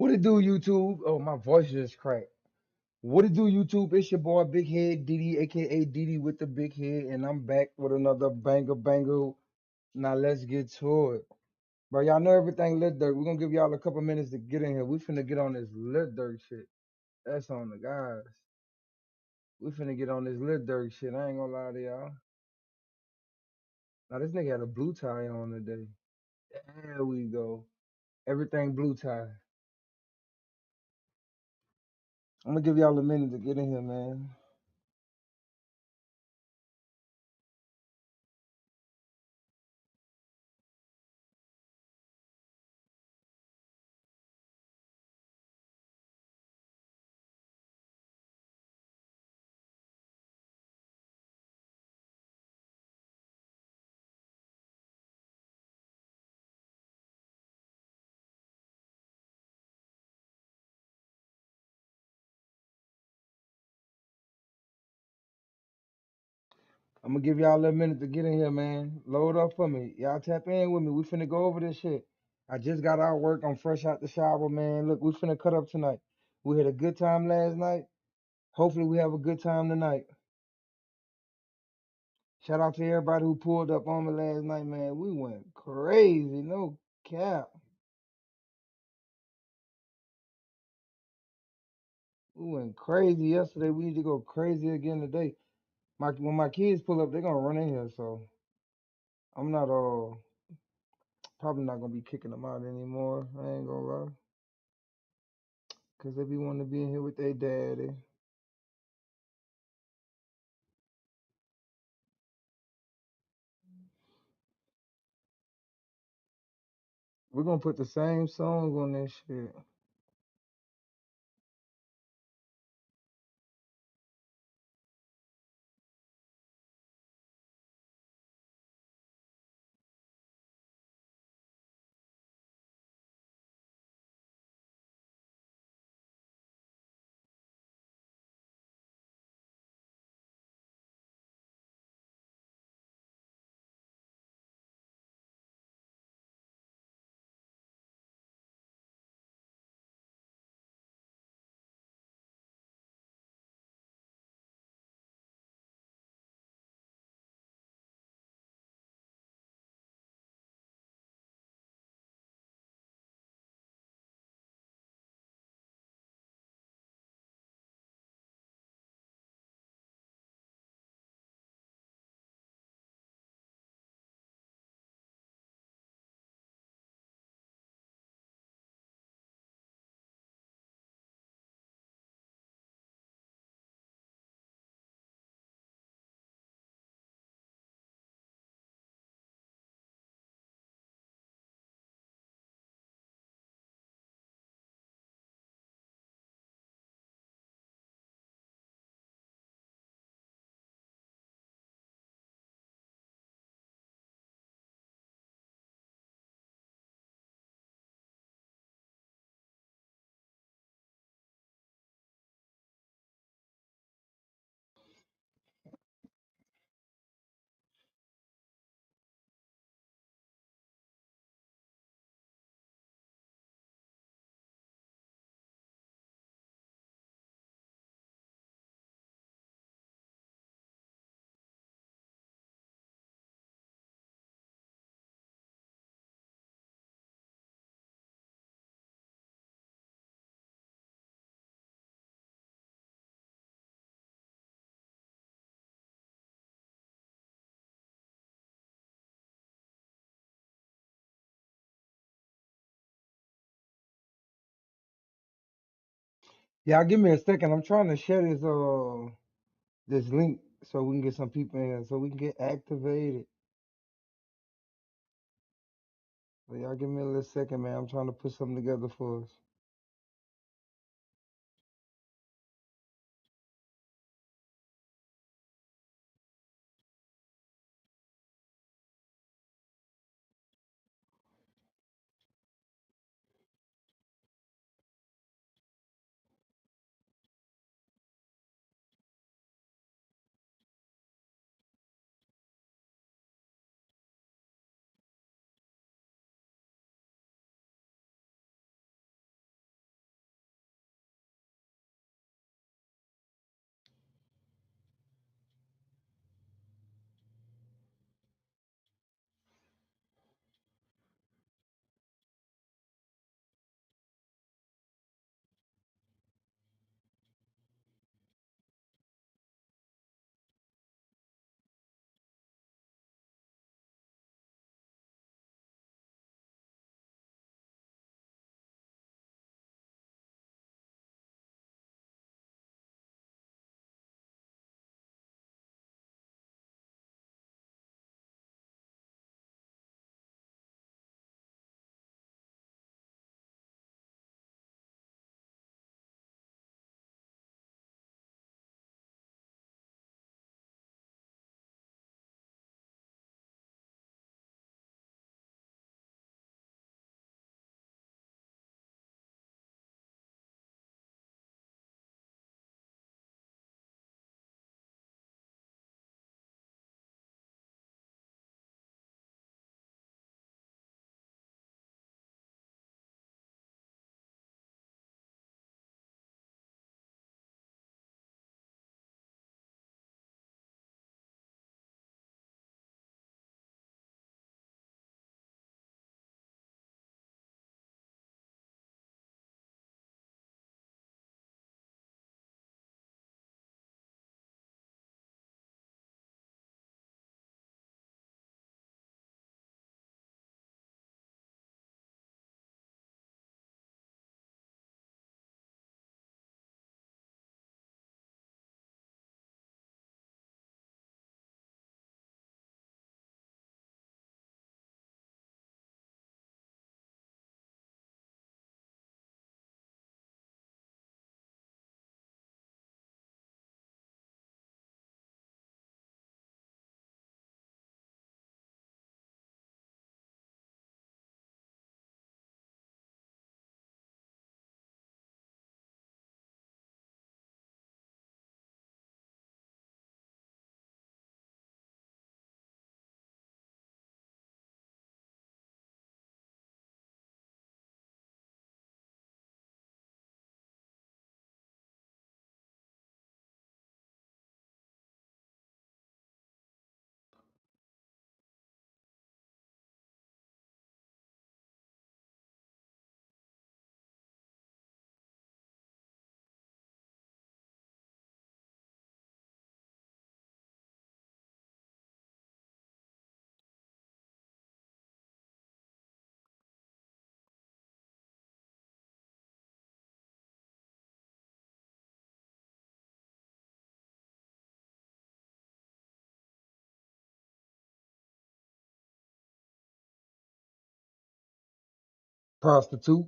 What it do, YouTube? Oh, my voice just cracked. What it do, YouTube? It's your boy Big Head Diddy, aka Diddy with the big head, and I'm back with another banger. Now let's get to it. Bro, y'all know everything Lil Durk. We're gonna give y'all a couple minutes to get in here. We finna get on this Lil Durk shit. That's on the guys. We finna get on this Lil Durk shit. I ain't gonna lie to y'all. Now this nigga had a blue tie on today. There we go. Everything blue tie. I'm gonna give y'all a minute to get in here, man. I'm gonna give y'all a minute to get in here, man. Load up for me. Y'all tap in with me. We finna go over this shit. I just got out of work. I'm fresh out the shower, man. Look, we finna cut up tonight. We had a good time last night. Hopefully we have a good time tonight. Shout out to everybody who pulled up on me last night, man. We went crazy, no cap. We went crazy yesterday. We need to go crazy again today. When my kids pull up, they're gonna run in here, so I'm not probably not gonna be kicking them out anymore. I ain't gonna lie. Cause they be wanting to be in here with their daddy. We're gonna put the same song on this shit. Y'all give me a second. I'm trying to share this link so we can get some people in here so we can get activated. So y'all give me a little second, man. I'm trying to put something together for us. Prostitute.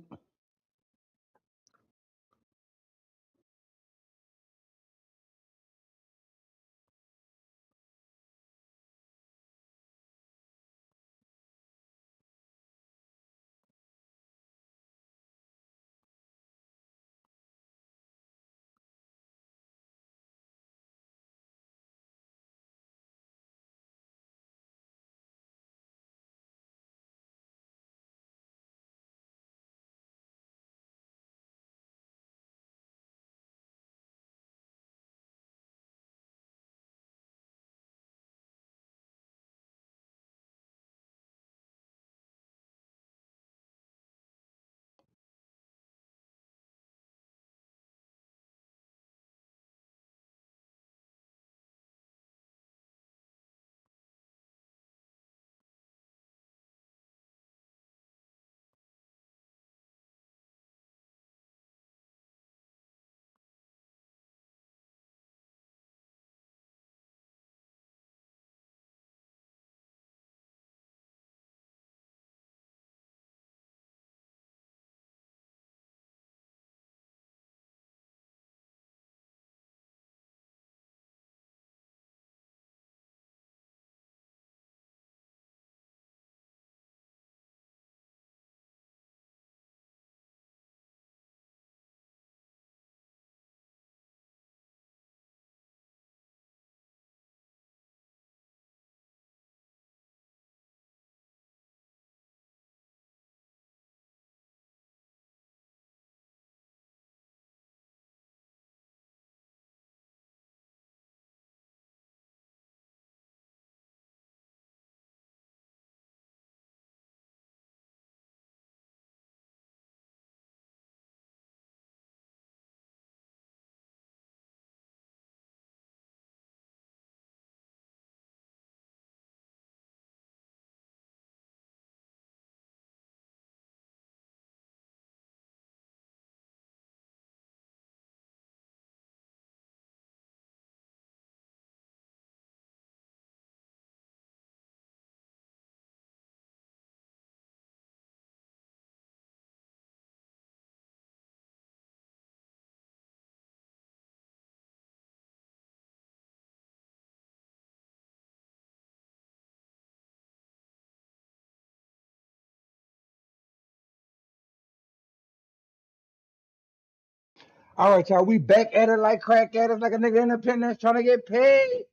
All right, y'all. We back at it like crack at us, like a nigga independent trying to get paid.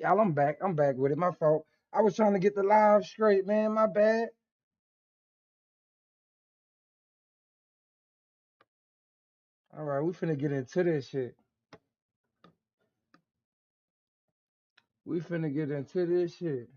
Y'all, I'm back. I'm back with it. My fault. I was trying to get the live straight, man. My bad. All right, we finna get into this shit. We finna get into this shit.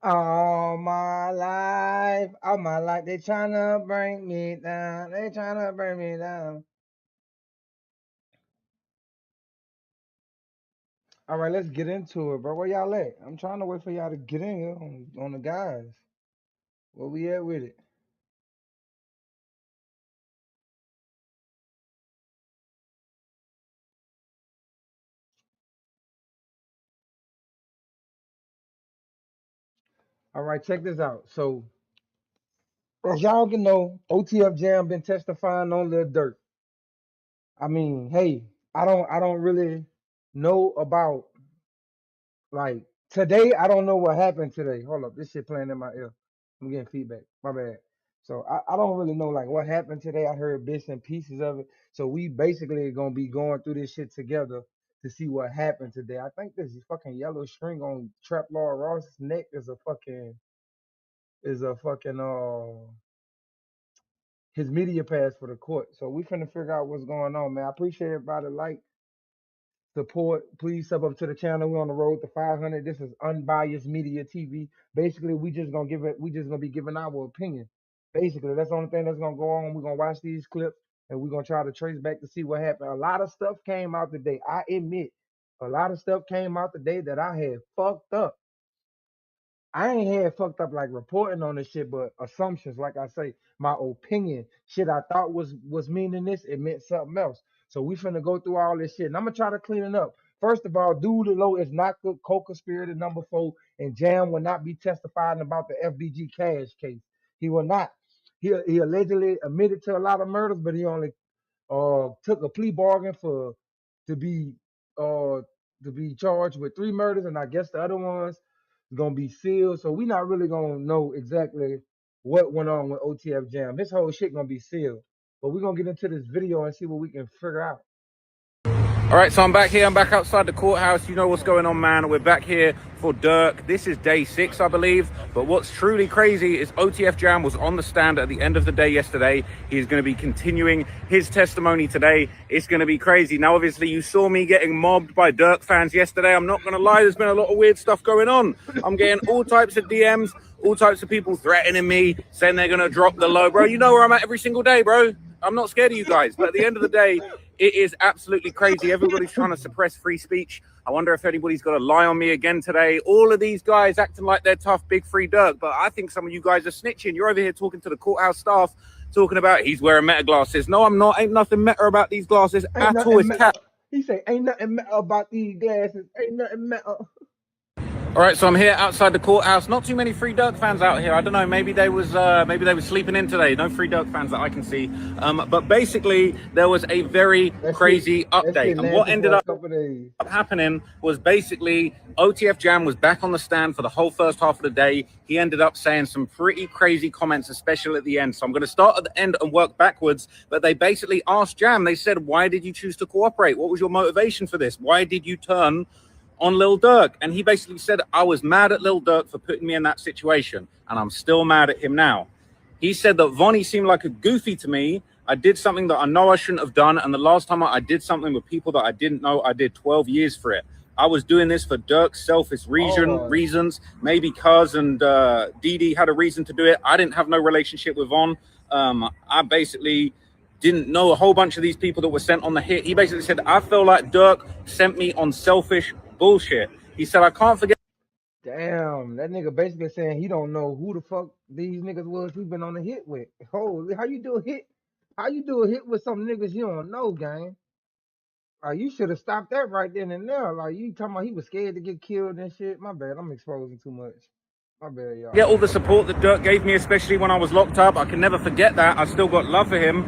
All my life, they tryna bring me down. They tryna bring me down. All right, let's get into it, bro. Where y'all at? I'm trying to wait for y'all to get in here on the guys. Where we at with it? All right, check this out. So, as y'all can know, OTF Jam been testifying on Lil Durk. I mean, hey, I don't really know about like today. I don't know what happened today. Hold up, this shit playing in my ear. I'm getting feedback. My bad. So I don't really know like what happened today. I heard bits and pieces of it. So we basically gonna be going through this shit together. to see what happened today. I think this fucking yellow string on Trap Law Ross's neck is a fucking his media pass for the court. So we finna figure out what's going on, man. I appreciate everybody like support. Please sub up to the channel. We're on the road to 500. This is Unbiased Media TV. Basically, we just gonna be giving our opinion. Basically, that's the only thing that's gonna go on. We're gonna watch these clips and we're gonna try to trace back to see what happened. A lot of stuff came out today. I admit, a lot of stuff came out today that I had fucked up. I ain't had fucked up like reporting on this shit, but assumptions, like I say, my opinion, shit I thought was meaning this, it meant something else. So we finna go through all this shit, and I'm gonna try to clean it up. First of all, Dude Low is not the co-conspirator #4, and Jam will not be testifying about the FBG cash case. He will not. He allegedly admitted to a lot of murders, but he only took a plea bargain for to be uh to be charged with 3 murders, and I guess the other ones is gonna be sealed. So we not really gonna know exactly what went on with OTF Jam. This whole shit gonna be sealed. But we're gonna get into this video and see what we can figure out. All right, so I'm back here. I'm back outside the courthouse. You know what's going on, man. We're back here for Durk. This is day 6, I believe. But what's truly crazy is OTF Jam was on the stand at the end of the day yesterday. He's going to be continuing his testimony today. It's going to be crazy. Now, obviously, you saw me getting mobbed by Durk fans yesterday. I'm not going to lie. There's been a lot of weird stuff going on. I'm getting all types of DMs, all types of people threatening me, saying they're going to drop the low. Bro, you know where I'm at every single day, bro. I'm not scared of you guys. But at the end of the day, it is absolutely crazy. Everybody's trying to suppress free speech. I wonder if anybody's got to lie on me again today. All of these guys acting like they're tough, big free Durk. But I think some of you guys are snitching. You're over here talking to the courthouse staff, talking about he's wearing meta glasses. No, I'm not. Ain't nothing meta about these glasses at all. It's cap. He say, ain't nothing meta about these glasses. Ain't nothing meta. All right, so I'm here outside the courthouse. Not too many free Durk fans out here. I don't know. Maybe they was sleeping in today. No free Durk fans that I can see. But basically, there was a very crazy update, and what ended up happening was basically OTF Jam was back on the stand for the whole first half of the day. He ended up saying some pretty crazy comments, especially at the end. So I'm going to start at the end and work backwards. But they basically asked Jam. They said, "Why did you choose to cooperate? What was your motivation for this? Why did you turn on Lil Durk?" And he basically said, "I was mad at Lil Durk for putting me in that situation, and I'm still mad at him now." He said that Vonnie seemed like a goofy to me. I did something that I know I shouldn't have done, and the last time I did something with people that I didn't know, I did 12 years for it. I was doing this for Durk's selfish reasons, maybe Cuz and Dee had a reason to do it. I didn't have no relationship with Von. I basically didn't know a whole bunch of these people that were sent on the hit. He basically said, I feel like Durk sent me on selfish bullshit. He said, I can't forget. Damn, that nigga basically saying he don't know who the fuck these niggas was he been on the hit with. Holy, how you do a hit? How you do a hit with some niggas you don't know, gang? Like, you should have stopped that right then and there. Like, you talking about he was scared to get killed and shit. My bad, I'm exposing too much. My bad, y'all. Get all the support that Durk gave me, especially when I was locked up. I can never forget that. I still got love for him.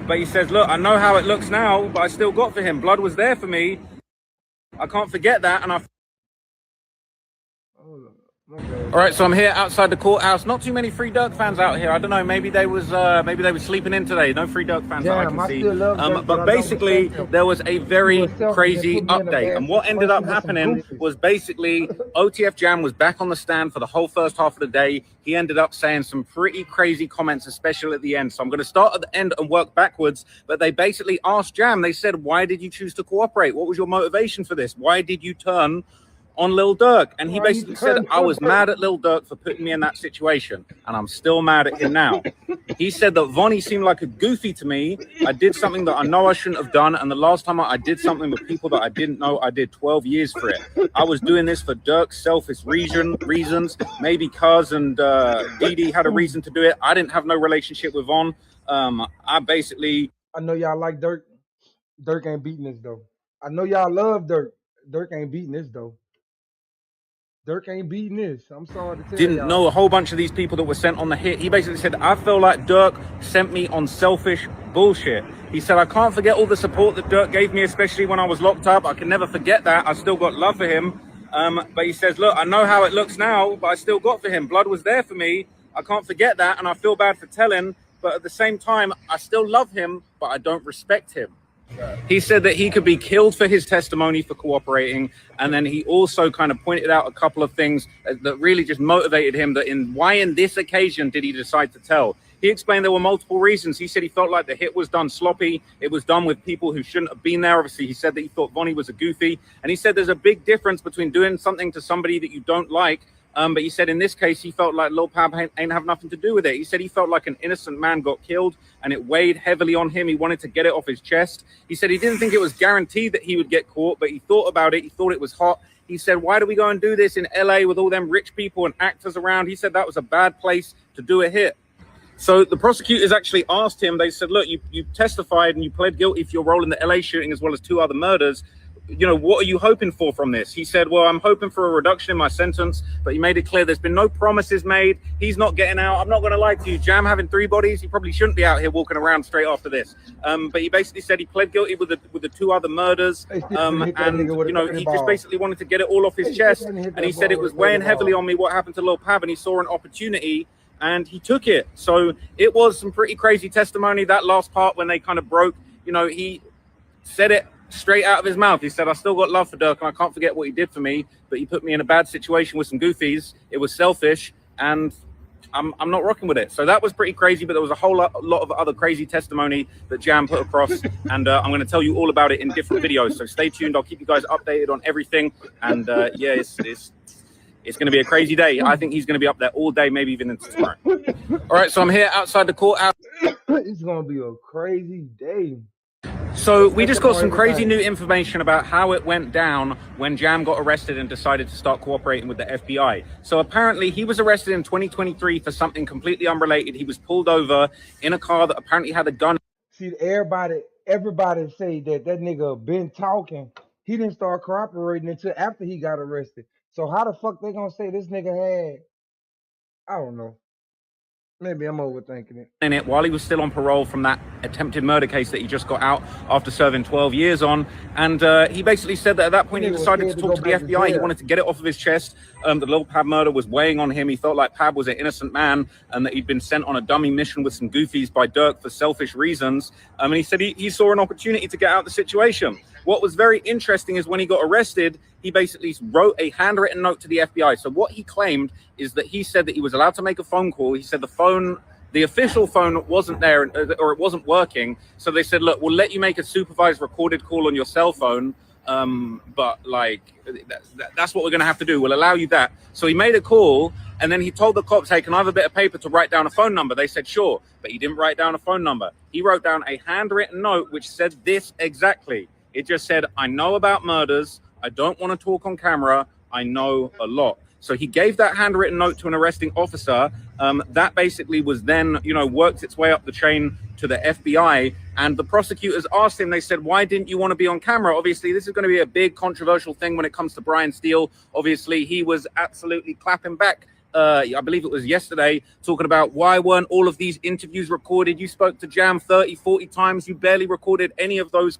But he says, look, I know how it looks now, but I still got for him. Blood was there for me. I can't forget that. And all right, so I'm here outside the courthouse. Not too many free Durk fans out here. I don't know. Maybe they was sleeping in today. No free Durk fans that I can see. But basically, there was a very crazy update, and what ended up happening was basically OTF Jam was back on the stand for the whole first half of the day. He ended up saying some pretty crazy comments, especially at the end. So I'm going to start at the end and work backwards. But they basically asked Jam. They said, "Why did you choose to cooperate? What was your motivation for this? Why did you turn on Lil Durk?" And he basically said, I was mad at Lil Durk for putting me in that situation, and I'm still mad at him now. He said that Vonnie seemed like a goofy to me. I did something that I know I shouldn't have done, and the last time I did something with people that I didn't know, I did 12 years for it. I was doing this for Durk's selfish reasons. Maybe Cuz and Dee had a reason to do it. I didn't have no relationship with Von. I know y'all like Durk. Durk ain't beating this, though. I know y'all love Durk. Durk ain't beating this, though. Durk ain't beating this. I'm sorry to tell you. Didn't know a whole bunch of these people that were sent on the hit. He basically said, I feel like Durk sent me on selfish bullshit. He said, I can't forget all the support that Durk gave me, especially when I was locked up. I can never forget that. I still got love for him. But he says, look, I know how it looks now, but I still got for him. Blood was there for me. I can't forget that. And I feel bad for telling. But at the same time, I still love him, but I don't respect him. He said that he could be killed for his testimony for cooperating, and then he also kind of pointed out a couple of things that really just motivated him. That why in this occasion did he decide to tell? He explained there were multiple reasons. He said he felt like the hit was done sloppy. It was done with people who shouldn't have been there. Obviously, he said that he thought Vonnie was a goofy, and he said there's a big difference between doing something to somebody that you don't like. But he said in this case, he felt like Lil Pab ain't have nothing to do with it. He said he felt like an innocent man got killed and it weighed heavily on him. He wanted to get it off his chest. He said he didn't think it was guaranteed that he would get caught, but he thought about it. He thought it was hot. He said, why do we go and do this in LA with all them rich people and actors around? He said that was a bad place to do a hit. So the prosecutors actually asked him, they said, look, you testified and you pled guilty for your role in the LA shooting as well as 2 other murders. You know, what are you hoping for from this? He said, well, I'm hoping for a reduction in my sentence, but he made it clear there's been no promises made. He's not getting out. I'm not going to lie to you. Jam having 3 bodies, he probably shouldn't be out here walking around straight after this. But he basically said he pled guilty with the 2 other murders. And, you know, he just basically wanted to get it all off his chest. And he said it was weighing heavily on me what happened to Lil Pab, and he saw an opportunity and he took it. So it was some pretty crazy testimony. That last part when they kind of broke, you know, he said it straight out of his mouth. He said, I still got love for Durk and I can't forget what he did for me, but he put me in a bad situation with some goofies. It was selfish and I'm not rocking with it. So that was pretty crazy, but there was a whole lot of other crazy testimony that Jam put across, and I'm going to tell you all about it in different videos. So stay tuned. I'll keep you guys updated on everything. And yeah, it's going to be a crazy day. I think he's going to be up there all day, maybe even into tomorrow. All right, so I'm here outside the courthouse. It's going to be a crazy day. So we just got some crazy new information about how it went down when Jam got arrested and decided to start cooperating with the FBI. So apparently he was arrested in 2023 for something completely unrelated. He was pulled over in a car that apparently had a gun. See, everybody say that nigga been talking. He didn't start cooperating until after he got arrested. So how the fuck they gonna say this nigga had? I don't know. Maybe I'm overthinking it. In it while he was still on parole from that attempted murder case that he just got out after serving 12 years on. And he basically said that at that point he decided to talk to the FBI. He wanted to get it off of his chest. The Lil Pab murder was weighing on him. He felt like Pab was an innocent man and that he'd been sent on a dummy mission with some goofies by Durk for selfish reasons. And he said he saw an opportunity to get out of the situation. What was very interesting is when he got arrested, he basically wrote a handwritten note to the FBI. So what he claimed is that he said that he was allowed to make a phone call. He said the official phone wasn't there or it wasn't working. So they said, look, we'll let you make a supervised recorded call on your cell phone. But like, that's what we're going to have to do. We'll allow you that. So he made a call and then he told the cops, hey, can I have a bit of paper to write down a phone number? They said, sure. But he didn't write down a phone number. He wrote down a handwritten note, which said this exactly. It just said, I know about murders. I don't want to talk on camera. I know a lot. So he gave that handwritten note to an arresting officer. That basically was then, you know, worked its way up the chain to the FBI. And the prosecutors asked him, they said, why didn't you want to be on camera? Obviously, this is going to be a big controversial thing when it comes to Brian Steele. Obviously, he was absolutely clapping back. I believe it was yesterday, talking about why weren't all of these interviews recorded? You spoke to Jam 30, 40 times. You barely recorded any of those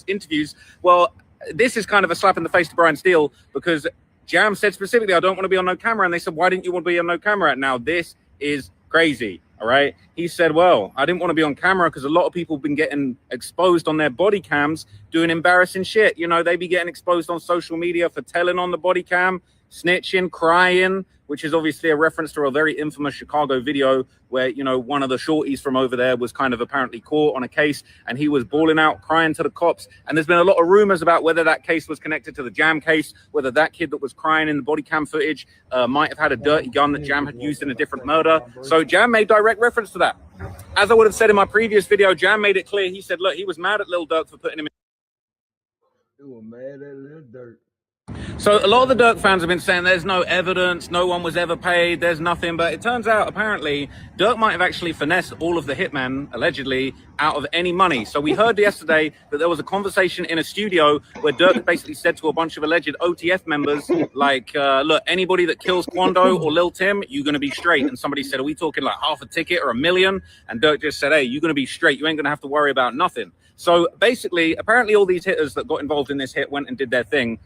interviews. Well, this is kind of a slap in the face to Brian Steele because Jam said specifically, I don't want to be on no camera. And they said, why didn't you want to be on no camera? Now, this is crazy. All right. He said, well, I didn't want to be on camera because a lot of people have been getting exposed on their body cams doing embarrassing shit. You know, they be getting exposed on social media for telling on the body cam, snitching, crying, which is obviously a reference to a very infamous Chicago video where, you know, one of the shorties from over there was kind of apparently caught on a case and he was bawling out, crying to the cops. And there's been a lot of rumors about whether that case was connected to the Jam case, whether that kid that was crying in the body cam footage might have had a dirty gun that Jam had used in a different murder. So Jam made direct reference to that. As I would have said in my previous video, Jam made it clear. He said, look, he was mad at Lil Durk for putting him in. They were mad at Lil Durk. So a lot of the Durk fans have been saying there's no evidence, no one was ever paid, there's nothing. But it turns out, apparently, Durk might have actually finessed all of the hitmen, allegedly, out of any money. So we heard yesterday that there was a conversation in a studio where Durk basically said to a bunch of alleged OTF members, like, look, anybody that kills Quando or Lil Tim, you're going to be straight. And somebody said, are we talking like half a ticket or $1 million? And Durk just said, hey, you're going to be straight. You ain't going to have to worry about nothing. So basically, apparently all these hitters that got involved in this hit went and did their thing.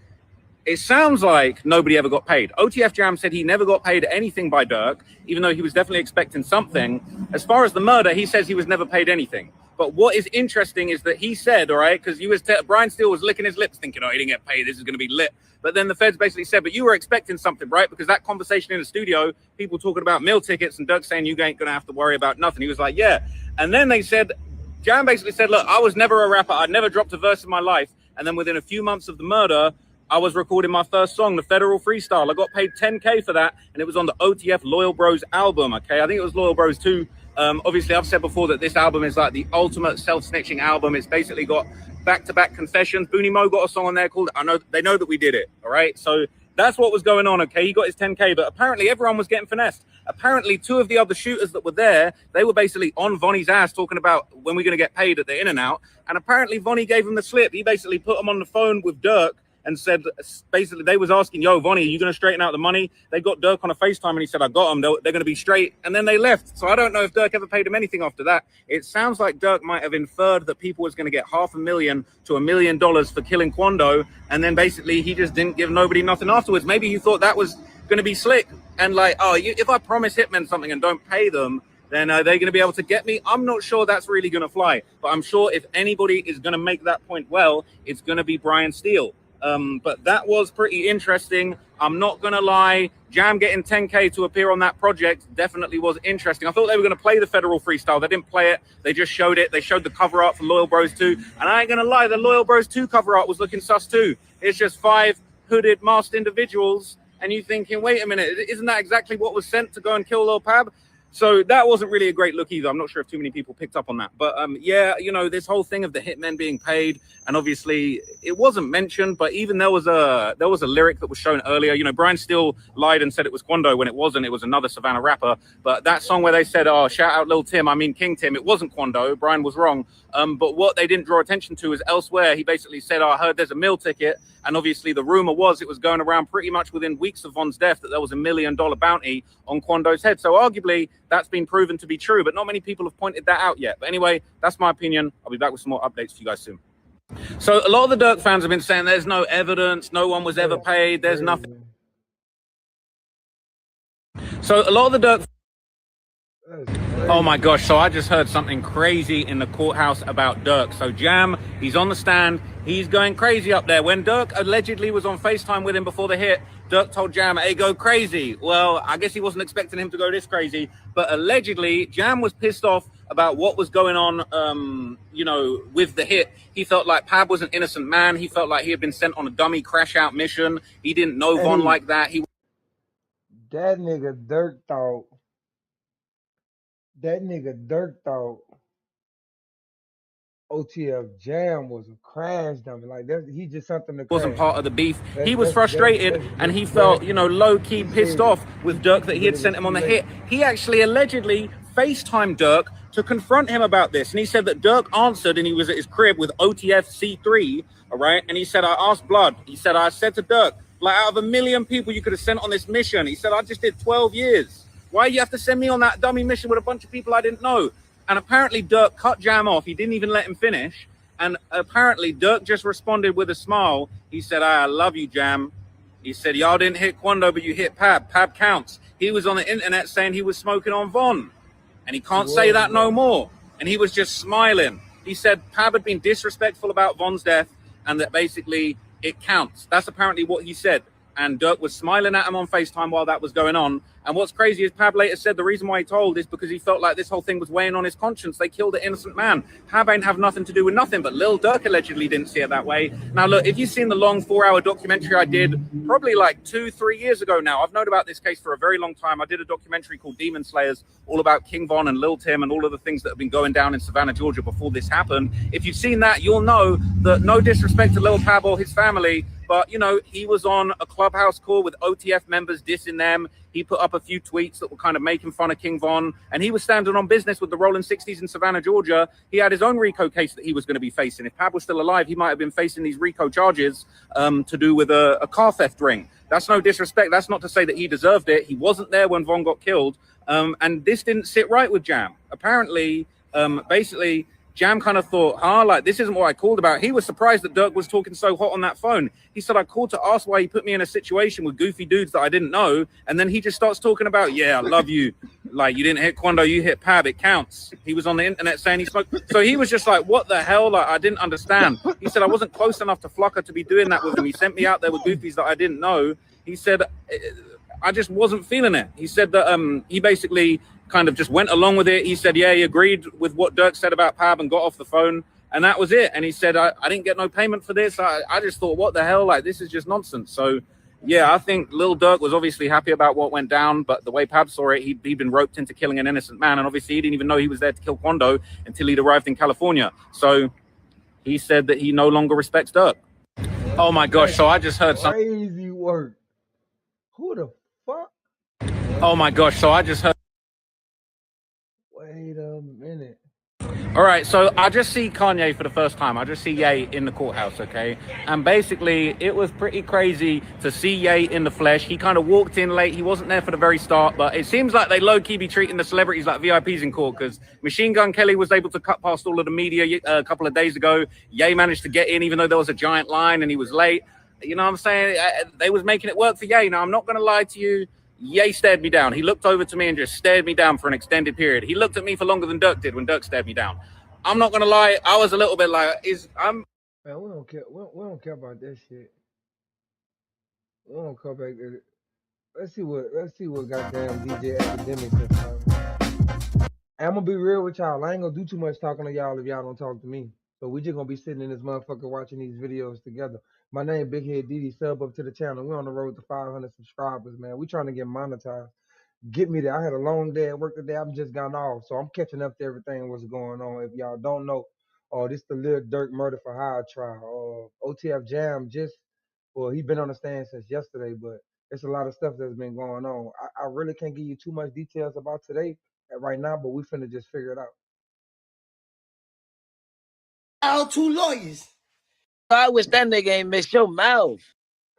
It sounds like nobody ever got paid. OTF Jam said he never got paid anything by Durk, even though he was definitely expecting something. As far as the murder, he says he was never paid anything. But what is interesting is that he said, all right, because Brian Steele was licking his lips thinking, oh, he didn't get paid, this is going to be lit. But then the feds basically said, but you were expecting something, right? Because that conversation in the studio, people talking about meal tickets and Durk saying you ain't going to have to worry about nothing. He was like, yeah. And then they said, Jam basically said, look, I was never a rapper. I'd never dropped a verse in my life. And then within a few months of the murder, I was recording my first song, The Federal Freestyle. I got paid $10K for that. And it was on the OTF Loyal Bros album, okay? I think it was Loyal Bros 2. Obviously, I've said before that this album is like the ultimate self-snitching album. It's basically got back-to-back confessions. Booney Mo got a song on there called They Know That We Did It, all right? So that's what was going on, okay? He got his 10K, but apparently everyone was getting finessed. Apparently, two of the other shooters that were there, they were basically on Vonnie's ass talking about when we're going to get paid at the In-N-Out. And apparently, Vonnie gave him the slip. He basically put him on the phone with Durk and said, basically, they was asking, yo, Vonnie, are you going to straighten out the money? They got Durk on a FaceTime and he said, I got them. They're going to be straight. And then they left. So I don't know if Durk ever paid him anything after that. It sounds like Durk might have inferred that people was going to get $500,000 to $1 million for killing Quando. And then basically he just didn't give nobody nothing afterwards. Maybe he thought that was going to be slick. And like, oh, if I promise hitmen something and don't pay them, then they're going to be able to get me. I'm not sure that's really going to fly. But I'm sure if anybody is going to make that point well, it's going to be Brian Steele. But that was pretty interesting. I'm not going to lie. Jam getting 10K to appear on that project definitely was interesting. I thought they were going to play the Federal Freestyle. They didn't play it. They just showed it. They showed the cover art for Loyal Bros 2. And I ain't going to lie, the Loyal Bros 2 cover art was looking sus too. It's just 5 hooded masked individuals. And you thinking, wait a minute, isn't that exactly what was sent to go and kill Lil Pab? So that wasn't really a great look either. I'm not sure if too many people picked up on that. But yeah, you know, this whole thing of the hitmen being paid, and obviously it wasn't mentioned, but even there was a lyric that was shown earlier. You know, Brian Steele lied and said it was Quando when it wasn't. It was another Savannah rapper. But that song where they said, oh, shout out Lil Tim, I mean King Tim, it wasn't Quando. Brian was wrong. But what they didn't draw attention to is elsewhere. He basically said, oh, I heard there's a meal ticket. And obviously the rumor was it was going around pretty much within weeks of Von's death that there was $1 million bounty on Quando's head. So arguably that's been proven to be true, but not many people have pointed that out yet. But anyway, that's my opinion. I'll be back with some more updates for you guys soon. So a lot of the Durk fans have been saying there's no evidence, no one was ever paid, there's nothing. So a lot of the Durk... Oh my gosh, so I just heard something crazy in the courthouse about Durk. So Jam, he's on the stand, he's going crazy up there. When Durk allegedly was on FaceTime with him before the hit, Durk told Jam, hey, go crazy. Well, I guess he wasn't expecting him to go this crazy, but allegedly Jam was pissed off about what was going on, you know, with the hit. He felt like Pab was an innocent man. He felt like he had been sent on a dummy crash out mission. He didn't know Von like that. That nigga Durk thought OTF Jam was a crash dummy. Like that, he just something to wasn't part of the beef. He was frustrated and he felt, you know, low-key pissed off with Durk that he had sent him on the hit. He actually allegedly FaceTimed Durk to confront him about this. And he said that Durk answered and he was at his crib with OTF C3, all right? And he said, I asked Blood. He said, I said to Durk, like, out of 1 million people you could have sent on this mission. He said, I just did 12 years. Why you have to send me on that dummy mission with a bunch of people I didn't know? And apparently Durk cut Jam off. He didn't even let him finish. And apparently Durk just responded with a smile. He said, I love you, Jam. He said, y'all didn't hit Quando, but you hit Pab. Pab counts. He was on the internet saying he was smoking on Von. And he can't say that no more. And he was just smiling. He said Pab had been disrespectful about Von's death and that basically it counts. That's apparently what he said. And Durk was smiling at him on FaceTime while that was going on. And what's crazy is Pab later said the reason why he told is because he felt like this whole thing was weighing on his conscience. They killed an innocent man. Pab ain't have nothing to do with nothing, but Lil Durk allegedly didn't see it that way. Now, look, if you've seen the long 4-hour documentary I did probably like 2-3 years ago now, I've known about this case for a very long time. I did a documentary called Demon Slayers, all about King Von and Lil Tim and all of the things that have been going down in Savannah, Georgia before this happened. If you've seen that, you'll know that no disrespect to Lil Pab or his family, but, you know, he was on a Clubhouse call with OTF members dissing them. He put up a few tweets that were kind of making fun of King Von, and he was standing on business with the Rolling 60s in Savannah, Georgia. He had his own RICO case that he was going to be facing. If Pab was still alive, he might have been facing these RICO charges to do with a car theft ring. That's no disrespect. That's not to say that he deserved it. He wasn't there when Von got killed, and this didn't sit right with Jam. Apparently, basically, Jam kind of thought, like this isn't what I called about. He was surprised that Durk was talking so hot on that phone. He said, I called to ask why he put me in a situation with goofy dudes that I didn't know. And then he just starts talking about, yeah, I love you. Like, you didn't hit Quando, you hit Pab, it counts. He was on the internet saying he smoked. So he was just like, what the hell? Like, I didn't understand. He said, I wasn't close enough to Flocka to be doing that with him. He sent me out there with goofies that I didn't know. He said, I just wasn't feeling it. He said that he basically kind of just went along with it. He said, yeah, he agreed with what Durk said about Pab and got off the phone. And that was it. And he said, I didn't get no payment for this. I just thought, what the hell? Like, this is just nonsense. So, yeah, I think Lil Durk was obviously happy about what went down. But the way Pab saw it, he'd been roped into killing an innocent man. And obviously, he didn't even know he was there to kill Quando until he'd arrived in California. So he said that he no longer respects Durk. Oh, my gosh. So I just heard something. Crazy work. Who the fuck? Oh, my gosh. So I just heard. Wait a minute. All right, so I just see Kanye for the first time. I just see Ye in the courthouse, okay? And basically, it was pretty crazy to see Ye in the flesh. He kind of walked in late. He wasn't there for the very start, but it seems like they low-key be treating the celebrities like VIPs in court, because Machine Gun Kelly was able to cut past all of the media a couple of days ago. Ye managed to get in even though there was a giant line and he was late. You know what I'm saying? They was making it work for Ye. Now, I'm not going to lie to you. Ye stared me down. He looked over to me and just stared me down for an extended period. He looked at me for longer than Durk did when Durk stared me down. I'm not gonna lie, I was a little bit like, Man, we don't care. We don't care about that shit. We don't come back. Let's see what goddamn DJ Academics is talking. I'm gonna be real with y'all. I ain't gonna do too much talking to y'all if y'all don't talk to me. So we just gonna be sitting in this motherfucker watching these videos together. My name Big Head Didi. Sub up to the channel. We're on the road to 500 subscribers, man. We trying to get monetized. Get me there. I had a long day at work today. I'm just gotten off, so I'm catching up to everything what's going on. If y'all don't know, this the Lil Durk murder for hire trial. OTF Jam just, well, he been on the stand since yesterday, but it's a lot of stuff that's been going on. I really can't give you too much details about today right now, but we finna just figure it out. Our two lawyers. I wish that nigga ain't miss your mouth.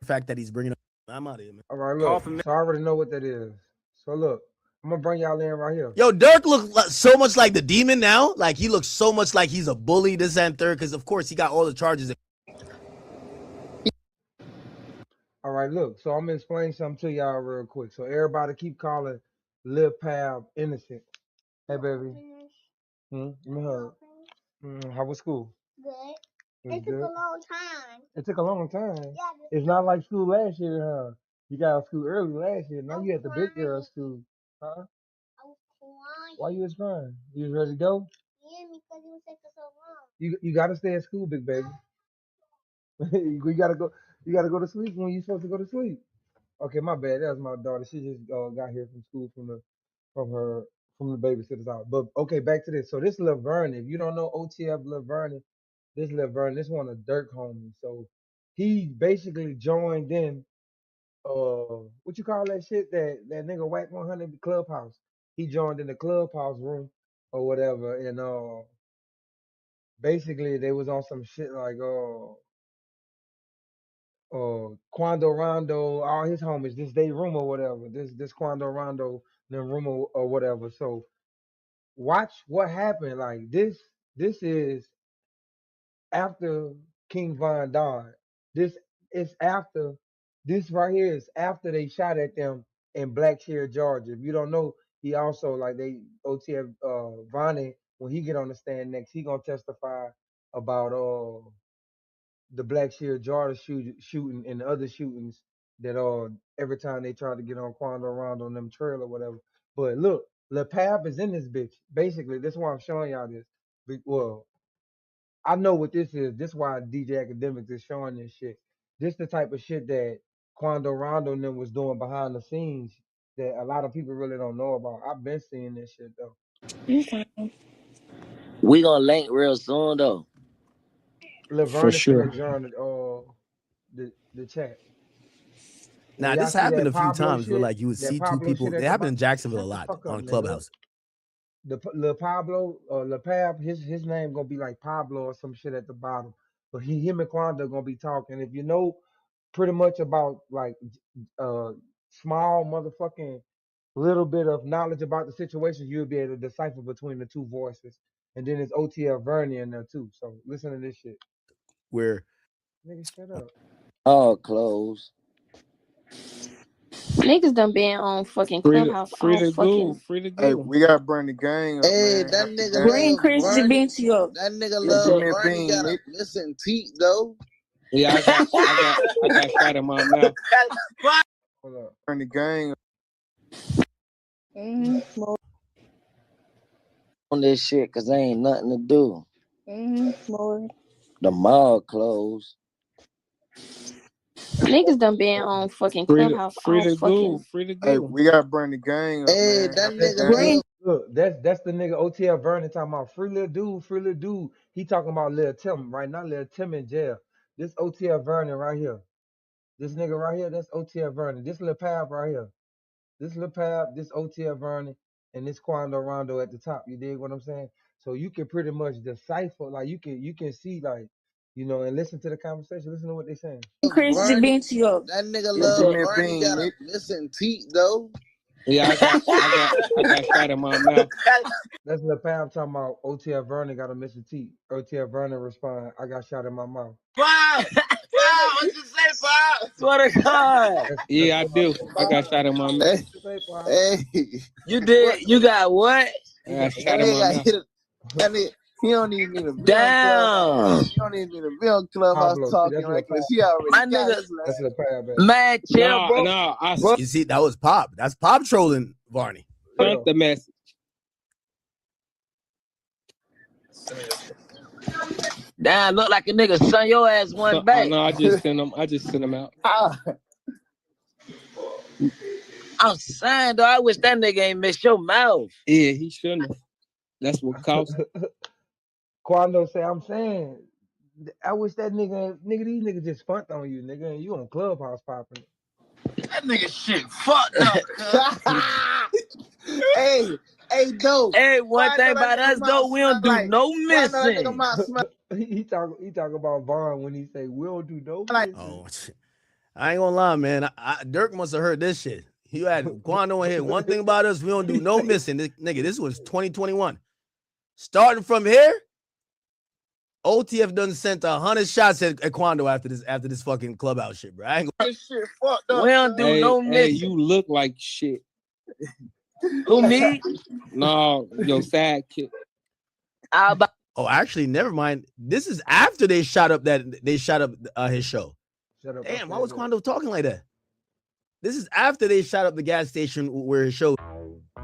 The fact that he's bringing up, I'm out of here, man. All right, look. So I already know what that is. So look, I'm gonna bring y'all in right here. Yo, Durk looks so much like the demon now. Like, he looks so much like he's a bully, this and third, because of course he got all the charges. All right, look. So I'm gonna explain something to y'all real quick. So everybody keep calling Lil Pab innocent. Hey, baby. Give me a hug. How was school? It took a long time. It took a long time. Yeah, it's not like school last year, huh? You got out of school early last year. Now you at the big girl school, huh? I was crying. Why you was crying? You was ready to go? Yeah, because it was taking so long. You gotta stay at school, big baby. you gotta go. You gotta go to sleep when you supposed to go to sleep. Okay, my bad. That was my daughter. She just got here from school from the babysitter's house. But okay, back to this. So this Laverne, if you don't know OTF Laverne, this Laverne, this one of Dirk homies. So he basically joined in what you call that shit that nigga Whack 100 clubhouse. He joined in the clubhouse room or whatever, and basically they was on some shit like Quando Rondo, all his homies, this day room or whatever, this Quando Rondo, the room or whatever. So watch what happened. Like this is after King Von died. This is after this right here is after they shot at them in Blackshear, Georgia. If you don't know, he also like they OTF Vonnie, when he get on the stand next, he gonna testify about the Blackshear, Georgia shooting and the other shootings that every time they try to get on Quando around on them trail or whatever. But look, Lil Pab is in this bitch. Basically, that's why I'm showing y'all this. Well, I know what this is. This is why DJ Academics is showing this shit. This the type of shit that Quando Rondo and them was doing behind the scenes that a lot of people really don't know about. I've been seeing this shit though. We gonna link real soon though. Laverne is finna join the chat. When Now, y'all this see happened that a few Pablo times where, shit, like, you would that see two Pablo people. shit They at the happen bottom, in Jacksonville a shut the lot fuck up, on nigga. Clubhouse. The Lil Pablo or Lil Pab, his name gonna be like Pablo or some shit at the bottom. But him and Quando gonna be talking. If you know pretty much about like uh small motherfucking little bit of knowledge about the situation, you'll be able to decipher between the two voices. And then it's OTL Vernie in there too. So listen to this shit. Where Nigga, shut up. All clothes. Niggas done been on fucking Clubhouse all fucking. Free to Hey, go. we gotta bring the gang up, Hey, man. that After nigga gang. Bring love Chrissy Bernie. Benchy up. That nigga Yes, love Give me a Bernie. bean, Got a Nick. missing teeth though. Yeah, I got shot in my mouth. Hold up. Bring the gang up. Smoke. On this shit, cause there ain't nothing to do. Smoke. The mall closed. Niggas done been on fucking Clubhouse all fucking. Free to Hey, go. we gotta bring the gang up, Hey, man. that After nigga gang. Bring. love. Look, that's the nigga OTL Vernon talking about free little dude, free little dude. He talking about Lil Tim right now. Lil Tim in jail. This OTL Vernon right here. This nigga right here, that's OTL Vernon. This Lil Pab right here. This Lil Pab, this OTL Vernon, and this Quando Rondo at the top. You dig what I'm saying? So you can pretty much decipher, like you can see, like, and listen to the conversation. Listen to what they saying. Chrissy Bernie. Benchy up. That nigga Yeah, love give me a Bernie. bean, Got a Nick. missing teeth though. Yeah, I got shot in my mouth. That's Lil Pab talking about OTL Vernon got a Mr. T. OTL Vernon respond, I got shot in my mouth. Wow, what you say, Bob? Swear to God. That's Yeah, I what my do. boy I got Pab shot in my mouth. Hey, what you say, Pab? hey, you did. You got what? I He got got shot That in what? my nigga got mouth. hit. That nigga, he don't even need to be on Clubhouse. Damn. He don't even need to be on Clubhouse Pablo. See, talking that's Lil reckless. Pab. He already My got nigga. his That's last. Lil Pab, baby. Man, chill, bro. I Bro, you see, that was Pop. That's Pop trolling Varney. sent the message. damn, look like a nigga son your ass one back. No, I just sent them out. I'm saying though, I wish that nigga ain't miss your mouth. Yeah, he shouldn't have. That's what cost. Quando say, I'm saying, I wish that nigga, these niggas just spunked on you, nigga, and you on Clubhouse popping. That nigga shit fucked up. Hey, dope. Hey, one thing about us though, we don't do no missing. He talk about Vaughn when he say, we don't do no missing. Oh, I ain't gonna lie, man. Dirk must have heard this shit. You had Quando in here. One thing about us, we don't do no missing. This was 2021. Starting from here, OTF done sent 100 shots at Quando after this fucking Clubhouse shit, bro. I ain't gonna... This shit fucked up. We don't do no missing. Hey, you look like shit. Who, me? No, your sidekick. Oh, actually, never mind. This is after they shot up his show. Shut up. Damn, why was Quando talking like that? This is after they shot up the gas station where his show.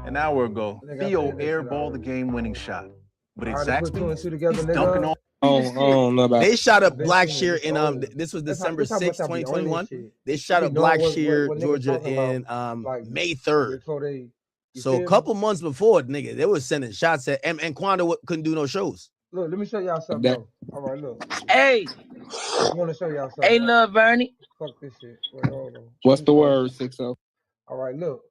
An hour ago, Theo airballed the game-winning shot. But exactly, he's dunking on. I don't know about They shot up I've been Black seeing Shear it. in this was December This how much 6th, I be on this 2021. shit. They I shot be up knowing Black Shear, what niggas Georgia talking about, in like, May 3rd. before they. So a couple months before, nigga, they was sending shots at and Quando couldn't do no shows. Look, let me show y'all something that. though. All right, look. Hey, I want to show y'all something. hey, Right? love Bernie. Fuck this shit. Wait, hold on. What's the word, 6-0? All right, look.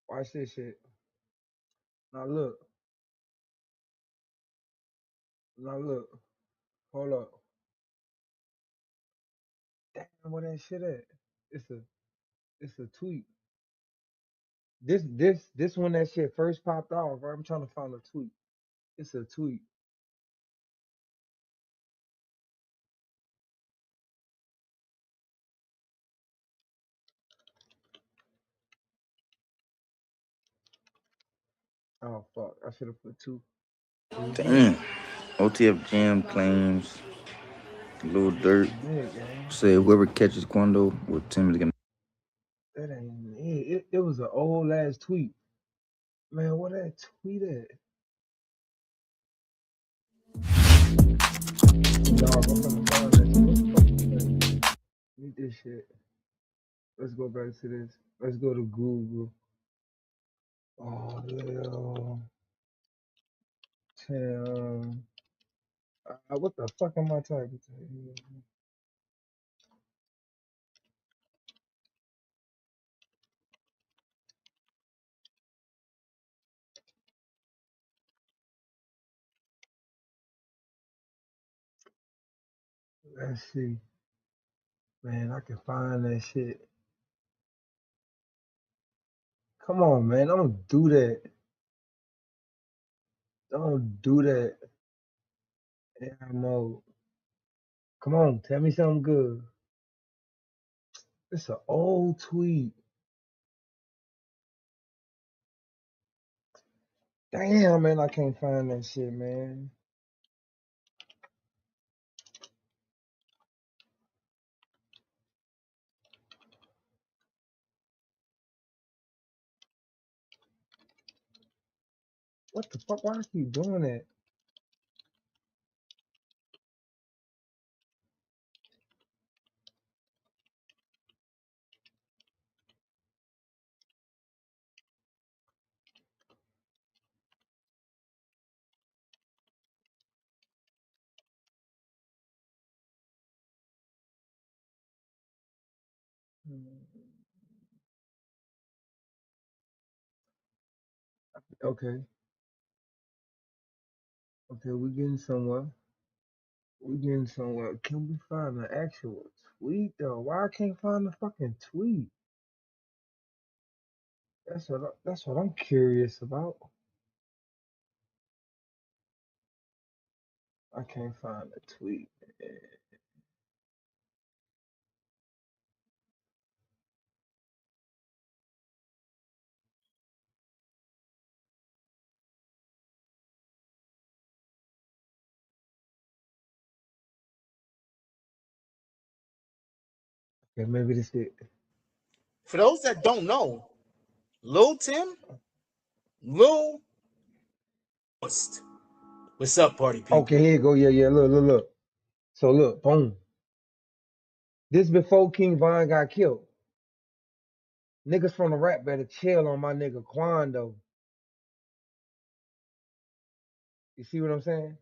Watch this shit. Now look. Now look. Hold up. Damn, where that shit at? It's a tweet. This when that shit first popped off, right? I'm trying to find a tweet. It's a tweet. Oh fuck. I should have put two. Damn. OTF Jam claims Lil Durk Big, man. said whoever catches Quando will Tim is gonna. That ain't it. It was an old ass tweet. Man, what that tweet at? Dog, I'm finna find that shit. What the fuck is that? Need this shit. Let's go back to this. Let's go to Google. Oh, Lil Tim. What the fuck am I typing? Let's see. Man, I can find that shit. Come on, man. Don't do that. Don't do that. Ammo. Come on, tell me something good. It's an old tweet. Damn, man, I can't find that shit, man. What the fuck? Why I keep doing that? Okay, okay, we're getting somewhere. We're getting somewhere. Can we find the actual tweet though? Why I can't find the fucking tweet? That's what I'm curious about. I can't find the tweet. Okay, maybe this it. For those that don't know, Lil Tim, Lil what's up, party people? Okay, here you go. Yeah, yeah. Look. So look, boom. This before King Von got killed. Niggas from the rap better chill on my nigga Quando. You see what I'm saying?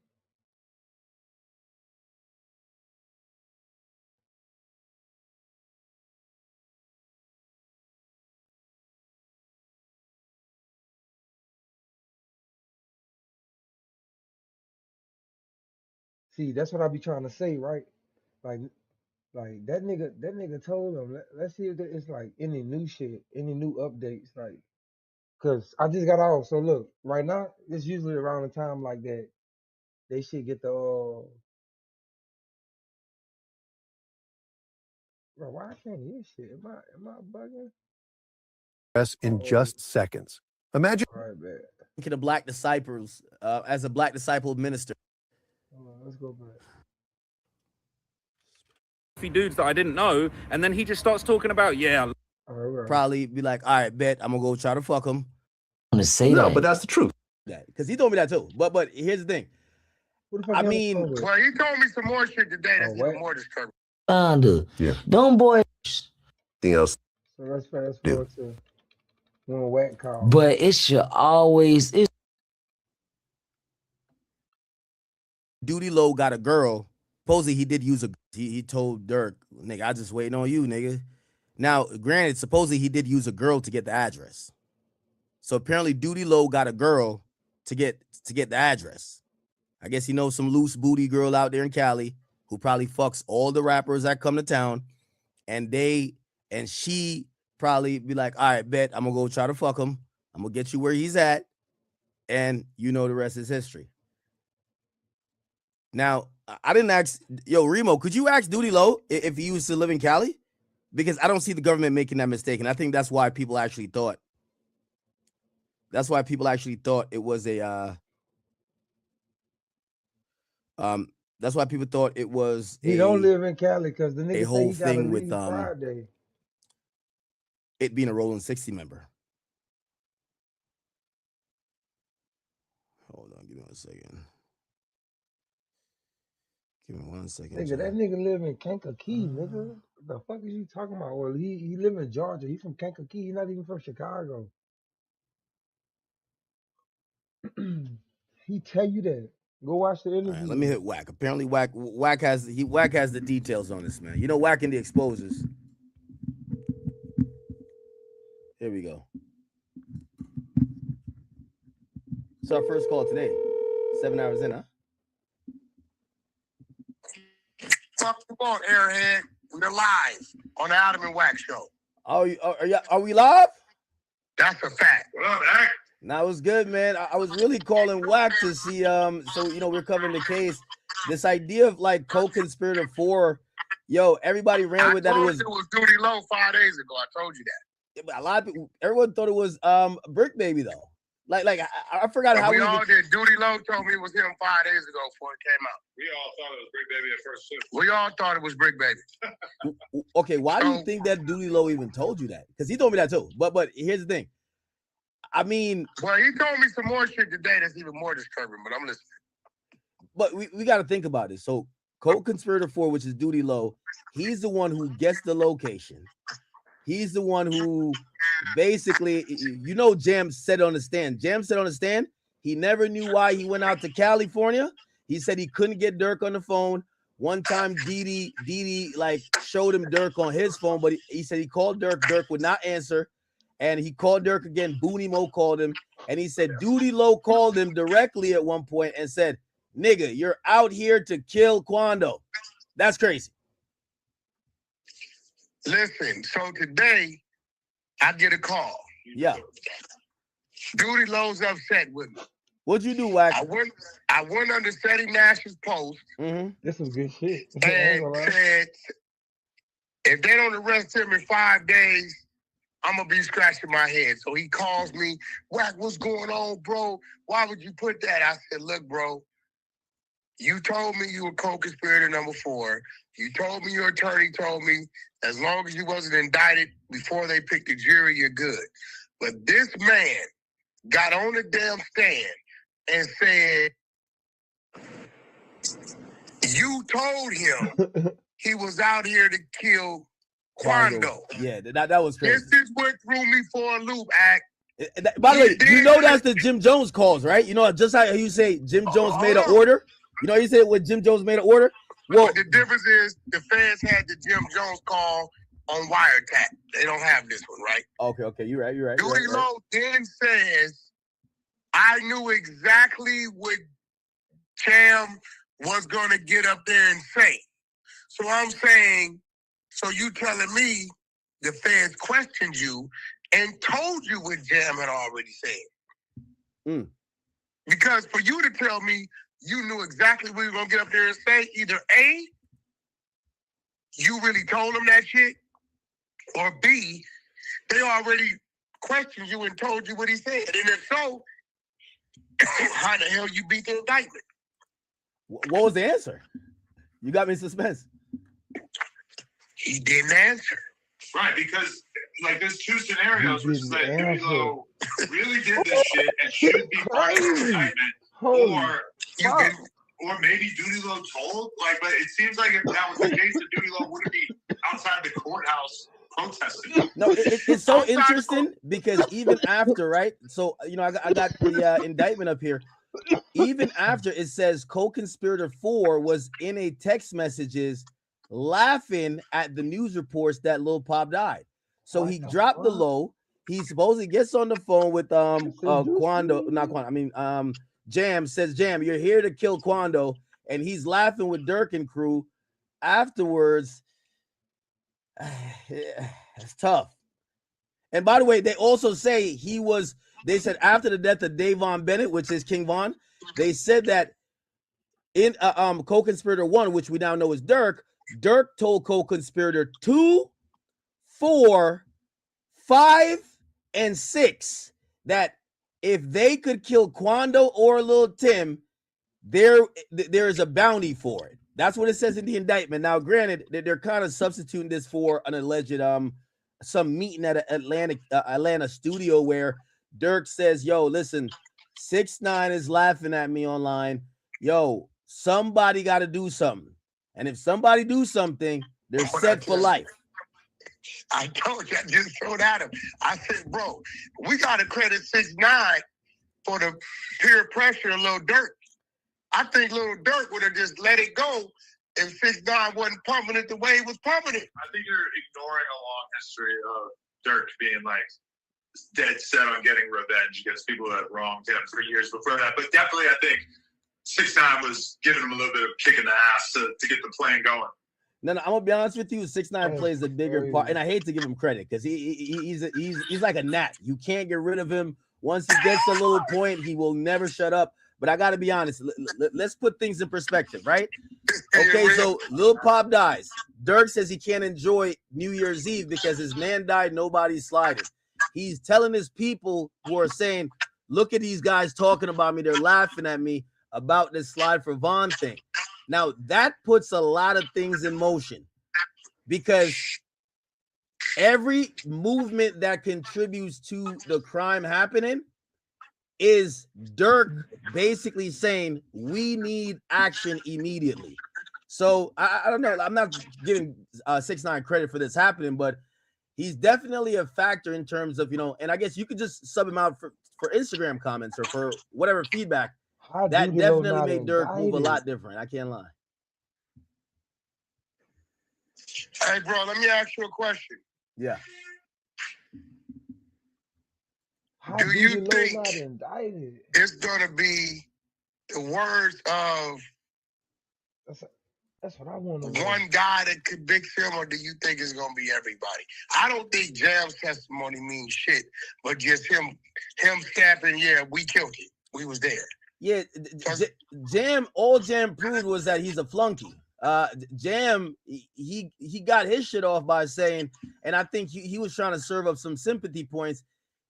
See, that's what I be trying to say, right? Like, like that nigga told him. Let's see if it's like any new shit, any new updates, like, cause I just got off. So look, right now it's usually around the time like that they should get the. Bro, why I can't hear shit? Am I bugging? In Oh, just seconds. Imagine. all right, man. To the black disciples, as a black disciple minister. Hold on, let's go back. Dudes that I didn't know, and then he just starts talking about, yeah. All right. Probably be like, all right, bet I'm gonna go try to fuck him. I'm gonna say no, but that's the truth. Because he told me that too. But here's the thing. Who the fuck I you on the mean, phone with? Well, he told me some more shit today that's what? even more disturbing. Yeah. Them boys, Anything else? So let's fast forward to one whack call. but it should always. Duty Low got a girl. Supposedly he did use a. He told Durk, nigga, I just waiting on you, nigga. Now, granted, supposedly he did use a girl to get the address. So apparently, Duty Low got a girl to get the address. I guess he knows some loose booty girl out there in Cali who probably fucks all the rappers that come to town, and she probably be like, all right, bet I'm gonna go try to fuck him. I'm gonna get you where he's at, and you know the rest is history. Now, I didn't ask, yo, Remo, could you ask Duty Low if he used to live in Cali? Because I don't see the government making that mistake, and I think that's why people actually thought. That's why people actually thought it was a. That's why people thought it was He don't live in Cali because the nigga say whole he gotta thing with leave Friday. it being a Rolling 60 member. Hold on, give me 1 second. Give me 1 second. Nigga, that nigga live in Kankakee, nigga. What the fuck is you talking about? Well, he live in Georgia. He from Kankakee. He not even from Chicago. He tell you that. Go watch the interview. All right, let me hit Whack. Apparently, Whack has the details on this, man. You know, Whack in the exposures. Here we go. It's our first call today. 7 hours in, huh? fuck you want, airhead? We're live on the Adam and Wax show. Are we live? That's a fact. What up, Act? Nah, it was good, man. I was really calling Wack to see, so, you know, we're covering the case. This idea of, like, co-conspirator 4, yo, everybody ran with that. It was Duty Low 5 days ago. I told you that. A lot of people, everyone thought it was Brick Baby, though. Like I forgot how we all did. Duty Low told me it was him 5 days ago before it came out. We all thought it was Brick Baby at first, too. We all thought it was Brick Baby. Okay, why do you think that Duty Low even told you that? Because he told me that, too. But here's the thing. I mean, well, he told me some more shit today that's even more disturbing, but I'm listening. But we got to think about it. So, co-conspirator 4, which is Duty Low, he's the one who gets the location. He's the one who basically, you know, Jam said on the stand. Jam said on the stand, he never knew why he went out to California. He said he couldn't get Durk on the phone. One time, Didi like showed him Durk on his phone, but he said he called Durk. Durk would not answer. And he called Durk again. Booney Mo called him. And he said Duty Low called him directly at one point and said, nigga, you're out here to kill Quando. That's crazy. Listen, so today I get a call. Yeah. Duty Low's upset with me. What'd you do, Wack? I went under Steady Nash's post. Mm-hmm. This was good shit. And said, if they don't arrest him in 5 days, I'm going to be scratching my head. So he calls me, Wack, what's going on, bro? Why would you put that? I said, look, bro, you told me you were co-conspirator number 4. You told me your attorney told me as long as you wasn't indicted before they picked the jury, you're good. But this man got on the damn stand and said, you told him he was out here to kill Quando. Yeah, that was crazy. This is what threw me for a loop, Act. By the way, you know that's the Jim Jones calls, right? You know, just how you say Jim Jones made an order. You know, you said when Jim Jones made an order. Well, but the difference is the feds had the Jim Jones call on wiretap. They don't have this one, right? Okay, you're right. Duty Low then says, I knew exactly what Cham was going to get up there and say. So I'm saying, so you telling me the feds questioned you and told you what Jam had already said. Because for you to tell me you knew exactly what you were going to get up there and say, either A, you really told them that shit, or B, they already questioned you and told you what he said. And if so, how the hell you beat the indictment? What was the answer? You got me in suspense. He didn't answer. Right, because like there's two scenarios, which is like Duty Low really did this shit and should be part of the indictment, or maybe Duty Low told. Like, but it seems like if that was the case, that Duty Low wouldn't be outside the courthouse protesting. No, it's so interesting because even after, right? So you know, I got the indictment up here. Even after it says co-conspirator 4 was in a text messages laughing at the news reports that Lil Pop died. So he dropped the low. He supposedly gets on the phone with Jam, says, Jam, you're here to kill Quando, and he's laughing with Durk and crew. Afterwards, it's tough. And by the way, they also say they said after the death of Davon Bennett, which is King Von, they said that in co-conspirator 1, which we now know is Durk told co-conspirator 2, 4, 5, and 6 that if they could kill Quando or Lil Tim, there is a bounty for it. That's what it says in the indictment. Now, granted, they're kind of substituting this for an alleged some meeting at an Atlanta studio where Durk says, yo, listen, 6ix9ine is laughing at me online. Yo, somebody got to do something. And if somebody do something, they're set for life. I told you, I just threw at him. I said, bro, we got to credit 6ix9ine for the peer pressure of Lil Durk. I think Lil Durk would have just let it go if 6ix9ine wasn't pumping it the way he was pumping it. I think you're ignoring a long history of Durk being like dead set on getting revenge against people that wronged him for years before that. But definitely, I think 6ix9ine was giving him a little bit of kick in the ass to get the plan going. No, I'm gonna be honest with you. 6ix9ine plays a bigger part, and I hate to give him credit because he's like a gnat. You can't get rid of him. Once he gets a little point, he will never shut up. But I gotta be honest. Let's put things in perspective, right? Okay, so Lil Pop dies. Durk says he can't enjoy New Year's Eve because his man died. Nobody's sliding. He's telling his people who are saying, "Look at these guys talking about me. They're laughing at me about this slide for Von thing." Now, that puts a lot of things in motion because every movement that contributes to the crime happening is Durk basically saying, we need action immediately. So, I don't know. I'm not giving 6ix9ine credit for this happening, but he's definitely a factor in terms of, and I guess you could just sub him out for Instagram comments or for whatever feedback. That definitely made Durk move a lot different. I can't lie. Hey, bro, let me ask you a question. Yeah. Do you think it's going to be the words of that's what I want to know. One guy that convicts him, or do you think it's going to be everybody? I don't think Jam's testimony means shit, but just him stamping, yeah, we killed it. We was there. Yeah, all Jam proved was that he's a flunky. Jam, he got his shit off by saying, and I think he was trying to serve up some sympathy points.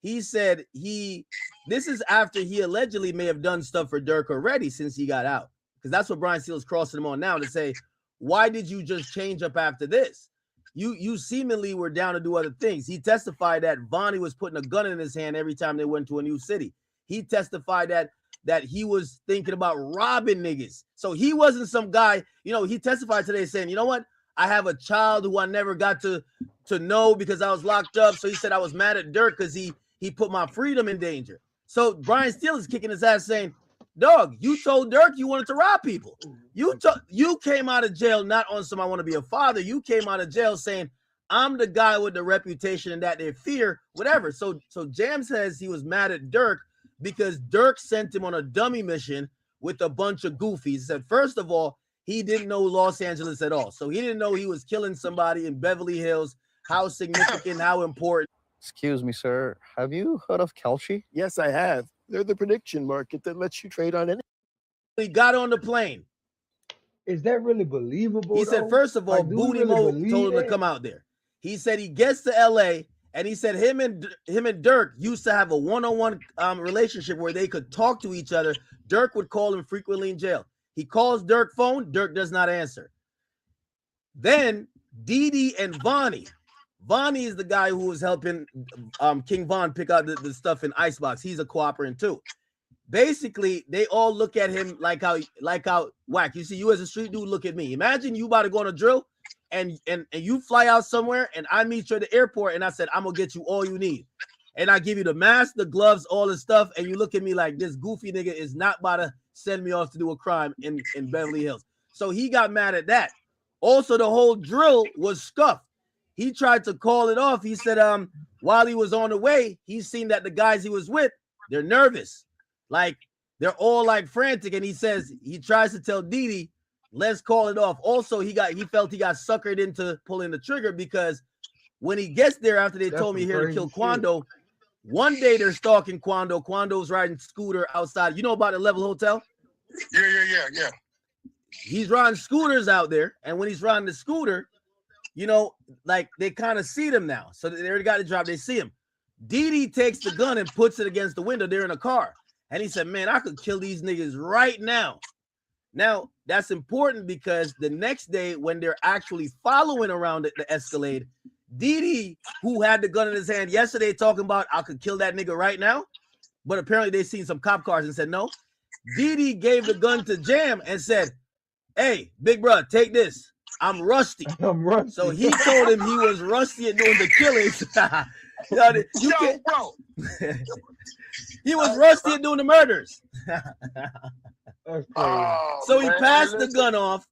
He said this is after he allegedly may have done stuff for Durk already since he got out. Because that's what Brian Steele's crossing him on now to say, why did you just change up after this? You seemingly were down to do other things. He testified that Vonnie was putting a gun in his hand every time they went to a new city. He testified that he was thinking about robbing niggas. So he wasn't some guy, he testified today saying, you know what? I have a child who I never got to know because I was locked up. So he said I was mad at Durk because he put my freedom in danger. So Brian Steele is kicking his ass saying, dog, you told Durk you wanted to rob people. You came out of jail not on some I want to be a father. You came out of jail saying, I'm the guy with the reputation and that they fear, whatever. So Jam says he was mad at Durk because Durk sent him on a dummy mission with a bunch of goofies. He said, first of all, he didn't know Los Angeles at all. So he didn't know he was killing somebody in Beverly Hills, how significant, how important. Excuse me, sir. Have you heard of Kalshi? Yes, I have. They're the prediction market that lets you trade on anything. He got on the plane. Is that really believable? He said, first of all, Booty Mo told him to come out there. He said he gets to LA and he said him and Durk used to have a one-on-one relationship where they could talk to each other. Durk would call him frequently in jail. He calls Durk phone. Durk does not answer. Then Didi and Vonnie. Vonnie is the guy who was helping King Von pick out the stuff in Icebox. He's a cooperator too. Basically, they all look at him like how whack. You see, you as a street dude, look at me. Imagine you about to go on a drill and you fly out somewhere and I meet you at the airport and I said, I'm gonna get you all you need. And I give you the mask, the gloves, all the stuff, and you look at me like this goofy nigga is not about to send me off to do a crime in Beverly Hills. So he got mad at that. Also, the whole drill was scuffed. He tried to call it off. He said, while he was on the way, he's seen that the guys he was with, they're nervous. Like, they're all like frantic. And he says, he tries to tell Didi, let's call it off. Also, he felt he got suckered into pulling the trigger because when he gets there after they told me here to kill Quando, one day they're stalking Quando. Quando's riding scooter outside. You know about the Level Hotel? Yeah. He's riding scooters out there. And when he's riding the scooter, like they kind of see them now. So they already got the drop. They see him. Didi takes the gun and puts it against the window. They're in a car. And he said, man, I could kill these niggas right now. Now, that's important because the next day when they're actually following around the Escalade, Didi, who had the gun in his hand yesterday talking about I could kill that nigga right now, but apparently they seen some cop cars and said no. Didi gave the gun to Jam and said, hey, big bro, take this. I'm rusty. So he told him he was rusty at doing the killings. He was rusty at doing the murders. So he passed the gun off,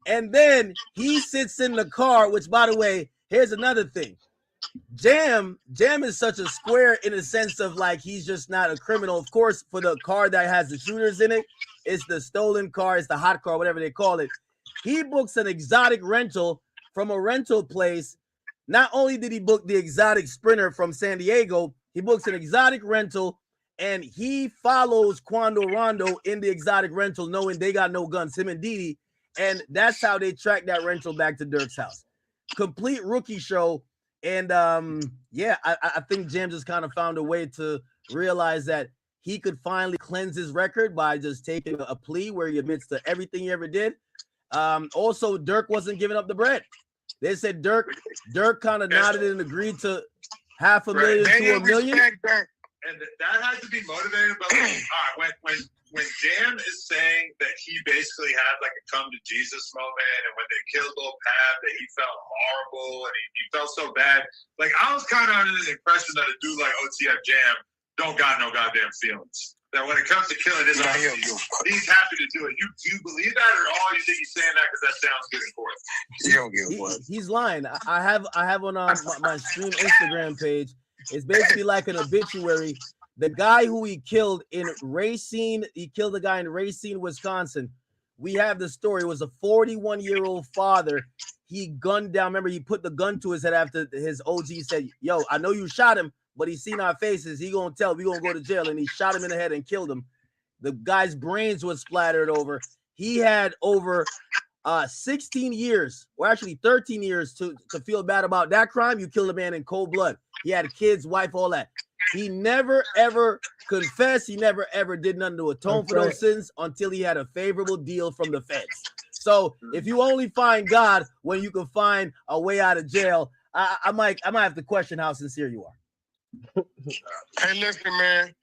and then he sits in the car, which, by the way, here's another thing. Jam is such a square in the sense of like he's just not a criminal. Of course, for the car that has the shooters in it, it's the stolen car, it's the hot car, whatever they call it. He books an exotic rental from a rental place. Not only did he book the exotic Sprinter from San Diego, he books an exotic rental, and he follows Quando Rondo in the exotic rental, knowing they got no guns, him and Didi, and that's how they track that rental back to Durk's house. Complete rookie show, and yeah, I think Jam just kind of found a way to realize that he could finally cleanse his record by just taking a plea where he admits to everything he ever did. Also, Durk wasn't giving up the bread. They said Durk kind of nodded and agreed to $500,000 to $1 million. And that has to be motivated. But like, all right, when Jam is saying that he basically had like a come to Jesus moment, and when they killed Lil Pab, that he felt horrible and he felt so bad. Like I was kind of under the impression that a dude like OTF Jam don't got no goddamn feelings. That when it comes to killing his own, he's happy to do it. You believe that, or all you think he's saying that because that sounds good and forth? He don't give a fuck. He's lying. I have on my stream Instagram page. It's basically like an obituary. The guy who he killed in Racine, he killed a guy in Racine, Wisconsin. We have the story. It was a 41-year-old father. He gunned down. Remember, he put the gun to his head after his OG said, "Yo, I know you shot him, but he's seen our faces. He gonna tell. We gonna go to jail." And he shot him in the head and killed him. The guy's brains was splattered over. He had over 16 years, or actually 13 years to feel bad about that crime. You killed a man in cold blood. He had kids, wife, all that. He never, ever confessed. He never, ever did nothing to atone for those sins until he had a favorable deal from the feds. So if you only find God when you can find a way out of jail, I might have to question how sincere you are. Hey, listen, man.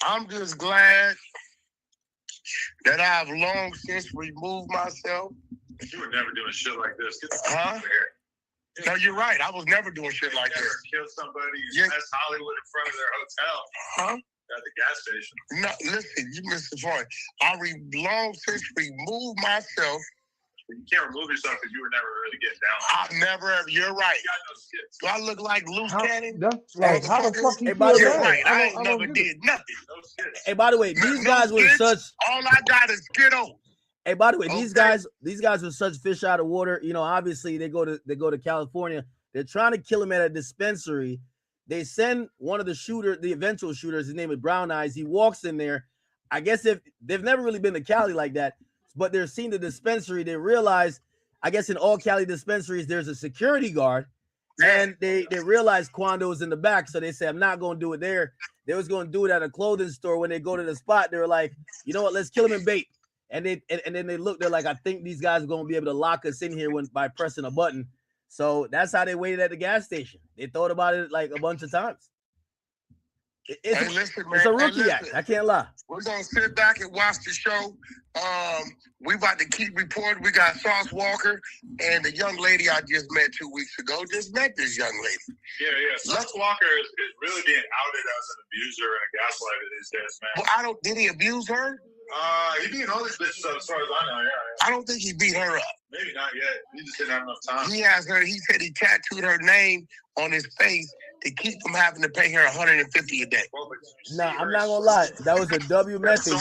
I'm just glad that I've long since removed myself. You were never doing shit like this. Get the fuck Huh? out of here. No, you're right. I was never doing shit like this. Kill somebody in Yeah. West Hollywood in front of their hotel. Huh? At the gas station. No, listen, you missed the point. I long since removed myself. You can't remove yourself because you were never really getting down. I never ever. You're right. You got no skits. Do I look like loose cannon? Like, how the fuck you Hey, by feel the way, You're right. that? I ain't never did nothing. No skits. Hey, by the way, these No guys were skits. such. All I got is Skittles. Hey, by the way, these Okay. guys were such fish out of water. You know, obviously they go to California. They're trying to kill him at a dispensary. They send one of the eventual shooters. His name is Brown Eyes. He walks in there. I guess if they've never really been to Cali like that, but they're seeing the dispensary. They realize, I guess in all Cali dispensaries, there's a security guard, and they realize Quando is in the back. So they say, I'm not going to do it there. They was going to do it at a clothing store. When they go to the spot, they were like, you know what? Let's kill him in bait. And then they look. They're like, I think these guys are going to be able to lock us in here by pressing a button. So that's how they waited at the gas station. They thought about it like a bunch of times. It's a rookie act. I can't lie. We're gonna sit back and watch the show. We about to keep reporting. We got Sauce Walker and the young lady I just met 2 weeks ago. Just met this young lady. Yeah. Sauce Walker is really being outed as an abuser and a gaslighter these days, man. Well, did he abuse her? He beat all these bitches up as far as I know, yeah. I don't think he beat her up. Maybe not yet. He just didn't have enough time. He has her. He said he tattooed her name on his face to keep from having to pay her $150 a day. Nah, I'm not gonna lie. That was a W method.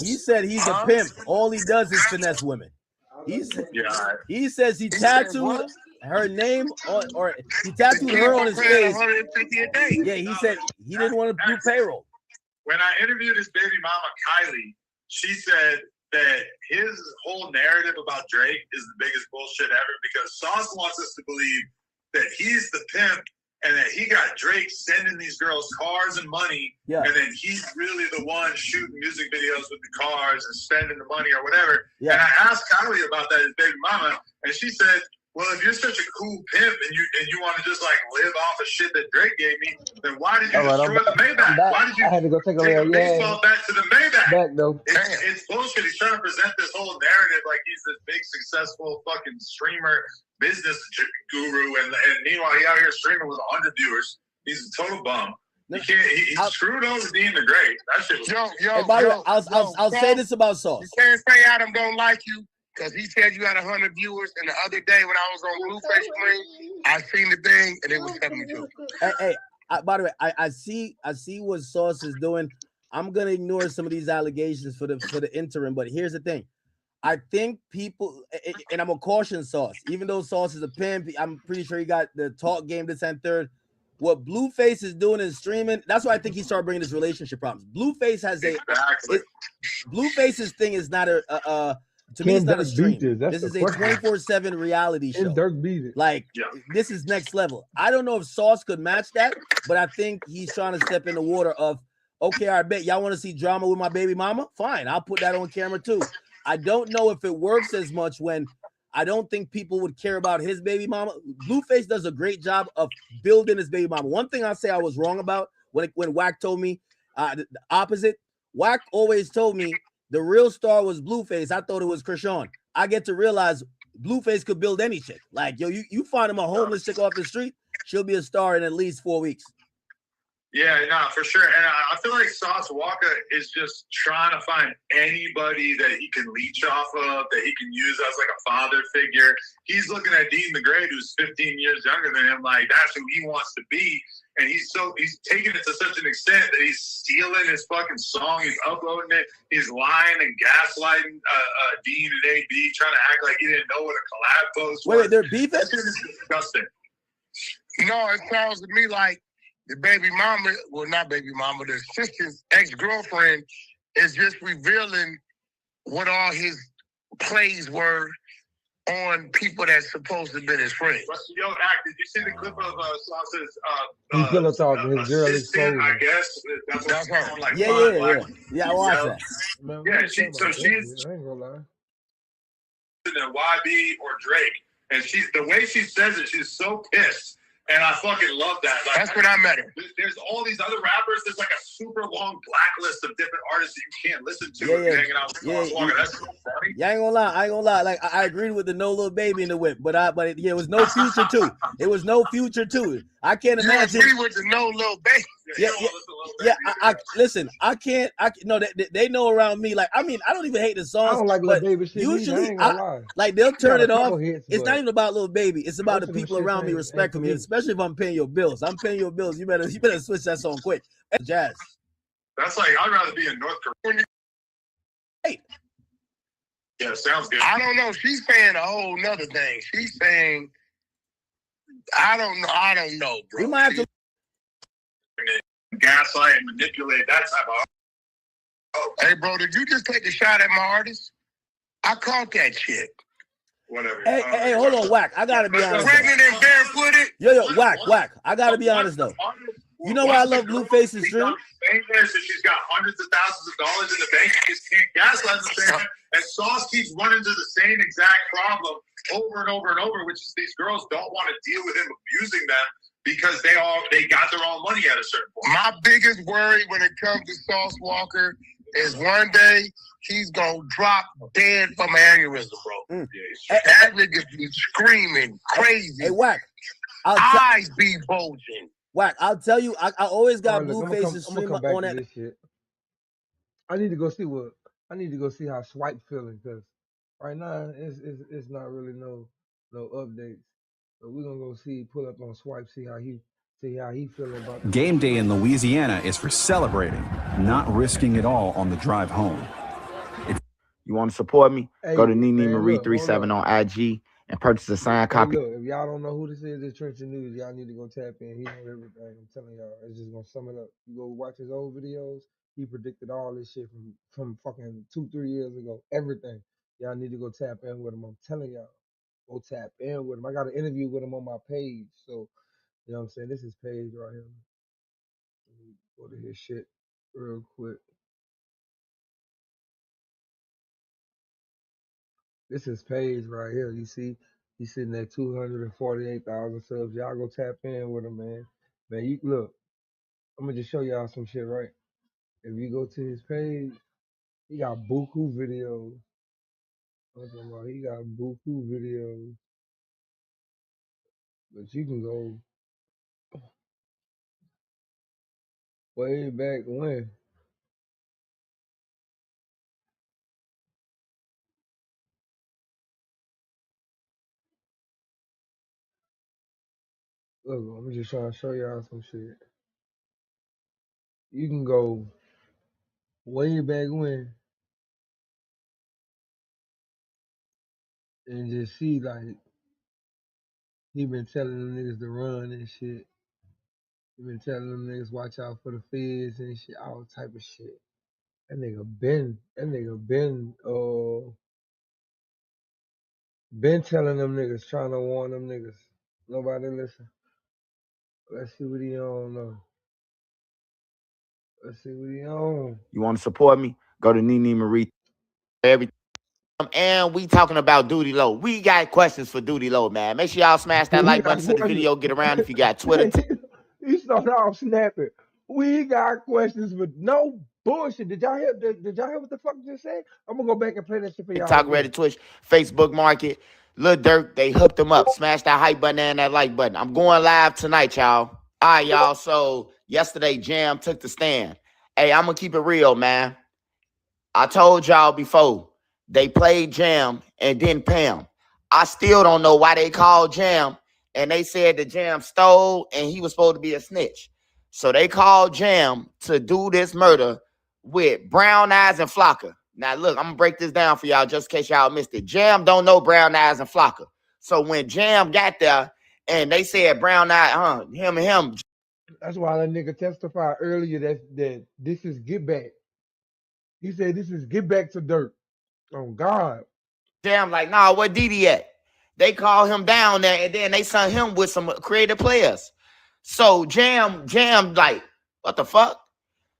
He said he's a pimp. All he does is finesse women. He says he tattooed her name on, or he tattooed her on his face. $150 a day. Yeah, he said he didn't want to do payroll. When I interviewed his baby mama, Kylie, she said that his whole narrative about Drake is the biggest bullshit ever because Sauce wants us to believe that he's the pimp and that he got Drake sending these girls cars and money, and then he's really the one shooting music videos with the cars and spending the money or whatever. Yeah. And I asked Kylie about that, his baby mama, and she said, well, if you're such a cool pimp and you want to just like live off of shit that Drake gave me, then why did you destroy the Maybach? Why did you I had to go take a take a little baseball bat to the Maybach? back though. It's bullshit. He's trying to present this whole narrative like he's this big, successful fucking streamer, business guru, and meanwhile he out here streaming with 100 viewers. He's a total bum. He screwed over Dean the Great. That shit was Hey, by the way, I'll say this about Sauce. You can't say Adam don't like you because he said you had 100 viewers, and the other day when I was on Blueface screen, I seen the thing and it was 72. Hey, by the way, I see what Sauce is doing. I'm gonna ignore some of these allegations for the interim, but here's the thing. I think people, and I'm a caution Sauce, even though Sauce is a pimp, I'm pretty sure he got the talk game this and third. What Blueface is doing is streaming. That's why I think he started bringing his relationship problems. Blueface has Blueface's thing is not to me, it's not a stream. This is a 24/7 reality show. Dirk beat it. Like, this is next level. I don't know if Sauce could match that, but I think he's trying to step in the water of, okay, I bet y'all want to see drama with my baby mama? Fine, I'll put that on camera too. I don't know if it works as much when I don't think people would care about his baby mama. Blueface does a great job of building his baby mama. One thing I'll say I was wrong about when Wack told me the opposite. Wack always told me the real star was Blueface. I thought it was Krishan. I get to realize Blueface could build any chick. Like, yo, you find him a homeless chick off the street, she'll be a star in at least 4 weeks. Yeah, no, for sure. And I feel like Sauce Walker is just trying to find anybody that he can leech off of, that he can use as like a father figure. He's looking at Dean the Great, who's 15 years younger than him, like that's who he wants to be. And he's taking it to such an extent that he's stealing his fucking song, he's uploading it, he's lying and gaslighting Dean and AB, trying to act like he didn't know what a collab post was. Wait, they're beefing? That shit is disgusting. No, it sounds to me like the baby mama, well, not baby mama, the sister's ex-girlfriend is just revealing what all his plays were on people that's supposed to have been his friends. Yo, Act, did you see the clip of Sauce's His assistant, I guess? That's what like yeah, I watched that. Man, yeah, she's I ain't gonna lie. YB or Drake, and the way she says it, she's so pissed. And I fucking love that. Like, that's when I met her. There's all these other rappers. There's like a super long blacklist of different artists that you can't listen to if you're hanging out with Sauce Walker. That's so funny. Yeah, I ain't gonna lie. Like, I agreed with the no little baby in the whip, but it was no future too. It was no future to it. I can't imagine. You agree with the no little baby? Yeah. I listen. I can't. No, they know around me. Like, I mean, I don't even hate the songs. I don't like Lil Baby shit. Usually, lie. like they'll turn it off. Hits, it's not even about Lil Baby. It's about the people around me respecting me, especially if I'm paying your bills. I'm paying your bills. You better switch that song quick. Jazz. That's like I'd rather be in North Korea. Hey. Yeah, sounds good. I don't know. She's saying a whole nother thing. She's saying, I don't know, bro. We might have to gaslight and manipulate that type of. Oh, hey, bro, did you just take a shot at my artist? I caught that shit. Whatever. Hey, hold on, Wack. I gotta be honest. Pregnant and barefooted. Yo, Wack. I gotta be honest though. You know why I love Blueface's stream? Famous, and she's got hundreds of thousands of dollars in the bank. She just can't gaslight the family. And Sauce keeps running into the same exact problem over and over and over, which is these girls don't want to deal with him abusing them because they got their own money at a certain point. My biggest worry when it comes to Sauce Walker is one day he's gonna drop dead from aneurysm, bro. That nigga be screaming crazy. Hey, Wack. Eyes be bulging. Wack, I'll tell you, I always got Blueface's stream on that. This shit. I need to go see how Swipe feeling, because right now it's not really no updates. But we're gonna go pull up on Swipe, see how he feeling about it. Game day in Louisiana is for celebrating, not risking it all on the drive home. You want to support me? Hey, go to Nene Marie 37 on IG and purchase a signed copy. Look, if y'all don't know who this is, this Trenton News, y'all need to go tap in. He knows everything. I'm telling y'all, it's just gonna sum it up. You go watch his old videos. He predicted all this shit from fucking 2-3 years ago. Everything. Y'all need to go tap in with him. I'm telling y'all, go tap in with him. I got an interview with him on my page, so you know what I'm saying. This is page right here. Let me go to his shit real quick. This is page right here. You see, he's sitting at 248,000 subs. Y'all go tap in with him, man. Man, you look. I'm gonna just show y'all some shit, right? If you go to his page, he got buku videos. I'm talking about he got buku videos. But you can go way back when. Look, I'm just trying to show y'all some shit. You can go way back when and just see like he been telling them niggas to run and shit. He been telling them niggas watch out for the feds and shit, all type of shit. That nigga been telling them niggas, trying to warn them niggas. Nobody listen. Let's see what he on though. Let's see what he on. You want to support me? Go to Nene Marie. Everything. And we talking about Duty Low. We got questions for Duty Low, man. Make sure y'all smash that We like got button so the questions. video get around. If you got Twitter, He started off snapping. We got questions with no bullshit. Did y'all hear? Did y'all hear what the fuck you just said? I'm gonna go back and play that shit for y'all TikTok, again. Reddit, Twitch, Facebook Market, Lil Durk, they hooked them up. Smash that hype button and that like button. I'm going live tonight, y'all. All right, y'all. So yesterday, Jam took the stand. Hey, I'm gonna keep it real, man. I told y'all before, they played Jam and didn't pay him. I still don't know why they called Jam, and they said that Jam stole and he was supposed to be a snitch. So they called Jam to do this murder with Brown Eyes and Flocka. Now, look, I'm going to break this down for y'all just in case y'all missed it. Jam don't know Brown Eyes and Flocka. So when Jam got there and they said Brown Eyes, him. That's why that nigga testified earlier that this is get back. He said this is get back to dirt. Oh God. Jam like, nah, where Didi at? They call him down there, and then they sent him with some creative players. So Jam, like, what the fuck?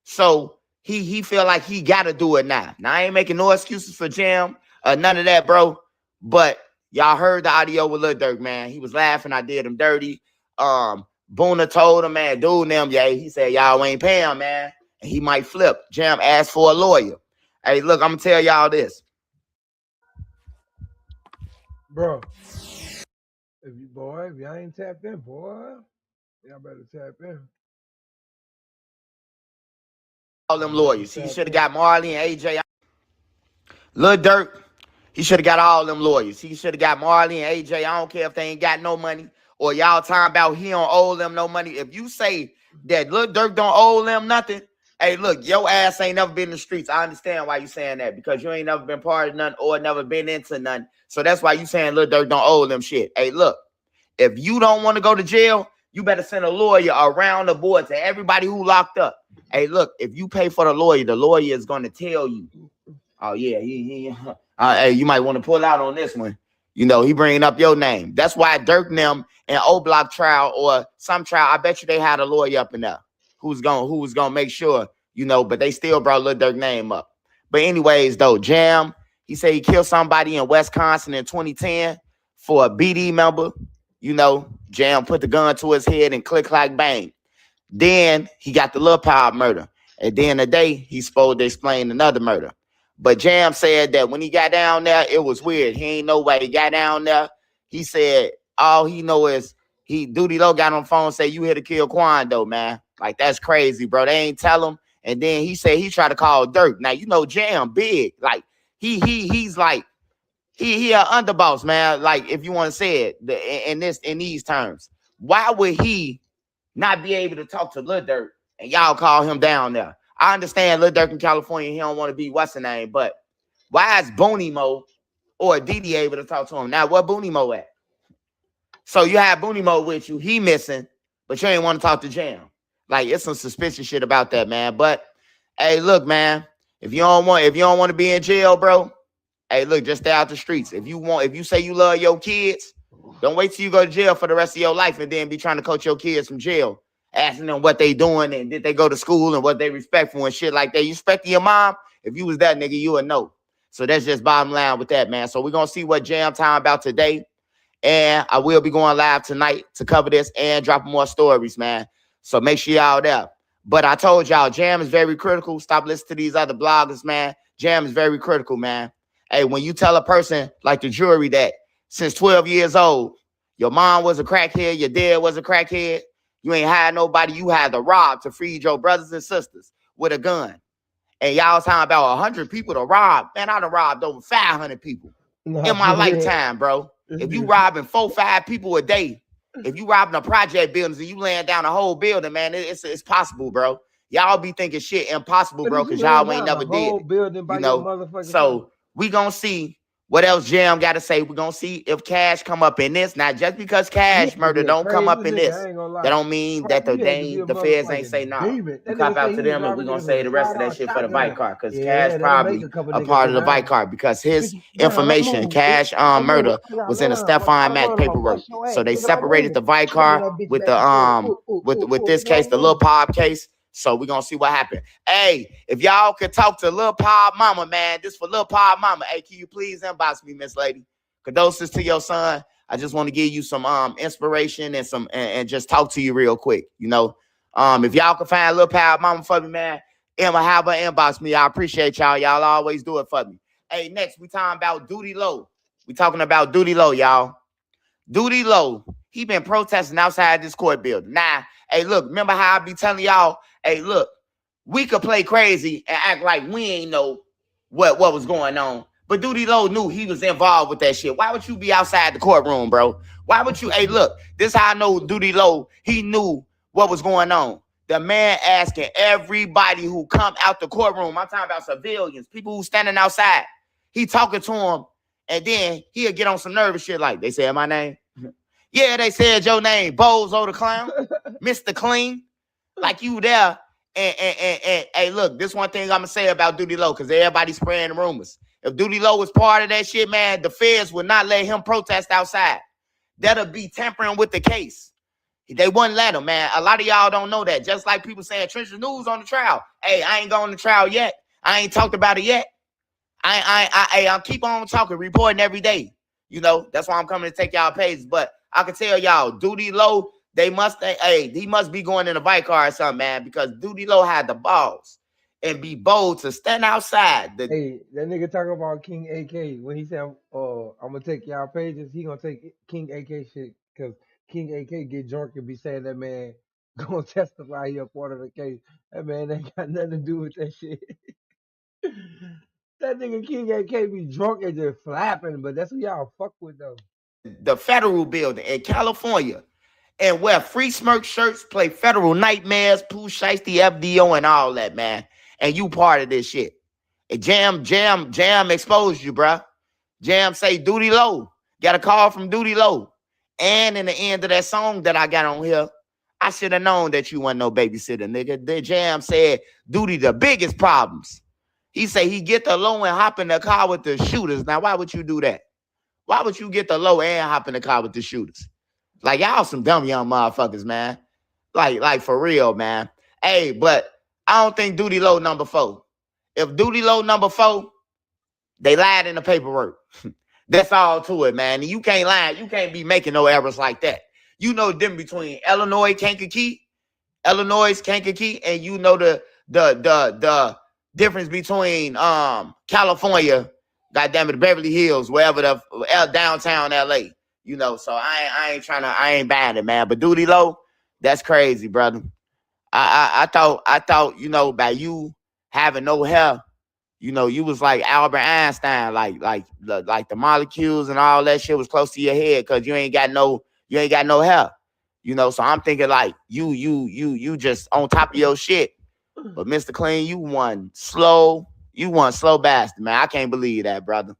So he feel like he gotta do it now. Now I ain't making no excuses for Jam, none of that, bro. But y'all heard the audio with Lil Durk, man. He was laughing. I did him dirty. Boona told him, man, dude, them, yeah. He said, y'all ain't paying, man. And he might flip. Jam asked for a lawyer. Hey, look, I'm gonna tell y'all this. Bro. If y'all ain't tapped in, boy, y'all better tap in. All them lawyers. He should have got Marley and AJ. Lil Durk, he should have got all them lawyers. He should have got Marley and AJ. I don't care if they ain't got no money or y'all talking about he don't owe them no money. If you say that Lil Durk don't owe them nothing, hey, look, your ass ain't never been in the streets. I understand why you saying that because you ain't never been part of nothing or never been into nothing. So that's why you saying Lil Durk don't owe them shit. Hey, look, if you don't want to go to jail, you better send a lawyer around the board to everybody who locked up. Hey, look, if you pay for the lawyer is going to tell you. Oh, yeah, hey, you might want to pull out on this one. You know, he bringing up your name. That's why Durk and them and O-Block trial or some trial, I bet you they had a lawyer up in there who was gonna make sure, you know, but they still brought Lil Durk name up. But anyways, though, Jam, he said he killed somebody in Wisconsin in 2010 for a BD member. You know, Jam put the gun to his head and click, clack, bang. Then he got the Lil Power murder. At the end of the day, he's supposed to explain another murder. But Jam said that when he got down there, it was weird. He ain't know why he got down there. He said all he know is Duty Low got on the phone and said, you here to kill Quan, though, man. Like, that's crazy, bro. They ain't tell him. And then he said he tried to call Durk. Now, you know Jam big. Like, he's like, he an underboss, man. Like, if you want to say it in these terms. Why would he not be able to talk to Lil Durk and y'all call him down there? I understand Lil Durk in California, he don't want to be what's the name, but why is Booney Mo or Didi able to talk to him? Now, where Booney Mo at? So you have Booney Mo with you, he missing, but you ain't want to talk to Jam. Like, it's some suspicious shit about that, man. But hey, look, man, if you don't want to be in jail, bro, hey, look, just stay out the streets. If you say you love your kids, don't wait till you go to jail for the rest of your life and then be trying to coach your kids from jail, asking them what they doing and did they go to school and what they respectful and shit like that. You respecting your mom? If you was that nigga, you would know. So that's just bottom line with that, man. So we're going to see what Jam time about today. And I will be going live tonight to cover this and dropping more stories, man. So make sure y'all there. But I told y'all, Jam is very critical. Stop listening to these other bloggers, man. Jam is very critical, man. Hey, when you tell a person like the jury that since 12 years old, your mom was a crackhead, your dad was a crackhead, you ain't had nobody, you had to rob to feed your brothers and sisters with a gun. And y'all talking about 100 people to rob. Man, I done robbed over 500 people in my lifetime, bro. If you robbing 4-5 people a day, if you robbing a project buildings and you laying down a whole building, man, it's possible, bro. Y'all be thinking shit impossible, bro, because y'all ain't never did it. You know, so we gonna see What else Jam got to say? We're going to see if Cash come up in this. Now, just because Cash murder don't come up in this, that don't mean that the feds ain't say no. You cop out to them and we're going to say the rest of that shit for the Vicar because Cash probably a part of the Vicar because his information, Cash murder, was in the Stefan Mack paperwork. So they separated the Vicar with the with this case, the Lil Pop case. So we're gonna see what happened. Hey, if y'all could talk to Lil Pop Mama, man, this for Lil Pop Mama. Hey, can you please inbox me, Miss Lady? Condolences to your son. I just want to give you some inspiration and some and just talk to you real quick. You know, if y'all can find Lil Pop Mama for me, man, Emma, have her inbox me. I appreciate y'all. Y'all always do it for me. Hey, next we talking about Duty Low. We talking about Duty Low, y'all. Duty Low. He been protesting outside this court building. Now, hey, look, remember how I be telling y'all, hey, look, we could play crazy and act like we ain't know what was going on. But Duty Low knew he was involved with that shit. Why would you be outside the courtroom, bro? Why would you? Hey, look, this how I know Duty Low, he knew what was going on. The man asking everybody who come out the courtroom, I'm talking about civilians, people who standing outside. He talking to them, and then he'll get on some nervous shit like, they said my name. Yeah, they said your name, Bozo the Clown, Mr. Clean, like you there. And hey, look, this one thing I'm going to say about Duty Low, because everybody's spreading rumors. If Duty Low was part of that shit, man, the feds would not let him protest outside. That'll be tampering with the case. They wouldn't let him, man. A lot of y'all don't know that. Just like people saying Trench's News on the trial. Hey, I ain't going to trial yet. I ain't talked about it yet. I'll keep on talking, reporting every day. You know, that's why I'm coming to take y'all pages. But I can tell y'all, Duty Low, he must be going in a Vicar or something, man, because Duty Low had the balls and be bold to stand outside. Hey, that nigga talking about King AK. When he said, I'm going to take y'all pages, he going to take King AK shit because King AK get drunk and be saying that man going to testify he a part of the case. That man ain't got nothing to do with that shit. That nigga King AK be drunk and just flapping, but that's who y'all fuck with, though. The federal building in California and wear free smirk shirts, play federal nightmares, Pooh Shiesty, FDO, and all that, man. And you part of this shit. And Jam exposed you, bruh. Jam say Duty Low. Got a call from Duty Low. And in the end of that song that I got on here, I should have known that you wasn't no babysitter, nigga. The Jam said Duty the biggest problems. He say he get the low and hop in the car with the shooters. Now, why would you do that? Why would you get the low and hop in the car with the shooters? Like, y'all some dumb young motherfuckers, man. Like for real, man. Hey, but I don't think Duty Low number 4. If Duty Low number 4, they lied in the paperwork. That's all to it, man. You can't lie. You can't be making no errors like that. You know the difference between Illinois, Kankakee, and you know the difference between California, goddamn it, Beverly Hills, wherever the downtown LA. You know, so I ain't buying it, man. But Duty Low, that's crazy, brother. I thought, you know, by you having no hair, you know, you was like Albert Einstein, like the molecules and all that shit was close to your head because you ain't got no hair. You know, so I'm thinking like you just on top of your shit. But Mr. Clean, you one slow bastard, man. I can't believe that, brother.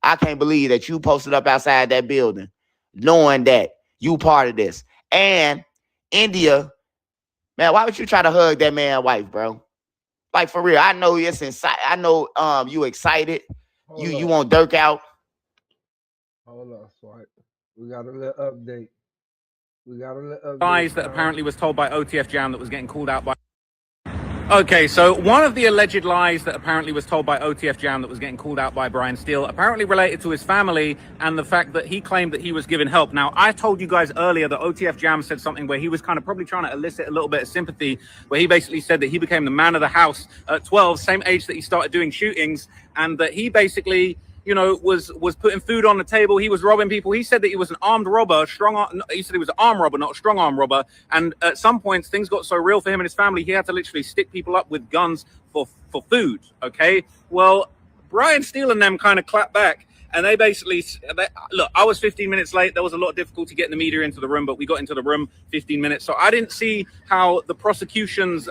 I can't believe that you posted up outside that building knowing that you part of this. And India, man, why would you try to hug that man's wife, bro? Like, for real, I know it's inside. I know you excited. You want Durk out. Hold up, Swipe. We got a little update. Guys that apparently was told by OTF Jam that was getting called out by... Okay, so one of the alleged lies that apparently was told by OTF Jam that was getting called out by Brian Steele apparently related to his family and the fact that he claimed that he was given help. Now, I told you guys earlier that OTF Jam said something where he was kind of probably trying to elicit a little bit of sympathy, where he basically said that he became the man of the house at 12, same age that he started doing shootings, and that he basically, you know, was putting food on the table. He was robbing people. He said that he was an armed robber, he said he was an armed robber, not a strong arm robber. And at some points, things got so real for him and his family, he had to literally stick people up with guns for food, okay? Well, Brian Steele and them kind of clapped back And they basically, look, I was 15 minutes late. There was a lot of difficulty getting the media into the room, but we got into the room 15 minutes. So I didn't see how the prosecution's,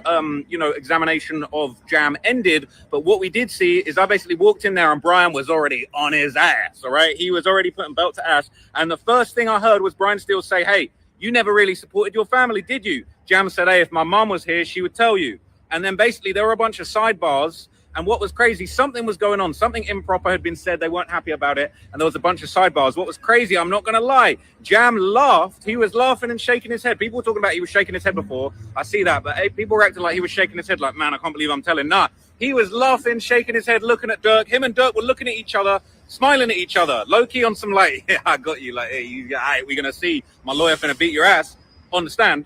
examination of Jam ended. But what we did see is I basically walked in there and Brian was already on his ass, all right? He was already putting belt to ass. And the first thing I heard was Brian Steele say, hey, you never really supported your family, did you? Jam said, hey, if my mom was here, she would tell you. And then basically there were a bunch of sidebars. And what was crazy, something was going on. Something improper had been said. They weren't happy about it. And there was a bunch of sidebars. What was crazy, I'm not going to lie, Jam laughed. He was laughing and shaking his head. People were talking about he was shaking his head before. I see that. But hey, people were acting like he was shaking his head like, man, I can't believe I'm telling. Nah, he was laughing, shaking his head, looking at Durk. Him and Durk were looking at each other, smiling at each other. Low-key on some like, yeah, I got you. Like, hey, all right, we're going to see my lawyer finna beat your ass on the stand.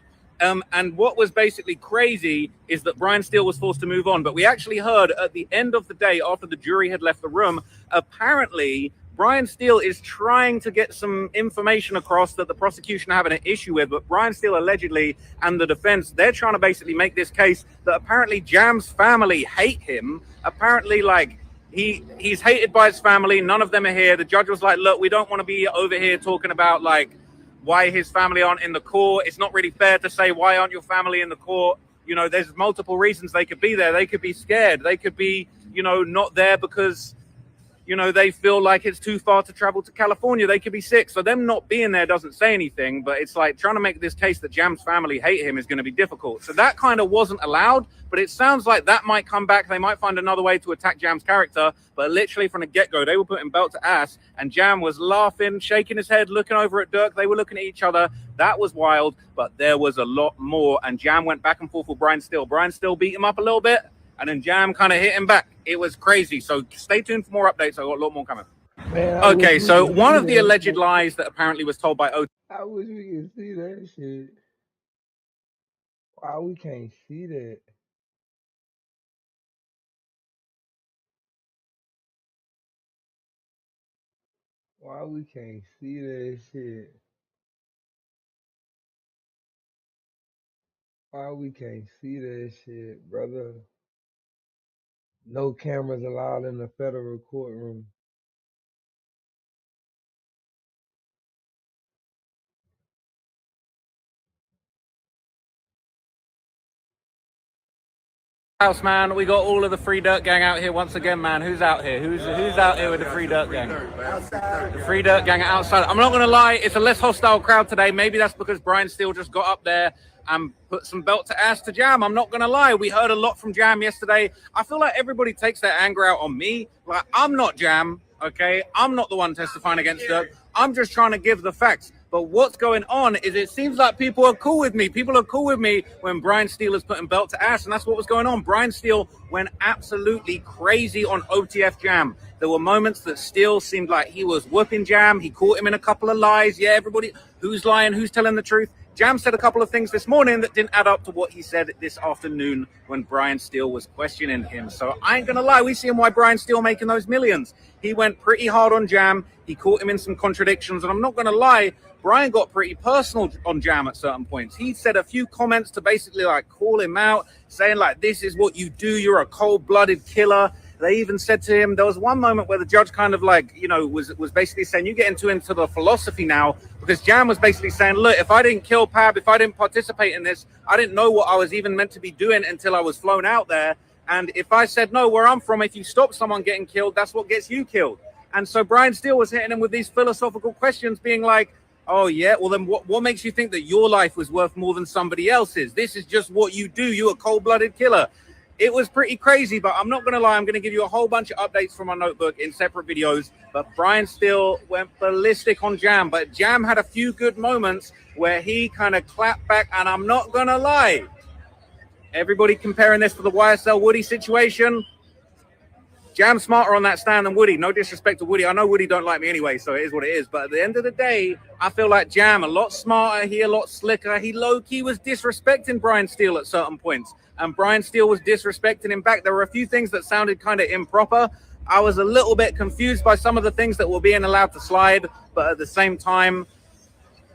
And what was basically crazy is that Brian Steele was forced to move on. But we actually heard at the end of the day, after the jury had left the room, apparently Brian Steele is trying to get some information across that the prosecution are having an issue with. But Brian Steele allegedly and the defense, they're trying to basically make this case that apparently Jam's family hate him. Apparently, like, he's hated by his family. None of them are here. The judge was like, look, we don't want to be over here talking about, like, why his family aren't in the court. It's not really fair to say, why aren't your family in the court? You know, there's multiple reasons they could be there. They could be scared. They could be, not there because, they feel like it's too far to travel to California. They could be sick. So them not being there doesn't say anything, but it's like trying to make this case that Jam's family hate him is going to be difficult. So that kind of wasn't allowed, but it sounds like that might come back. They might find another way to attack Jam's character, but literally from the get-go, they were putting belt to ass, and Jam was laughing, shaking his head, looking over at Durk. They were looking at each other. That was wild, but there was a lot more, and Jam went back and forth with Brian Steele. Brian Steele beat him up a little bit, and then Jam kind of hit him back. It was crazy. So stay tuned for more updates. I got a lot more coming. Man, Okay, so one of the alleged lies that apparently was told by OT. I wish we could see that shit. Why we can't see that? Why we can't see that shit? Why we can't see that shit, brother? No cameras allowed in the federal courtroom. House, man, we got all of the Free Durk gang out here once again, man. Who's out here? Who's out here with the Free Durk gang? The Free Durk gang outside. I'm not gonna lie, it's a less hostile crowd today. Maybe that's because Brian Steele just got up there and put some belt to ass to Jam. I'm not gonna lie, we heard a lot from Jam yesterday. I feel like everybody takes their anger out on me. Like, I'm not Jam, okay? I'm not the one testifying against Durk. I'm just trying to give the facts. But what's going on is it seems like people are cool with me. People are cool with me when Brian Steele is putting belt to ass, and that's what was going on. Brian Steele went absolutely crazy on OTF Jam. There were moments that Steele seemed like he was whooping Jam. He caught him in a couple of lies. Yeah, everybody, who's lying, who's telling the truth? Jam said a couple of things this morning that didn't add up to what he said this afternoon when Brian Steele was questioning him. So I ain't gonna lie, we see him why Brian Steele making those millions. He went pretty hard on Jam. He caught him in some contradictions, and I'm not gonna lie, Brian got pretty personal on Jam at certain points. He said a few comments to basically like call him out, saying like, this is what you do, you're a cold-blooded killer. They even said to him, there was one moment where the judge kind of like, was basically saying, you get into the philosophy now, because Jam was basically saying, look, if I didn't kill Pab, if I didn't participate in this, I didn't know what I was even meant to be doing until I was flown out there. And if I said, no, where I'm from, if you stop someone getting killed, that's what gets you killed. And so Brian Steele was hitting him with these philosophical questions, being like, oh, yeah, well, then what makes you think that your life was worth more than somebody else's? This is just what you do. You're a cold-blooded killer. It was pretty crazy, but I'm not going to lie. I'm going to give you a whole bunch of updates from my notebook in separate videos. But Brian Steele went ballistic on Jam. But Jam had a few good moments where he kind of clapped back. And I'm not going to lie. Everybody comparing this to the YSL Woody situation. Jam's smarter on that stand than Woody. No disrespect to Woody. I know Woody don't like me anyway, so it is what it is. But at the end of the day, I feel like Jam a lot smarter. He a lot slicker. He low-key was disrespecting Brian Steele at certain points. And Brian Steele was disrespecting him back. There were a few things that sounded kind of improper. I was a little bit confused by some of the things that were being allowed to slide. But at the same time,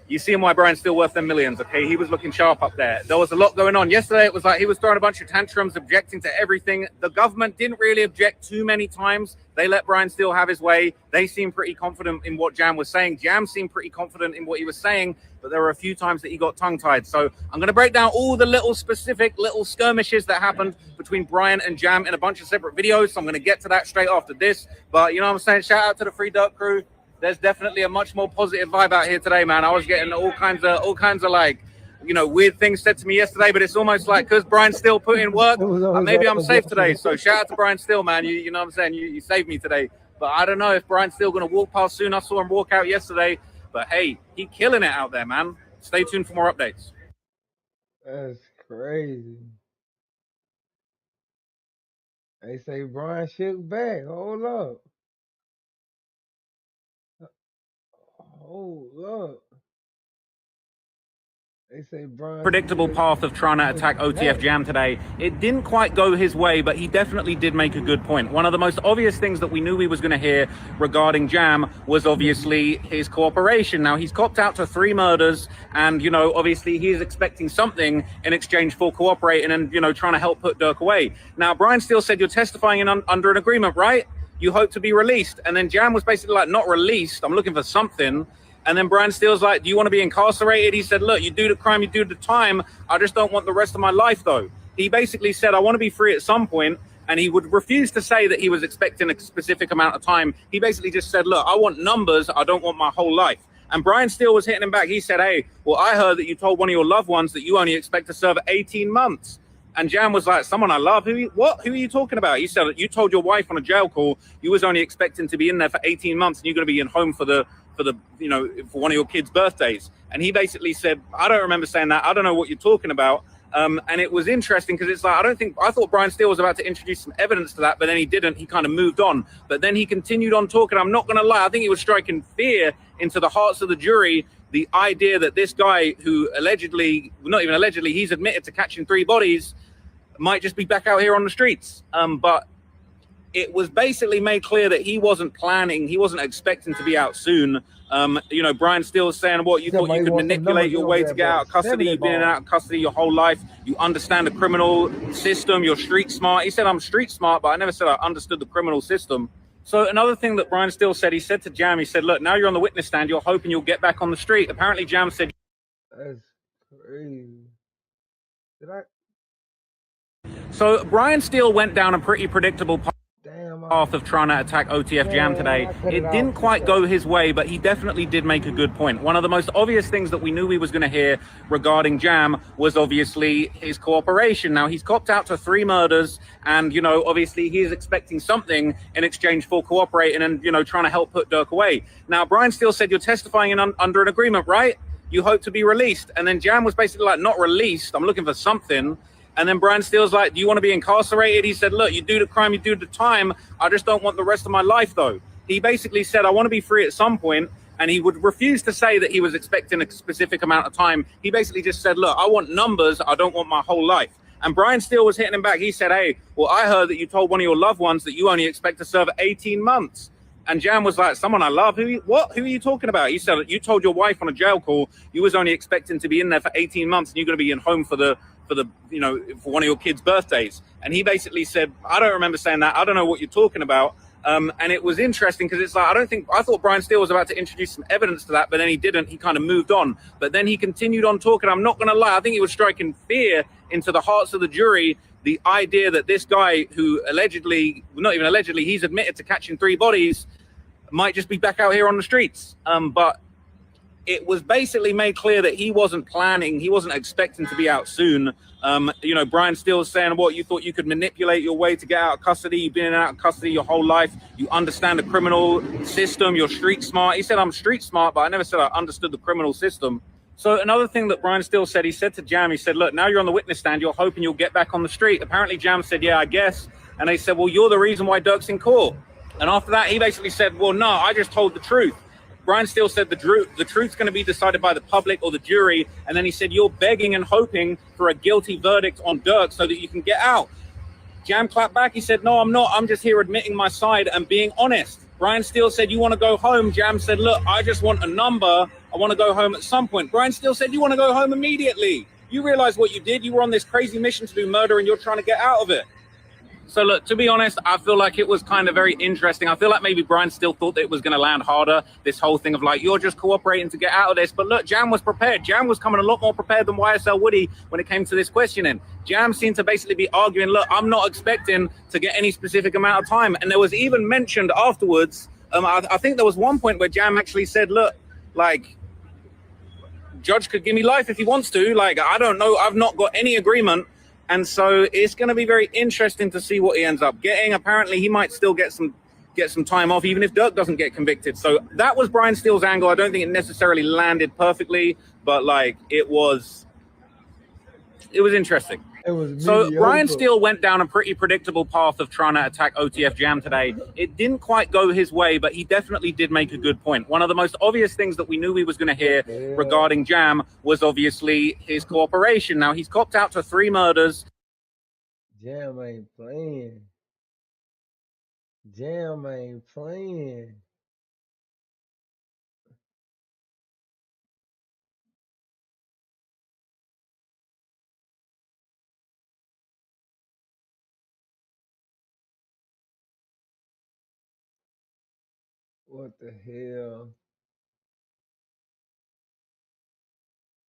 You see why Brian's still worth them millions, okay? He was looking sharp up there. There was a lot going on. Yesterday, it was like he was throwing a bunch of tantrums, objecting to everything. The government didn't really object too many times. They let Brian still have his way. They seemed pretty confident in what Jam was saying. Jam seemed pretty confident in what he was saying, but there were a few times that he got tongue-tied. So I'm going to break down all the little specific little skirmishes that happened between Brian and Jam in a bunch of separate videos. So I'm going to get to that straight after this. But you know what I'm saying? Shout out to the Free Durk crew. There's definitely a much more positive vibe out here today, man. I was getting all kinds of like, you know, weird things said to me yesterday, but it's almost like because Brian still put in work, maybe I'm safe today. So shout out to Brian Still, man. You know what I'm saying? You saved me today. But I don't know if Brian's still going to walk past soon. I saw him walk out yesterday. But hey, he killing it out there, man. Stay tuned for more updates. That's crazy. They say Brian shook back. Hold up. Hold up. They say Brian Predictable path of trying to attack OTF Jam today. It didn't quite go his way, but he definitely did make a good point. One of the most obvious things that we knew we was going to hear regarding Jam was obviously his cooperation. Now, he's copped out to 3 murders, and, you know, obviously he is expecting something in exchange for cooperating and, you know, trying to help put Durk away. Now, Brian Steele said, you're testifying under an agreement, right? You hope to be released. And then Jam was basically like, not released, I'm looking for something. And then Brian Steele's like, do you want to be incarcerated? He said, look, you do the crime, you do the time. I just don't want the rest of my life, though. He basically said, I want to be free at some point. And he would refuse to say that he was expecting a specific amount of time. He basically just said, look, I want numbers. I don't want my whole life. And Brian Steele was hitting him back. He said, hey, well, I heard that you told one of your loved ones that you only expect to serve 18 months. And Jam was like, someone I love? Who are you talking about? He said, you told your wife on a jail call you was only expecting to be in there for 18 months and you're going to be in home for you know, for one of your kids' birthdays. And he basically said, I don't remember saying that. I don't know what you're talking about. And it was interesting because it's like, I thought Brian Steele was about to introduce some evidence to that, but then he didn't. He kind of moved on. But then he continued on talking. I'm not going to lie. I think he was striking fear into the hearts of the jury. The idea that this guy who allegedly, not even allegedly, he's admitted to catching 3 bodies, might just be back out here on the streets. But it was basically made clear that he wasn't planning, he wasn't expecting to be out soon. You know, Brian Steele was saying, what, you thought you could manipulate your way to get out of custody? You've been in and out of custody your whole life. You understand the criminal system. You're street smart. He said, I'm street smart, but I never said I understood the criminal system. So another thing that Brian Steele said, he said to Jam, he said, look, now you're on the witness stand. You're hoping you'll get back on the street. Apparently Jam said, that's crazy. So Brian Steele went down a pretty predictable path of trying to attack OTF Jam today. It didn't quite go his way, but he definitely did make a good point. One of the most obvious things that we knew we was going to hear regarding Jam was obviously his cooperation. Now, he's copped out to 3 murders, and, you know, obviously he is expecting something in exchange for cooperating and, you know, trying to help put Durk away. Now, Brian Steele said, you're testifying under an agreement, right? You hope to be released. And then Jam was basically like, not released, I'm looking for something. And then Brian Steele's like, do you want to be incarcerated? He said, look, you do the crime, you do the time. I just don't want the rest of my life, though. He basically said, I want to be free at some point. And he would refuse to say that he was expecting a specific amount of time. He basically just said, look, I want numbers. I don't want my whole life. And Brian Steele was hitting him back. He said, hey, well, I heard that you told one of your loved ones that you only expect to serve 18 months. And Jam was like, someone I love? Who are you talking about? He said, you told your wife on a jail call you was only expecting to be in there for 18 months and you're going to be in home for you know, for one of your kids' birthdays. And he basically said, I don't remember saying that. I don't know what you're talking about. And it was interesting because it's like, I thought Brian Steele was about to introduce some evidence to that, but then he didn't. He kind of moved on. But then he continued on talking. I'm not going to lie. I think he was striking fear into the hearts of the jury. The idea that this guy who allegedly, not even allegedly, he's admitted to catching 3 bodies, might just be back out here on the streets. But it was basically made clear that he wasn't planning, he wasn't expecting to be out soon. You know, Brian Steele was saying, what, you thought you could manipulate your way to get out of custody? You've been in and out of custody your whole life. You understand the criminal system. You're street smart. He said, I'm street smart, but I never said I understood the criminal system. So another thing that Brian Steele said, he said to Jam, he said, look, now you're on the witness stand. You're hoping you'll get back on the street. Apparently Jam said, yeah, I guess. And they said, well, you're the reason why Durk's in court. And after that, he basically said, well, no, I just told the truth. Brian Steele said the truth's going to be decided by the public or the jury. And then he said, you're begging and hoping for a guilty verdict on Durk so that you can get out. Jam clapped back. He said, no, I'm not. I'm just here admitting my side and being honest. Brian Steele said, you want to go home? Jam said, look, I just want a number. I I want to go home at some point. Brian Steele said, you want to go home immediately. You realize what you did. You were on this crazy mission to do murder and you're trying to get out of it. So look, to be honest, I feel like it was kind of very interesting. I feel like maybe Brian still thought that it was going to land harder, this whole thing of like, you're just cooperating to get out of this. But look, Jam was prepared. Jam was coming a lot more prepared than YSL Woody when it came to this questioning. Jam seemed to basically be arguing, look, I'm not expecting to get any specific amount of time. And there was even mentioned afterwards, I think there was one point where Jam actually said, look, like, Judge could give me life if he wants to. Like, I don't know. I've not got any agreement. And so it's going to be very interesting to see what he ends up getting. Apparently, he might still get some time off, even if Durk doesn't get convicted. So that was Brian Steele's angle. I don't think it necessarily landed perfectly, but like it was interesting. It was so Brian Steele went down a pretty predictable path of trying to attack OTF Jam today. It didn't quite go his way, but he definitely did make a good point. One of the most obvious things that we knew we was going to hear regarding Jam was obviously his cooperation. Now, he's copped out to 3 murders. Jam ain't playing. Jam ain't playing. What the hell?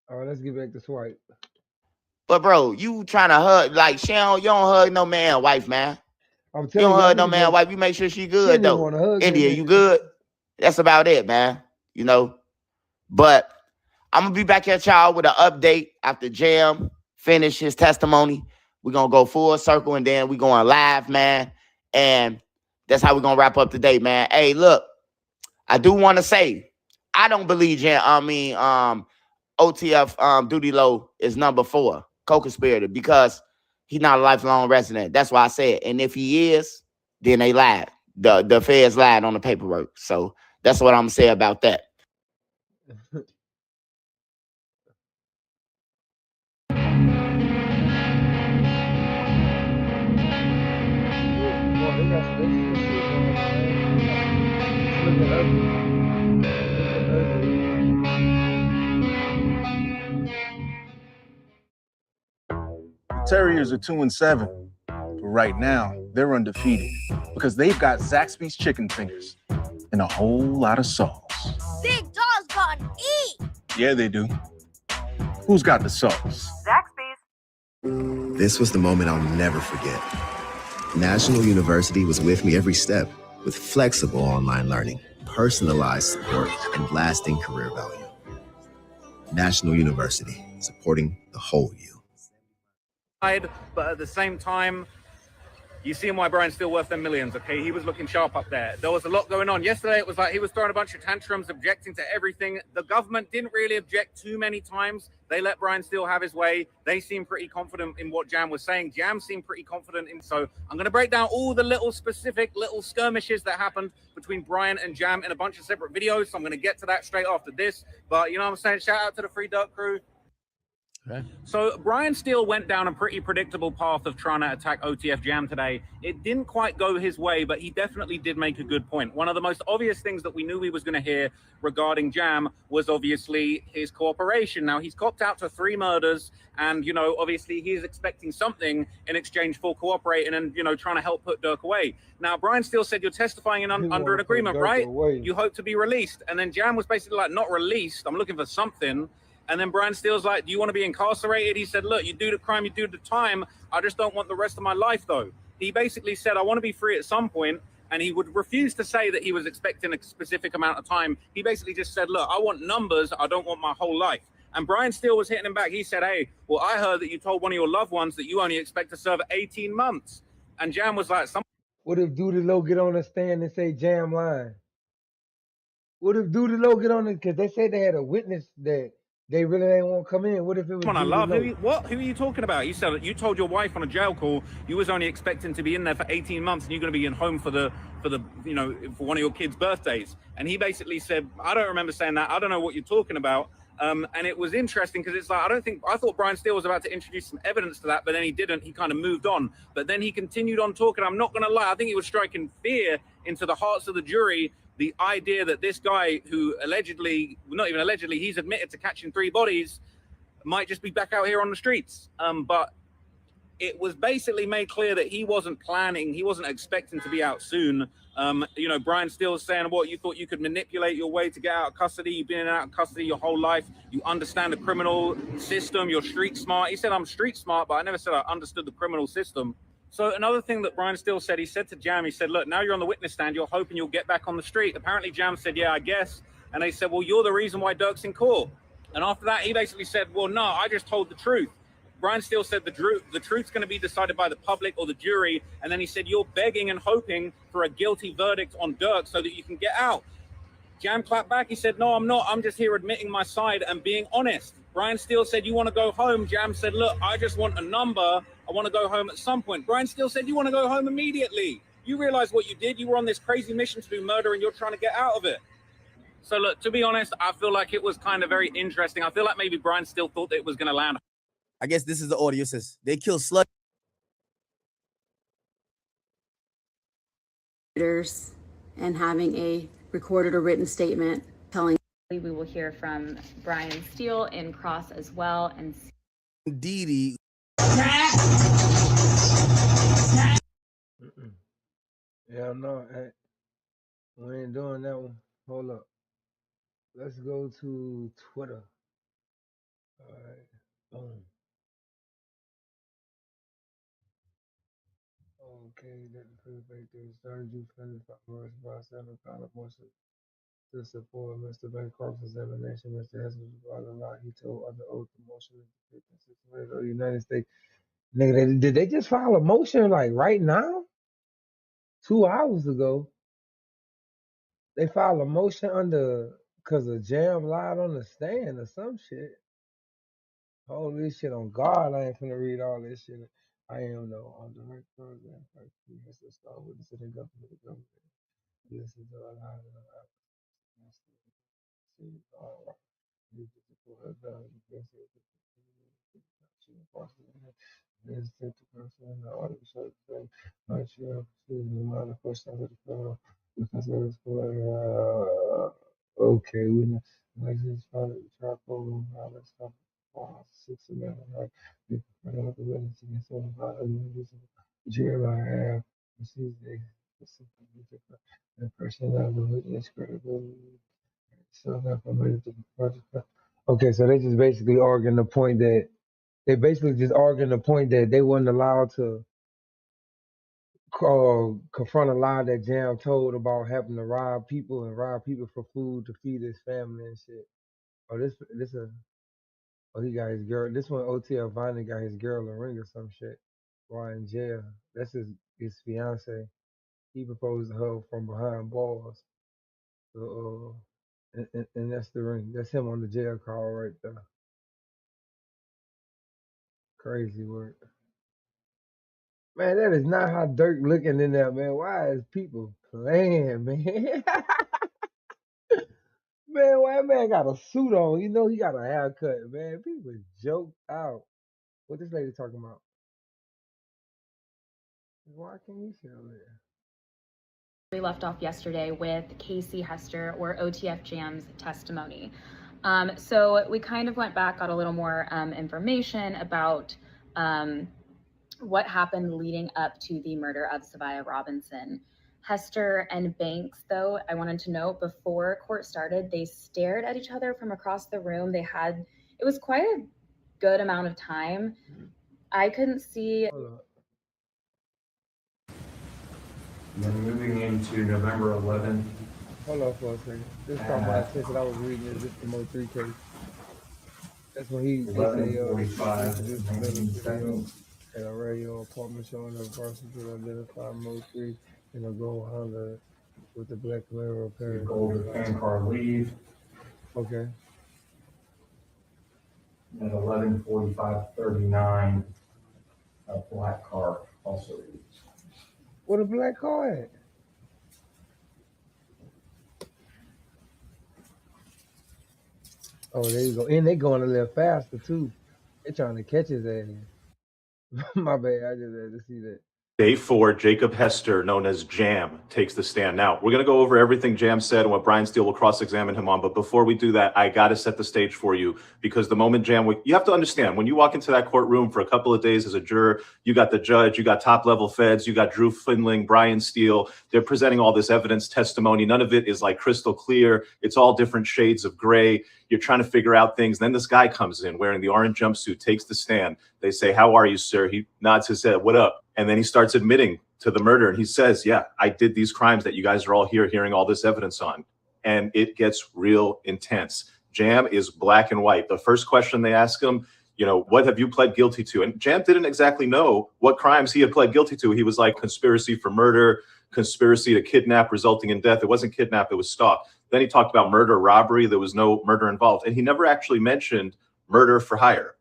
All right, let's get back to Swipe. But bro, you trying to hug like you don't hug no man wife, man. I'm telling you don't hug no man wife. You make sure she good though. India, you good? That's about it, man. You know. But I'm gonna be back at y'all with an update after Jam finish his testimony. We're gonna go full circle and then we going live, man. And that's how we're gonna wrap up today, man. Hey, look, I do want to say I don't believe OTF Duty Low is number 4 co-conspirator because he's not a lifelong resident. That's why I said. And if he is, then they lied. The feds lied on the paperwork. So that's what I'm gonna say about that. Terriers are 2-7, but right now they're undefeated because they've got Zaxby's chicken fingers and a whole lot of sauce. Big dogs gotta eat. Yeah, they do. Who's got the sauce? Zaxby's. This was the moment I'll never forget. National University was with me every step with flexible online learning, personalized support, and lasting career value. National University, supporting the whole you. But at the same time, you see why Brian's still worth them millions, okay? He was looking sharp up there. There was a lot going on. Yesterday, it was like he was throwing a bunch of tantrums, objecting to everything. The government didn't really object too many times. They let Brian Steele have his way. They seemed pretty confident in what Jam was saying. Jam seemed pretty confident in. So I'm going to break down all the little specific little skirmishes that happened between Brian and Jam in a bunch of separate videos. So I'm going to get to that straight after this. But you know what I'm saying? Shout out to the Free Durk crew. Okay. So Brian Steele went down a pretty predictable path of trying to attack OTF Jam today. It didn't quite go his way, but he definitely did make a good point. One of the most obvious things that we knew we was going to hear regarding Jam was obviously his cooperation. Now, he's copped out to 3 murders, and, you know, obviously he's expecting something in exchange for cooperating and, you know, trying to help put Durk away. Now, Brian Steele said you're testifying under an agreement, right? You hope to be released. And then Jam was basically like, not released. I'm looking for something. And then Brian Steele's like, do you want to be incarcerated? He said, look, you do the crime, you do the time. I just don't want the rest of my life, though. He basically said, I want to be free at some point. And he would refuse to say that he was expecting a specific amount of time. He basically just said, look, I want numbers. I don't want my whole life. And Brian Steele was hitting him back. He said, hey, well, I heard that you told one of your loved ones that you only expect to serve 18 months. And Jam was like, what if Duty Low get on the stand and say Jam lying? What if Duty Low get on it? Because they said they had a witness that they really didn't want to come in. What if it was I love who are you talking about? You said you told your wife on a jail call you was only expecting to be in there for 18 months and you're going to be in home for the you know, for one of your kids' birthdays. And he basically said, I don't remember saying that. I don't know what you're talking about. And it was interesting because it's like, I thought Brian Steele was about to introduce some evidence to that, but then he didn't. He kind of moved on. But then he continued on talking. I'm not going to lie. I think he was striking fear into the hearts of the jury the idea that this guy who allegedly, not even allegedly, he's admitted to catching 3 bodies, might just be back out here on the streets. But it was basically made clear that he wasn't planning, he wasn't expecting to be out soon. You know, Brian Steele's saying, what, you thought you could manipulate your way to get out of custody? You've been in and out of custody your whole life. You understand the criminal system. You're street smart. He said, I'm street smart, but I never said I understood the criminal system. So another thing that Brian Steele said, he said to Jam, he said, look, now you're on the witness stand. You're hoping you'll get back on the street. Apparently Jam said, yeah, I guess. And they said, well, you're the reason why Durk's in court. And after that, he basically said, well, no, I just told the truth. Brian Steele said the truth's going to be decided by the public or the jury. And then he said, you're begging and hoping for a guilty verdict on Durk so that you can get out. Jam clapped back. He said, no, I'm not. I'm just here admitting my side and being honest. Brian Steele said, you want to go home? Jam said, look, I just want a number. I want to go home at some point. Brian Steele said, you want to go home immediately. You realize what you did? You were on this crazy mission to do murder and you're trying to get out of it. So look, to be honest, I feel like it was kind of very interesting. I feel like maybe Brian Steele thought that it was going to land. I guess this is the audio. It says they kill slut. And having a recorded or written statement telling. We will hear from Brian Steele in cross as well. And Didi. Yeah, no, we ain't doing that one. Hold up. Let's go to Twitter. All right. Boom. Okay, that the fact that started you finished by 7 motion to support Mr. Bancroft's examination. Mr. Hess was brought a lot. He told other oath the motion of the United States. Nigga, did they just file a motion like right now? 2 hours ago. They filed a motion under because a Jam lied on the stand or some shit. Hold this shit on God. I ain't finna read all this shit. I am no on direct program. He has to start with the sitting government. The government. This is all I have. There's the person in the audience. Not sure if the question of the fellow because it was okay. We know. Like this, charcoal, let's stop. 6 11, right? We prefer the witness against all the Jeremiah receives the person of the witness credible. So not permitted to project. Okay, so they just basically arguing the point that they weren't allowed to confront a lie that Jam told about having to rob people for food to feed his family and shit. Oh, he got his girl. This one, OTL Vine got his girl a ring or some shit while in jail. That's his fiance. He proposed to her from behind bars. So, and that's the ring. That's him on the jail call right there. Crazy work. Man, that is not how Dirk looking in there, man. Why is people playing, man? Man, why that man got a suit on? You know he got a haircut, man. People joked out. What this lady talking about? Why can't you feel it? we left off yesterday with Casey Hester or OTF Jam's testimony. So we kind of went back, got a little more information about what happened leading up to the murder of Savia Robinson. Hester and Banks, though, I wanted to note before court started, they stared at each other from across the room. It was quite a good amount of time. I couldn't see. And then moving into November 11th. Hold on for a second. This caught my attention. I was reading this the Mo 3 case. That's when he $11:45 video at a radio apartment showing the person to identify Mo 3 in a gold Honda with the black Camaro apparent. Gold fan car leave. Okay. At 11:45:39, a black car also leaves. What a black car at? Oh, there you go. And they going a little faster too. They trying to catch his ass. My bad. I just had to see that. Day 4, Jacob Hester, known as Jam, takes the stand. Now, we're going to go over everything Jam said and what Brian Steele will cross-examine him on. But before we do that, I got to set the stage for you, because the moment Jam, you have to understand, when you walk into that courtroom for a couple of days as a juror, you got the judge, you got top-level feds, you got Drew Findling, Brian Steele. They're presenting all this evidence, testimony. None of it is like crystal clear. It's all different shades of gray. You're trying to figure out things. Then this guy comes in wearing the orange jumpsuit, takes the stand. They say, "How are you, sir?" He nods his head, "What up?" And then he starts admitting to the murder. And he says, "Yeah, I did these crimes that you guys are all here hearing all this evidence on." And it gets real intense. Jam is black and white. The first question they ask him, "What have you pled guilty to?" And Jam didn't exactly know what crimes he had pled guilty to. He was like conspiracy for murder, conspiracy to kidnap resulting in death. It wasn't kidnap, it was stalk. Then he talked about murder, robbery. There was no murder involved. And he never actually mentioned murder for hire.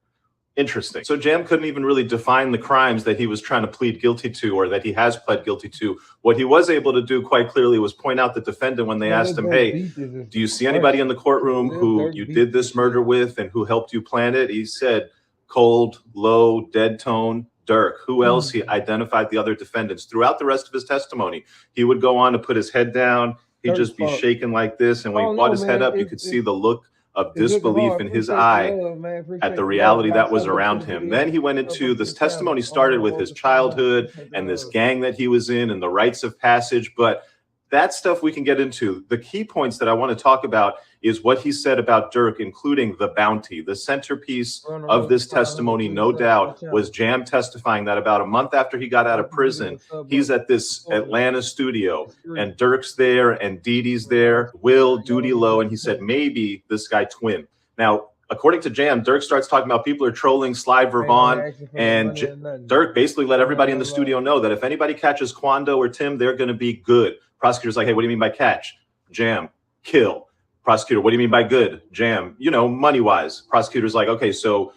Interesting. So Jam couldn't even really define the crimes that he was trying to plead guilty to, or that he has pled guilty to. What he was able to do quite clearly was point out the defendant when they asked him, "Hey, do you see anybody in the courtroom who you did this murder with and who helped you plan it?" He said, cold, low, dead tone, Durk. Who else? He identified the other defendants. Throughout the rest of his testimony, he would go on to put his head down. He'd just be shaking like this. And when he brought his head up, you could see the look of disbelief in his eye at the reality that was around him. Then he went into this testimony, started with his childhood and this gang that he was in and the rites of passage. But that stuff we can get into. The key points that I want to talk about is what he said about Durk, including the bounty. The centerpiece of this testimony, no doubt, was Jam testifying that about a month after he got out of prison, he's at this Atlanta studio, and Durk's there, and Dee Dee's there, Will, Duty Low, and he said, maybe this guy Twin. Now, according to Jam, Durk starts talking about people are trolling Sly Vervon, and Durk basically let everybody in the studio know that if anybody catches Quando or Tim, they're going to be good. Prosecutor's like, "Hey, what do you mean by catch?" Jam, kill. Prosecutor, "What do you mean by good?" Jam, money-wise. Prosecutor's like, "Okay, so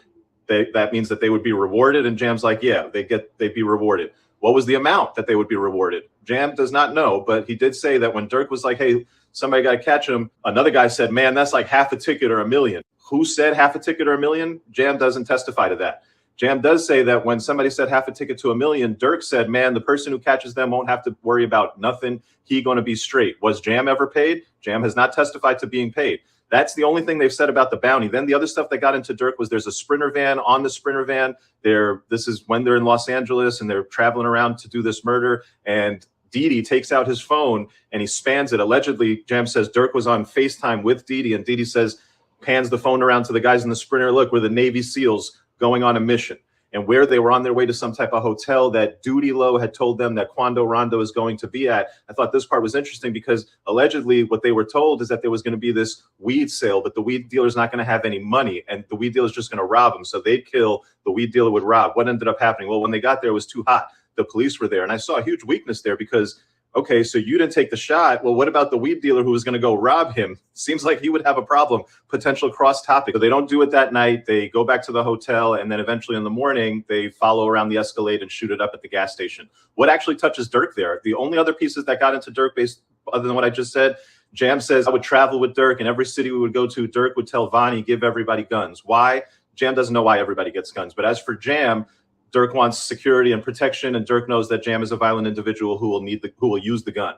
that means that they would be rewarded?" And Jam's like, "Yeah, they'd be rewarded." What was the amount that they would be rewarded? Jam does not know, but he did say that when Durk was like, "Hey, somebody got to catch him," another guy said, "Man, that's like half a ticket or $1 million. Who said half a ticket or $1 million? Jam doesn't testify to that. Jam does say that when somebody said half a ticket to $1 million, Durk said, "Man, the person who catches them won't have to worry about nothing. He going to be straight." Was Jam ever paid? Jam has not testified to being paid. That's the only thing they've said about the bounty. Then the other stuff that got into Durk was there's a Sprinter van. On the Sprinter van, this is when they're in Los Angeles and they're traveling around to do this murder. And Dee Dee takes out his phone and he spans it. Allegedly, Jam says Durk was on FaceTime with Dee Dee, and Dee Dee says, pans the phone around to the guys in the Sprinter. "Look, we're the Navy SEALs going on a mission." And where they were on their way to some type of hotel that Duty Low had told them that Quando Rondo is going to be at. I thought this part was interesting because allegedly what they were told is that there was going to be this weed sale, but the weed dealer's not going to have any money and the weed dealer's just going to rob him. So they'd kill, the weed dealer would rob. What ended up happening? Well, when they got there, it was too hot. The police were there. And I saw a huge weakness there because, okay, so you didn't take the shot. Well, what about the weed dealer who was going to go rob him? Seems like he would have a problem, potential cross topic. So they don't do it that night. They go back to the hotel, and then eventually in the morning, they follow around the Escalade and shoot it up at the gas station. What actually touches Durk there? The only other pieces that got into Durk based other than what I just said, Jam says, "I would travel with Durk, and every city we would go to, Durk would tell Vonnie, give everybody guns." Why? Jam doesn't know why everybody gets guns. But as for Jam, Durk wants security and protection, and Durk knows that Jam is a violent individual who will use the gun.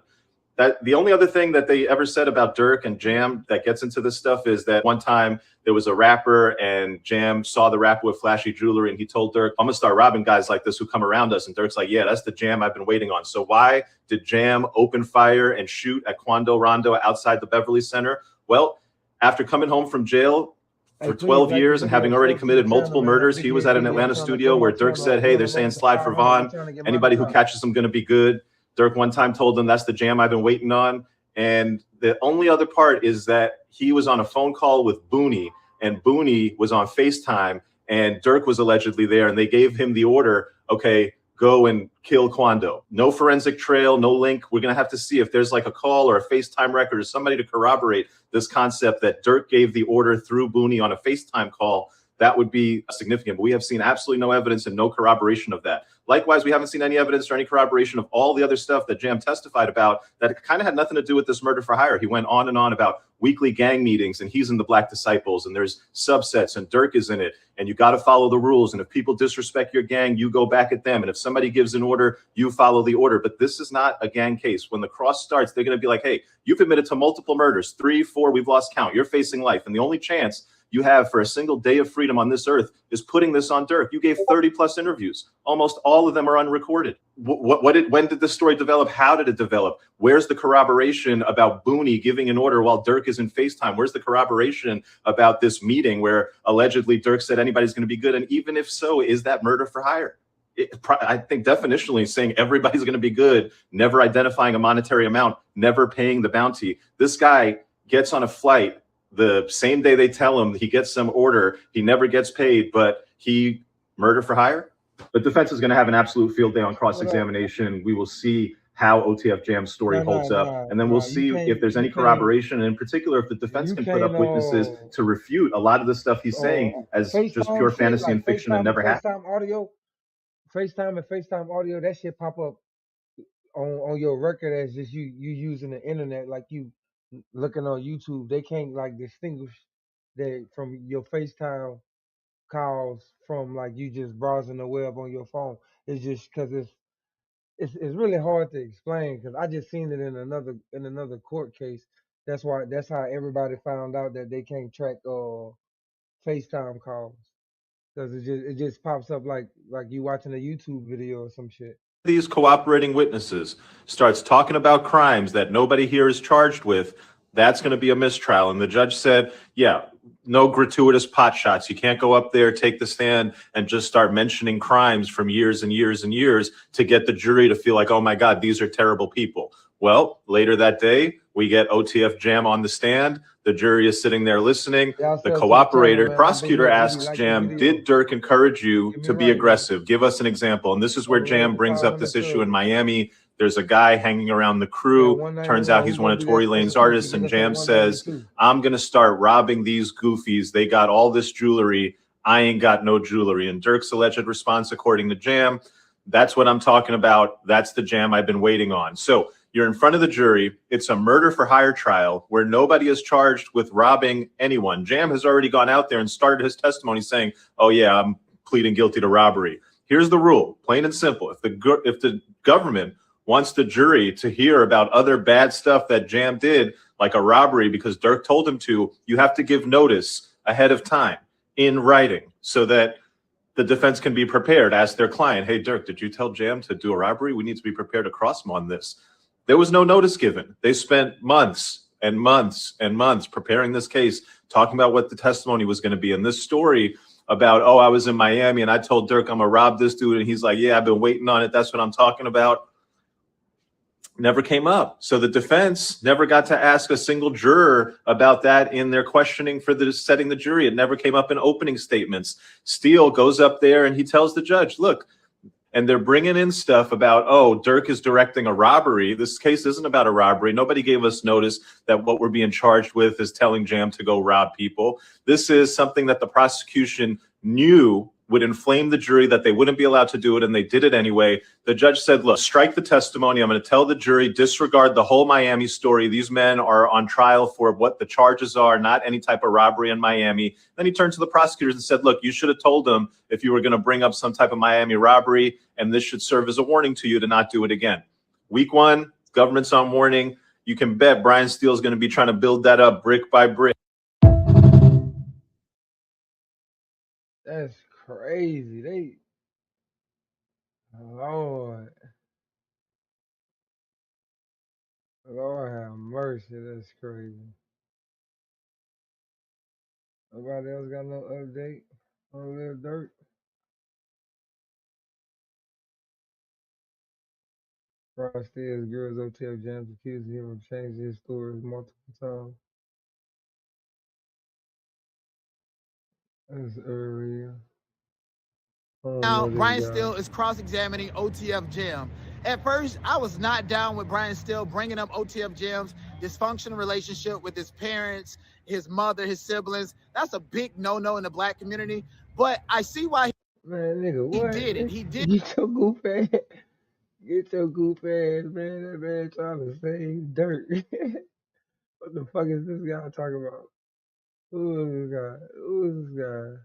That the only other thing that they ever said about Durk and Jam that gets into this stuff is that one time there was a rapper and Jam saw the rapper with flashy jewelry and he told Durk, "I'm gonna start robbing guys like this who come around us." And Durk's like, "Yeah, that's the Jam I've been waiting on." So why did Jam open fire and shoot at Quando Rondo outside the Beverly Center? Well, after coming home from jail for 12 years and having already committed multiple murders, he was at an Atlanta studio where Durk said, "Hey, they're saying slide for Vaughn. Anybody who catches them going to be good." Durk one time told them, "That's the Jam I've been waiting on." And the only other part is that he was on a phone call with Booney, and Booney was on FaceTime, and Durk was allegedly there, and they gave him the order, "Okay, go and kill Quando." No forensic trail, no link. We're going to have to see if there's like a call or a FaceTime record or somebody to corroborate this concept that Durk gave the order through Booney on a FaceTime call. That would be significant. But we have seen absolutely no evidence and no corroboration of that. Likewise, we haven't seen any evidence or any corroboration of all the other stuff that Jam testified about that kind of had nothing to do with this murder for hire. He went on and on about weekly gang meetings, and he's in the Black Disciples, and there's subsets, and Durk is in it, and you got to follow the rules. And if people disrespect your gang, you go back at them. And if somebody gives an order, you follow the order. But this is not a gang case. When the cross starts, they're going to be like, hey, you've admitted to multiple murders, 3, 4, we've lost count. You're facing life. And the only chance you have for a single day of freedom on this earth is putting this on Durk. You gave 30 plus interviews. Almost all of them are unrecorded. When did this story develop? How did it develop? Where's the corroboration about Booney giving an order while Durk is in FaceTime? Where's the corroboration about this meeting where allegedly Durk said anybody's going to be good? And even if so, is that murder for hire? I think definitionally saying everybody's going to be good, never identifying a monetary amount, never paying the bounty. This guy gets on a flight the same day they tell him he gets some order, he never gets paid, but he murder for hire. The defense is going to have an absolute field day on cross-examination. We will see how OTF Jam's story holds up, and then we'll see if there's any corroboration, and in particular, if the defense can put up witnesses to refute a lot of the stuff he's saying as just pure fantasy and fiction and never happened. FaceTime and FaceTime audio, that shit pop up on your record as just you using the internet, like you looking on YouTube. They can't like distinguish that from your FaceTime calls from like you just browsing the web on your phone. It's just because it's really hard to explain, because I just seen it in another court case. That's how everybody found out that they can't track FaceTime calls, because it just pops up like you watching a YouTube video or some shit. These cooperating witnesses starts talking about crimes that nobody here is charged with, that's going to be a mistrial. And the judge said, yeah, no gratuitous pot shots. You can't go up there, take the stand, and just start mentioning crimes from years and years and years to get the jury to feel like, oh my God, these are terrible people. Well, later that day, we get OTF Jam on the stand. The jury is sitting there listening. The cooperator, prosecutor asks Jam, did Durk encourage you to be aggressive? Give us an example. And this is where Jam brings up this issue in Miami. There's a guy hanging around the crew. Turns out he's one of Tory Lane's artists. And Jam says, I'm going to start robbing these goofies. They got all this jewelry. I ain't got no jewelry. And Durk's alleged response, according to Jam, that's what I'm talking about. That's the Jam I've been waiting on. So you're in front of the jury. It's a murder for hire trial where nobody is charged with robbing anyone. Jam has already gone out there and started his testimony saying, oh yeah, I'm pleading guilty to robbery. Here's the rule, plain and simple. If the government wants the jury to hear about other bad stuff that Jam did, like a robbery because Durk told him to, you have to give notice ahead of time in writing so that the defense can be prepared. Ask their client, hey, Durk, did you tell Jam to do a robbery? We need to be prepared to cross him on this. There was no notice given. They spent months and months and months preparing this case, talking about what the testimony was going to be. And this story about, oh, I was in Miami and I told Durk I'm going to rob this dude. And he's like, yeah, I've been waiting on it. That's what I'm talking about. Never came up. So the defense never got to ask a single juror about that in their questioning for setting the jury. It never came up in opening statements. Steele goes up there and he tells the judge, look, and they're bringing in stuff about, oh, Durk is directing a robbery. This case isn't about a robbery. Nobody gave us notice that what we're being charged with is telling Jam to go rob people. This is something that the prosecution knew would inflame the jury, that they wouldn't be allowed to do it, and they did it anyway. The judge said, look, strike the testimony. I'm going to tell the jury, disregard the whole Miami story. These men are on trial for what the charges are, not any type of robbery in Miami. Then he turned to the prosecutors and said, look, you should have told them if you were going to bring up some type of Miami robbery, and this should serve as a warning to you to not do it again. Week one, government's on warning. You can bet Brian Steele is going to be trying to build that up brick by brick. That's crazy. Lord have mercy. That's crazy. Nobody else got no update on Lil Durk? Brian Steele's girls OTF Jams accused him of changing his stories multiple times. That's early. Now, Brian Steele is cross-examining OTF Jam. At first, I was not down with Brian Steele bringing up OTF Jam's dysfunctional relationship with his parents, his mother, his siblings. That's a big no-no in the black community. But I see why Man, nigga, what? He did it. He did. Get your goof ass. Get your goof ass, man. That man trying to save dirt. What the fuck is this guy talking about? Who is this guy? Who is this guy?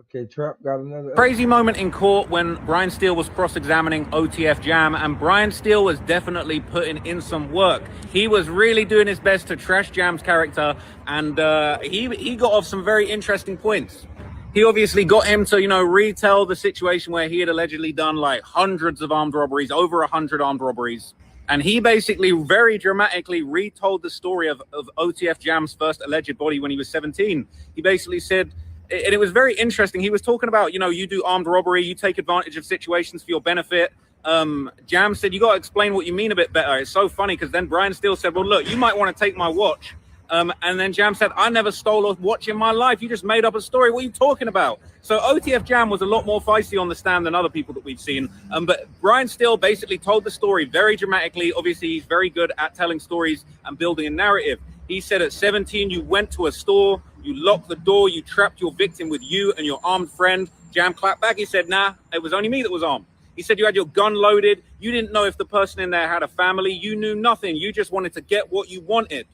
Okay, Trap got another. Crazy moment in court when Brian Steele was cross-examining OTF Jam, and Brian Steele was definitely putting in some work. He was really doing his best to trash Jam's character, and he got off some very interesting points. He obviously got him to, retell the situation where he had allegedly done like hundreds of armed robberies, over 100 armed robberies. And he basically very dramatically retold the story of OTF Jam's first alleged body when he was 17. He basically said, and it was very interesting. He was talking about, you do armed robbery, you take advantage of situations for your benefit. Jam said, you got to explain what you mean a bit better. It's so funny because then Brian Steele said, well, look, you might want to take my watch. And then Jam said, I never stole a watch in my life. You just made up a story. What are you talking about? So OTF Jam was a lot more feisty on the stand than other people that we've seen. But Brian Steele basically told the story very dramatically. Obviously, he's very good at telling stories and building a narrative. He said at 17, you went to a store, you locked the door, you trapped your victim with you and your armed friend. Jam clapped back. He said, nah, it was only me that was armed. He said you had your gun loaded. You didn't know if the person in there had a family. You knew nothing. You just wanted to get what you wanted.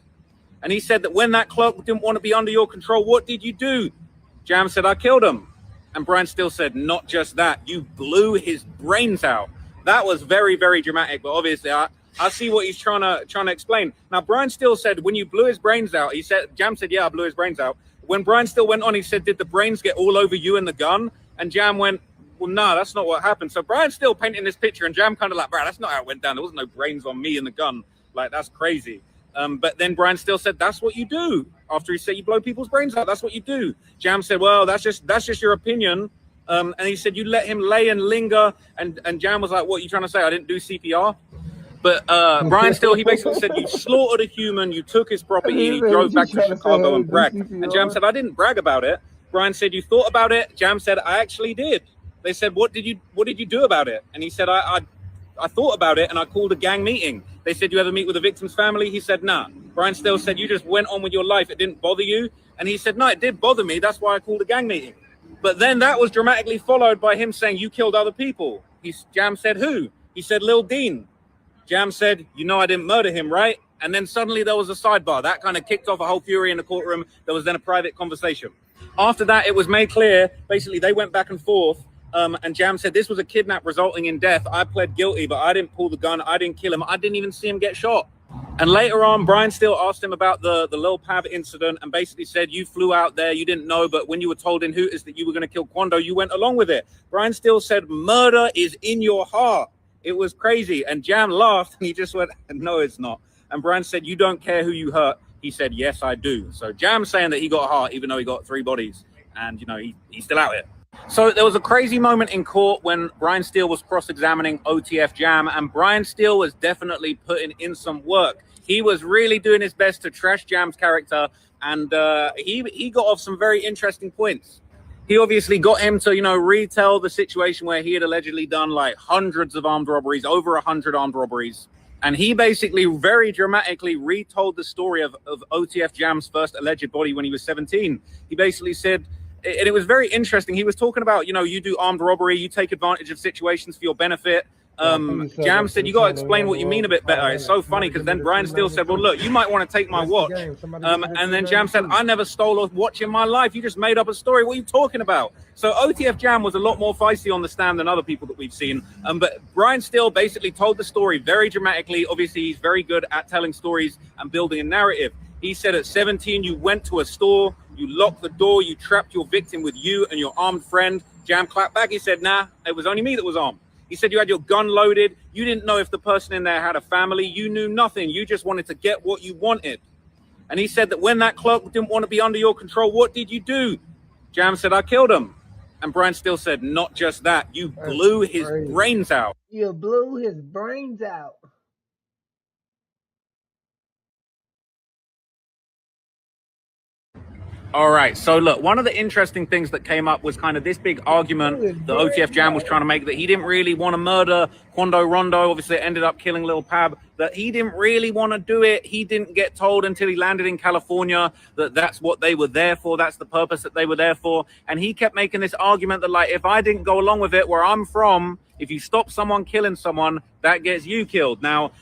And he said that when that clerk didn't want to be under your control, what did you do? Jam said, I killed him. And Brian Steele said, not just that, you blew his brains out. That was very, very dramatic. But obviously, I see what he's trying to explain. Now, Brian Steele said, when you blew his brains out, Jam said, yeah, I blew his brains out. When Brian Steele went on, he said, did the brains get all over you and the gun? And Jam went, well, no, that's not what happened. So Brian Steele painting this picture, and Jam kind of like, bro, that's not how it went down. There wasn't no brains on me and the gun. Like, that's crazy. But then Brian Steele said, that's what you do. After he said you blow people's brains out, that's what you do. Jam said, well, that's just your opinion. And he said, you let him lay and linger. And Jam was like, what are you trying to say? I didn't do CPR? But Brian Steele, he basically said, you slaughtered a human, you took his property, and you drove back to Chicago and bragged. And Jam said, I didn't brag about it. Brian said, you thought about it? Jam said, I actually did. They said, what did you do about it? And he said, I thought about it and I called a gang meeting. They said, you ever meet with the victim's family? He said, nah. Brian Steele said, you just went on with your life. It didn't bother you. And he said, no, it did bother me. That's why I called a gang meeting. But then that was dramatically followed by him saying, you killed other people. Jam said, who? He said, Lil Dean. Jam said, I didn't murder him, right? And then suddenly there was a sidebar. That kind of kicked off a whole fury in the courtroom. There was then a private conversation. After that, it was made clear, basically, they went back and forth. And Jam said, this was a kidnap resulting in death. I pled guilty, but I didn't pull the gun. I didn't kill him. I didn't even see him get shot. And later on, Brian Steele asked him about the Lil Pav incident and basically said, you flew out there, you didn't know, but when you were told in Hooters that you were going to kill Quando, you went along with it. Brian Steele said, murder is in your heart. It was crazy. And Jam laughed and he just went, no, it's not. And Brian said, you don't care who you hurt. He said, yes, I do. So Jam's saying that he got heart, even though he got 3 bodies. And, he's still out here. So there was a crazy moment in court when Brian Steele was cross-examining OTF Jam, and Brian Steele was definitely putting in some work. He was really doing his best to trash Jam's character, and he got off some very interesting points. He obviously got him to, retell the situation where he had allegedly done like hundreds of armed robberies, over 100 armed robberies. And he basically very dramatically retold the story of OTF Jam's first alleged body when he was 17. He basically said, and it was very interesting. He was talking about, you do armed robbery, you take advantage of situations for your benefit. Jam said, you got to explain what you mean a bit better. It's so funny because then Brian Steele said, well, look, you might want to take my watch. And then Jam said, I never stole a watch in my life. You just made up a story. What are you talking about? So OTF Jam was a lot more feisty on the stand than other people that we've seen. But Brian Steele basically told the story very dramatically. Obviously, he's very good at telling stories and building a narrative. He said at 17, you went to a store, you locked the door, you trapped your victim with you and your armed friend. Jam clapped back. He said, nah, it was only me that was armed. He said you had your gun loaded. You didn't know if the person in there had a family. You knew nothing. You just wanted to get what you wanted. And he said that when that clerk didn't want to be under your control, what did you do? Jam said, I killed him. And Brian Steele said, not just that, you blew his brains out. You blew his brains out. All right. So look, one of the interesting things that came up was kind of this big argument that OTF Jam was trying to make, that he didn't really want to murder Quando Rondo. Obviously, it ended up killing Lil Pab. That he didn't really want to do it. He didn't get told until he landed in California that that's what they were there for. That's the purpose that they were there for. And he kept making this argument that, like, if I didn't go along with it, where I'm from, if you stop someone killing someone, that gets you killed. Now,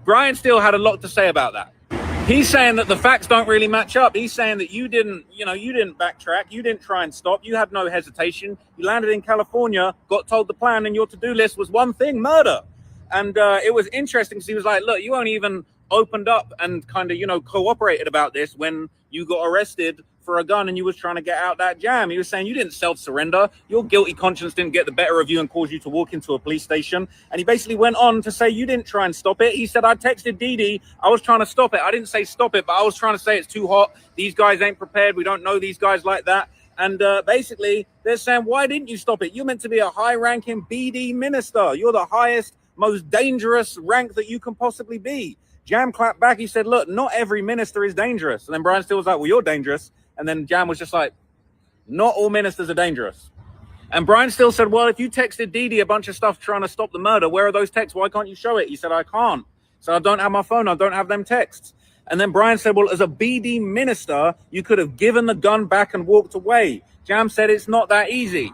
Brian Steele had a lot to say about that. He's saying that the facts don't really match up. He's saying that you didn't backtrack. You didn't try and stop. You had no hesitation. You landed in California, got told the plan, and your to-do list was one thing: murder. And it was interesting because he was like, look, you only even opened up and kind of, cooperated about this when you got arrested for a gun and you was trying to get out that jam. He was saying you didn't self-surrender. Your guilty conscience didn't get the better of you and cause you to walk into a police station. And he basically went on to say you didn't try and stop it. He said, I texted Dee. I was trying to stop it. I didn't say stop it, but I was trying to say it's too hot. These guys ain't prepared. We don't know these guys like that. And basically, they're saying, why didn't you stop it? You're meant to be a high-ranking BD minister. You're the highest, most dangerous rank that you can possibly be. Jam clapped back. He said, look, not every minister is dangerous. And then Brian Steele was like, well, you're dangerous. And then Jam was just like, not all ministers are dangerous. And Brian Steele said, well, if you texted Dee a bunch of stuff trying to stop the murder, where are those texts? Why can't you show it? He said, I can't. So I don't have my phone. I don't have them texts. And then Brian said, well, as a BD minister, you could have given the gun back and walked away. Jam said, it's not that easy.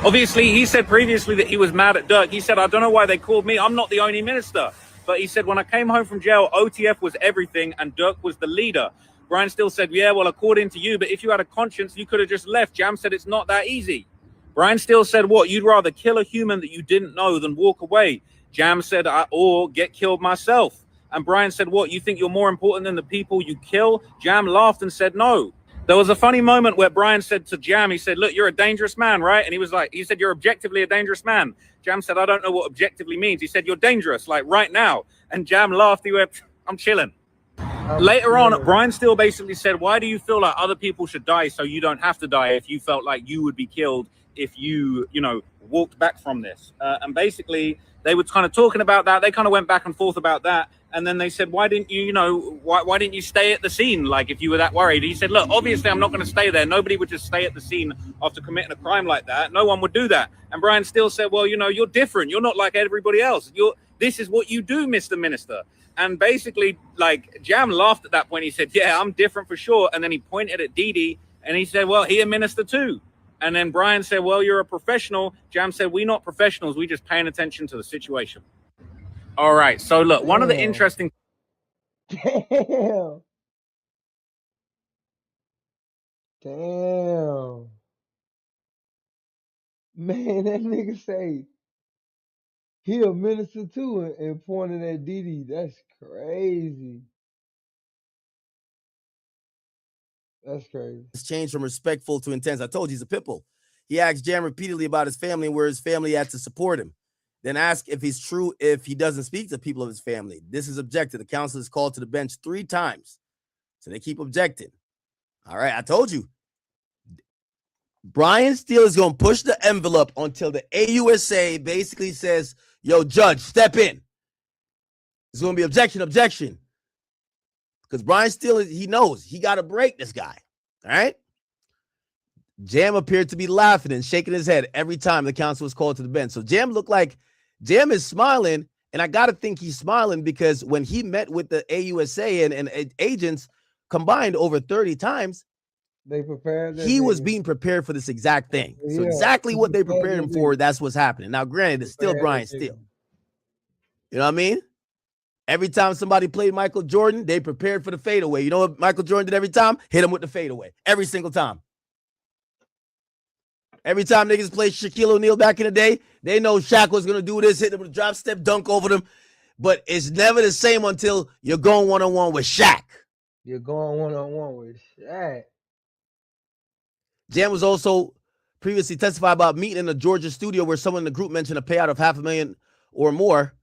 Obviously, he said previously that he was mad at Durk. He said, I don't know why they called me. I'm not the only minister. But he said, when I came home from jail, OTF was everything and Durk was the leader. Brian Steele said, yeah, well, according to you, but if you had a conscience, you could have just left. Jam said, it's not that easy. Brian Steele said, what? You'd rather kill a human that you didn't know than walk away. Jam said, or get killed myself. And Brian said, what? You think you're more important than the people you kill? Jam laughed and said, no. There was a funny moment where Brian said to Jam, he said, look, you're a dangerous man, right? And he said, you're objectively a dangerous man. Jam said, I don't know what objectively means. He said, you're dangerous, like right now. And Jam laughed. He went, I'm chilling. Later on, Brian Steele basically said, why do you feel like other people should die so you don't have to die if you felt like you would be killed if you, walked back from this? And basically, they were kind of talking about that. They kind of went back and forth about that. And then they said, why didn't you, why didn't you stay at the scene? Like, if you were that worried. He said, look, obviously I'm not going to stay there. Nobody would just stay at the scene after committing a crime like that. No one would do that. And Brian Steele said, well, you're different. You're not like everybody else. This is what you do, Mr. Minister. And basically, like, Jam laughed at that point. He said, yeah, I'm different for sure. And then he pointed at Dee and he said, well, he a minister too. And then Brian said, well, you're a professional. Jam said, we not professionals. We just paying attention to the situation. All right. So look, one of the interesting. Damn. Man, that nigga say he a minister too and pointing at Dee. That's crazy. That's crazy. It's changed from respectful to intense. I told you he's a pit bull. He asked Jam repeatedly about his family and where his family had to support him. Then asked if he's true if he doesn't speak to people of his family. This is objected. The counsel is called to the bench 3 times. So they keep objecting. All right, I told you. Brian Steele is going to push the envelope until the AUSA basically says, yo, judge, step in. It's going to be objection. Because Brian Steele, he knows he got to break this guy. All right? Jam appeared to be laughing and shaking his head every time the counsel was called to the bench. So Jam looked like Jam is smiling, and I got to think he's smiling because when he met with the AUSA and agents combined over 30 times, they prepared. He was being prepared for this exact thing. So exactly what they prepared him for, that's what's happening. Now, granted, it's still Brian Steele. You know what I mean? Every time somebody played Michael Jordan, they prepared for the fadeaway. You know what Michael Jordan did every time? Hit him with the fadeaway. Every single time. Every time niggas played Shaquille O'Neal back in the day, they know Shaq was going to do this, hit him with a drop step dunk over them. But it's never the same until you're going one-on-one with Shaq. You're going one-on-one with Shaq. Jam was also previously testified about meeting in a Georgia studio where someone in the group mentioned a payout of $500,000 or more,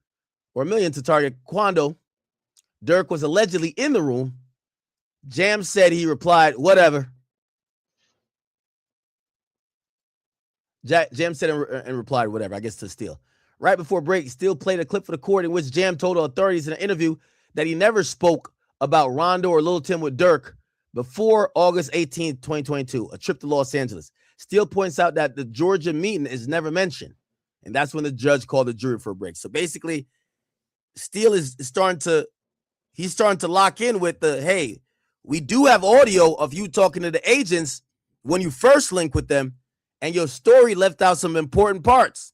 or $1 million to target Quando. Durk was allegedly in the room. Jam said he replied, whatever. Jam said and replied, whatever, I guess to Steele. Right before break, Steele played a clip for the court in which Jam told authorities in an interview that he never spoke about Rondo or Lil Tim with Durk, before August 18th, 2022, a trip to Los Angeles. Steele points out that the Georgia meeting is never mentioned. And that's when the judge called the jury for a break. So basically, Steele is starting to lock in with the, hey, we do have audio of you talking to the agents when you first link with them, and your story left out some important parts.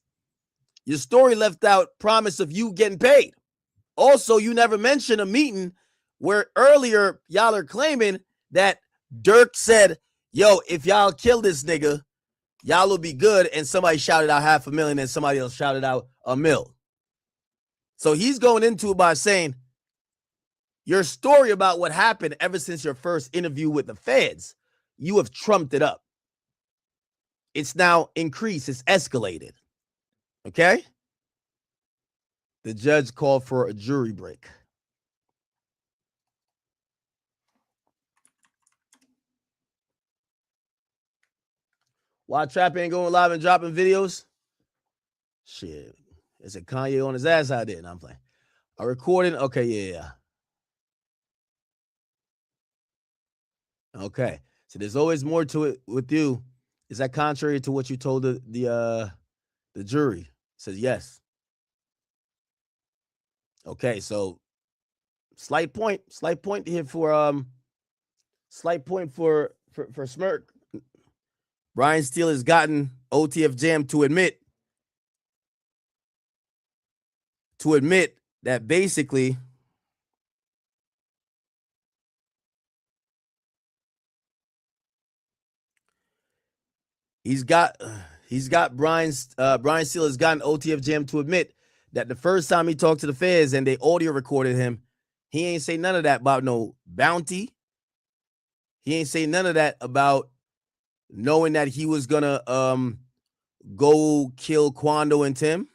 Your story left out promise of you getting paid. Also, you never mentioned a meeting where earlier y'all are claiming that Durk said, yo, if y'all kill this nigga, y'all will be good, and somebody shouted out $500,000 and somebody else shouted out $1 million. So he's going into it by saying, your story about what happened ever since your first interview with the feds, you have trumped it up. It's now increased. It's escalated. Okay? The judge called for a jury break. Why Trap ain't going live and dropping videos? Shit. It's a Kanye on his ass out there. And I'm playing. A recording? Okay, yeah. Okay. So there's always more to it with you. Is that contrary to what you told the jury? It says yes. Okay, so slight point here for Smirk. Brian Steele has gotten OTF Jam to admit that basically he's got Brian Steele has gotten OTF Jam to admit that the first time he talked to the feds and they audio recorded him, he ain't say none of that about no bounty. He ain't say none of that about knowing that he was gonna go kill Quando and Tim.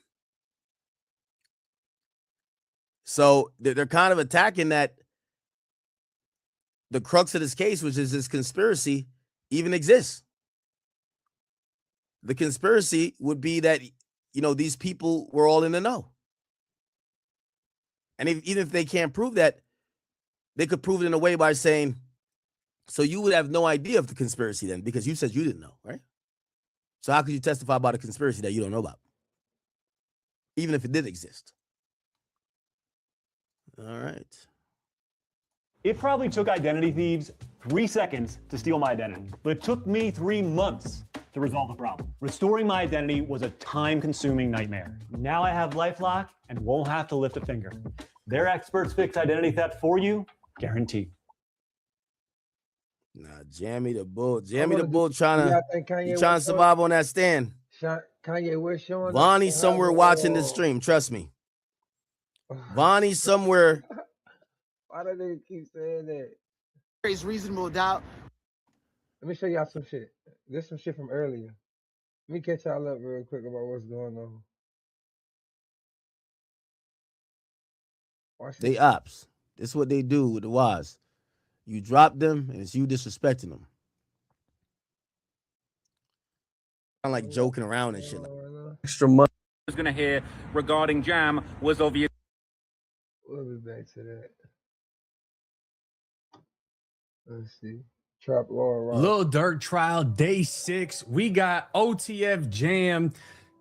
So they're kind of attacking that the crux of this case, which is this conspiracy, even exists. The conspiracy would be that, these people were all in the know. And even if they can't prove that, they could prove it in a way by saying, so you would have no idea of the conspiracy then, because you said you didn't know, right? So how could you testify about a conspiracy that you don't know about? Even if it did exist. All right. It probably took identity thieves 3 seconds to steal my identity, but it took me 3 months to resolve the problem. Restoring my identity was a time-consuming nightmare. Now I have LifeLock and won't have to lift a finger. Their experts fix identity theft for you, guaranteed. Nah, Jammy the Bull trying to survive on that stand. Kanye, where's showing? Vonnie's somewhere watching this stream. Trust me. Vonnie's somewhere. Why do they keep saying that? It's reasonable doubt. Let me show y'all some shit. There's some shit from earlier. Let me catch y'all up real quick about what's going on. They ops. This is what they do with the wise. You drop them, and it's you disrespecting them. Kind of like joking around and shit. Extra money I was going to hear regarding Jam was obvious. We'll be back to that. Let's see. Trap Law. Lil Durk trial, day 6. We got OTF Jam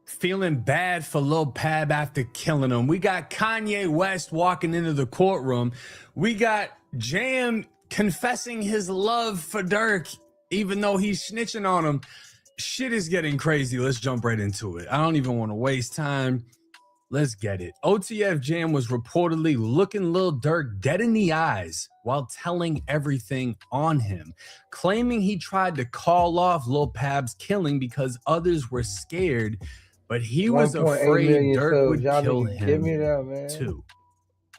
feeling bad for Lil Pab after killing him. We got Kanye West walking into the courtroom. We got Jam confessing his love for Durk, even though he's snitching on him. Shit is getting crazy. Let's jump right into it. I don't even want to waste time. Let's get it. OTF Jam was reportedly looking Lil Durk dead in the eyes while telling everything on him, claiming he tried to call off Lil Pab's killing because others were scared, but he was afraid Durk would kill him too.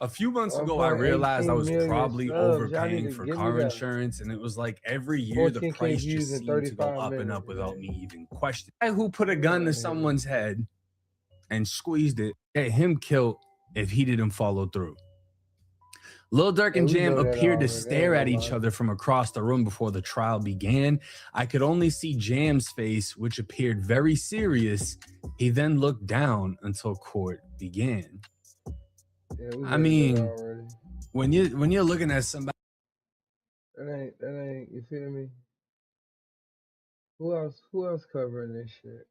A few months ago, I realized I was probably overpaying for car insurance, and it was like every year the price just seemed to go up and up without me even questioning. The guy who put a gun to someone's head and squeezed it, get him killed if he didn't follow through. Lil Durk and Jam appeared to stare at each other from across the room before the trial began. I could only see Jam's face, which appeared very serious. He then looked down until court began. I mean, when you're looking at somebody That ain't, you feel me? Who else covering this shit?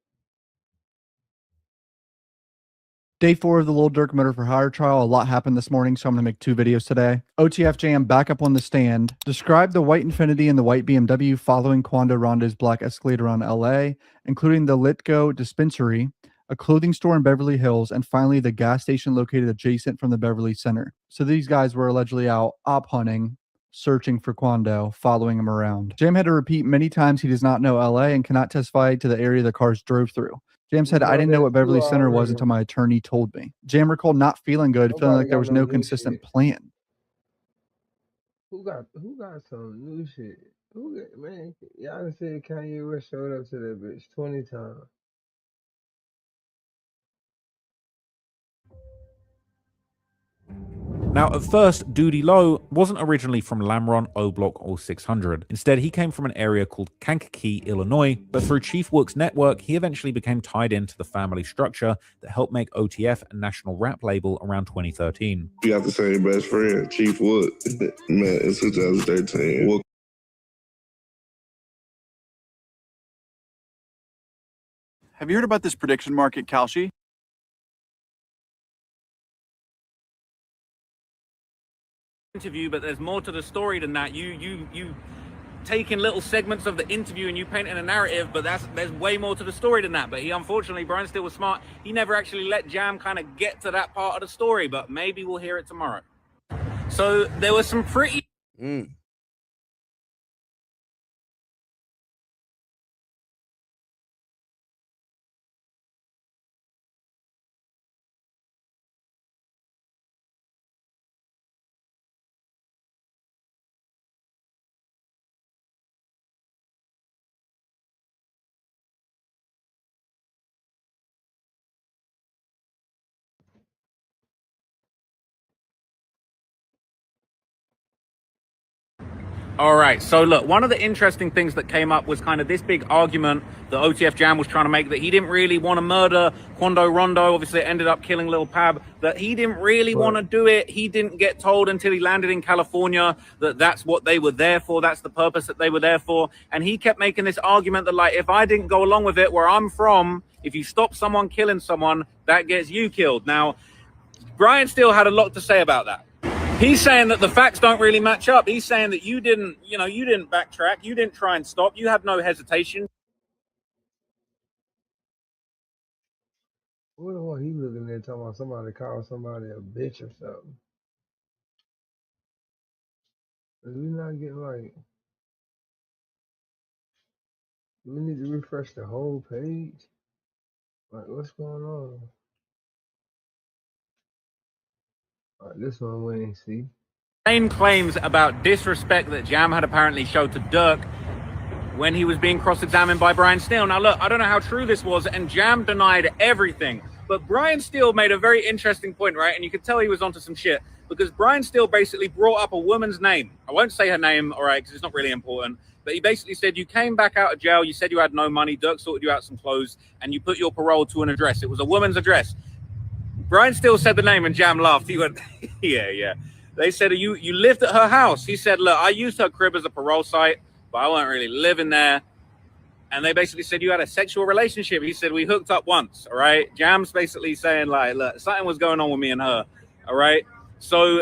Day 4 of the Lil Durk Murder for Hire trial. A lot happened this morning, so I'm going to make 2 videos today. OTF Jam back up on the stand. Describe the white Infiniti and the white BMW following Quando Rondo's black Escalade around LA, including the Litgo dispensary, a clothing store in Beverly Hills, and finally the gas station located adjacent from the Beverly Center. So these guys were allegedly out op hunting, searching for Quando, following him around. Jam had to repeat many times he does not know LA and cannot testify to the area the cars drove through. Jam said, I didn't know what Beverly Center was until my attorney told me. Jam recalled not feeling good, feeling like there was no consistent plan. Who got some new shit? Man, y'all done said Kanye West showed up to that bitch 20 times. Now, at first, Doody Low wasn't originally from Lamron, O-Block, or 600. Instead, he came from an area called Kankakee, Illinois, but through Chief Wook's network, he eventually became tied into the family structure that helped make OTF a national rap label around 2013. We got the same best friend, Chief Wook, met in 2013. Wook. Have you heard about this prediction market, Kalshi? Interview, but there's more to the story than that. You taking little segments of the interview and you painting a narrative, but there's way more to the story than that. But he, unfortunately, Brian Steele was smart. He never actually let Jam kind of get to that part of the story, but maybe we'll hear it tomorrow. So there was some pretty All right, so look, one of the interesting things that came up was kind of this big argument that OTF Jam was trying to make, that he didn't really want to murder Quando Rondo. Obviously, it ended up killing Lil Pab. That he didn't really want to do it. He didn't get told until he landed in California that that's what they were there for. That's the purpose that they were there for. And he kept making this argument that, like, if I didn't go along with it, where I'm from, if you stop someone killing someone, that gets you killed. Now, Brian Steele had a lot to say about that. He's saying that the facts don't really match up. He's saying that you didn't backtrack. You didn't try and stop. You had no hesitation. What the fuck he looking there talking about somebody call somebody a bitch or something? Is we not getting like, we need to refresh the whole page? Like, what's going on? Alright, this one we ain't see. Same claims about disrespect that Jam had apparently showed to Durk when he was being cross-examined by Brian Steele. Now, look, I don't know how true this was, and Jam denied everything. But Brian Steele made a very interesting point, right? And you could tell he was onto some shit, because Brian Steele basically brought up a woman's name. I won't say her name, all right, because it's not really important. But he basically said, you came back out of jail, you said you had no money, Durk sorted you out some clothes, and you put your parole to an address. It was a woman's address. Brian Steele said the name, and Jam laughed. He went, yeah. They said, you lived at her house. He said, look, I used her crib as a parole site, but I wasn't really living there. And they basically said you had a sexual relationship. He said, we hooked up once, all right? Jam's basically saying, like, look, something was going on with me and her, all right? So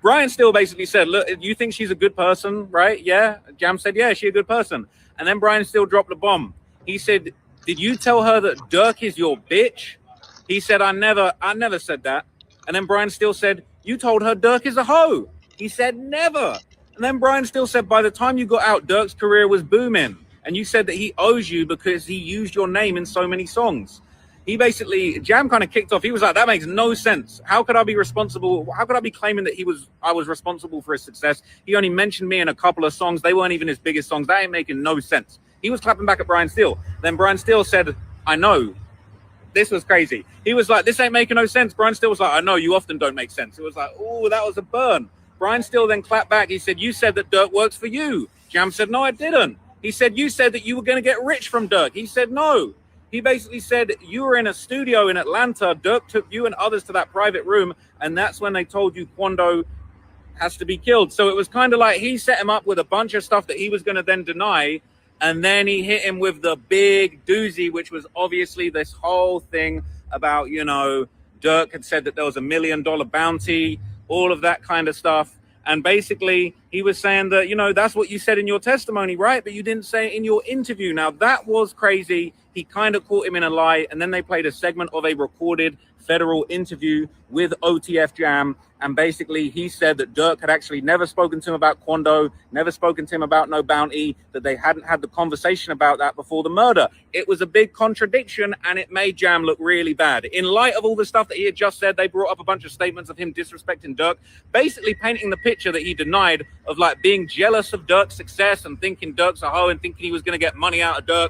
Brian Steele basically said, look, you think she's a good person, right? Yeah. Jam said, yeah, she's a good person. And then Brian Steele dropped the bomb. He said, did you tell her that Durk is your bitch? He said, I never said that. And then Brian Steele said, you told her Durk is a hoe. He said, never. And then Brian Steele said, by the time you got out, Durk's career was booming. And you said that he owes you because he used your name in so many songs. He basically, Jam kind of kicked off. He was like, that makes no sense. How could I be responsible? How could I be claiming that I was responsible for his success? He only mentioned me in a couple of songs. They weren't even his biggest songs. That ain't making no sense. He was clapping back at Brian Steele. Then Brian Steele said, I know. This was crazy. He was like, this ain't making no sense. Brian Steele was like, I know, you often don't make sense. It was like, oh, that was a burn. Brian Steele then clapped back. He said, you said that Durk works for you. Jam said, no, I didn't. He said, you said that you were going to get rich from Durk. He said, no. He basically said, you were in a studio in Atlanta. Durk took you and others to that private room. And that's when they told you Quando has to be killed. So it was kind of like he set him up with a bunch of stuff that he was going to then deny. And then he hit him with the big doozy, which was obviously this whole thing about, you know, Durk had said that there was $1 million bounty, all of that kind of stuff. And basically, he was saying that, you know, that's what you said in your testimony, right? But you didn't say it in your interview. Now, that was crazy. He kind of caught him in a lie. And then they played a segment of a recorded federal interview with OTF Jam. And basically, he said that Durk had actually never spoken to him about Quando, never spoken to him about no bounty, that they hadn't had the conversation about that before the murder. It was a big contradiction, and it made Jam look really bad. In light of all the stuff that he had just said, they brought up a bunch of statements of him disrespecting Durk, basically painting the picture that he denied of like being jealous of Durk's success and thinking Durk's a hoe and thinking he was going to get money out of Durk.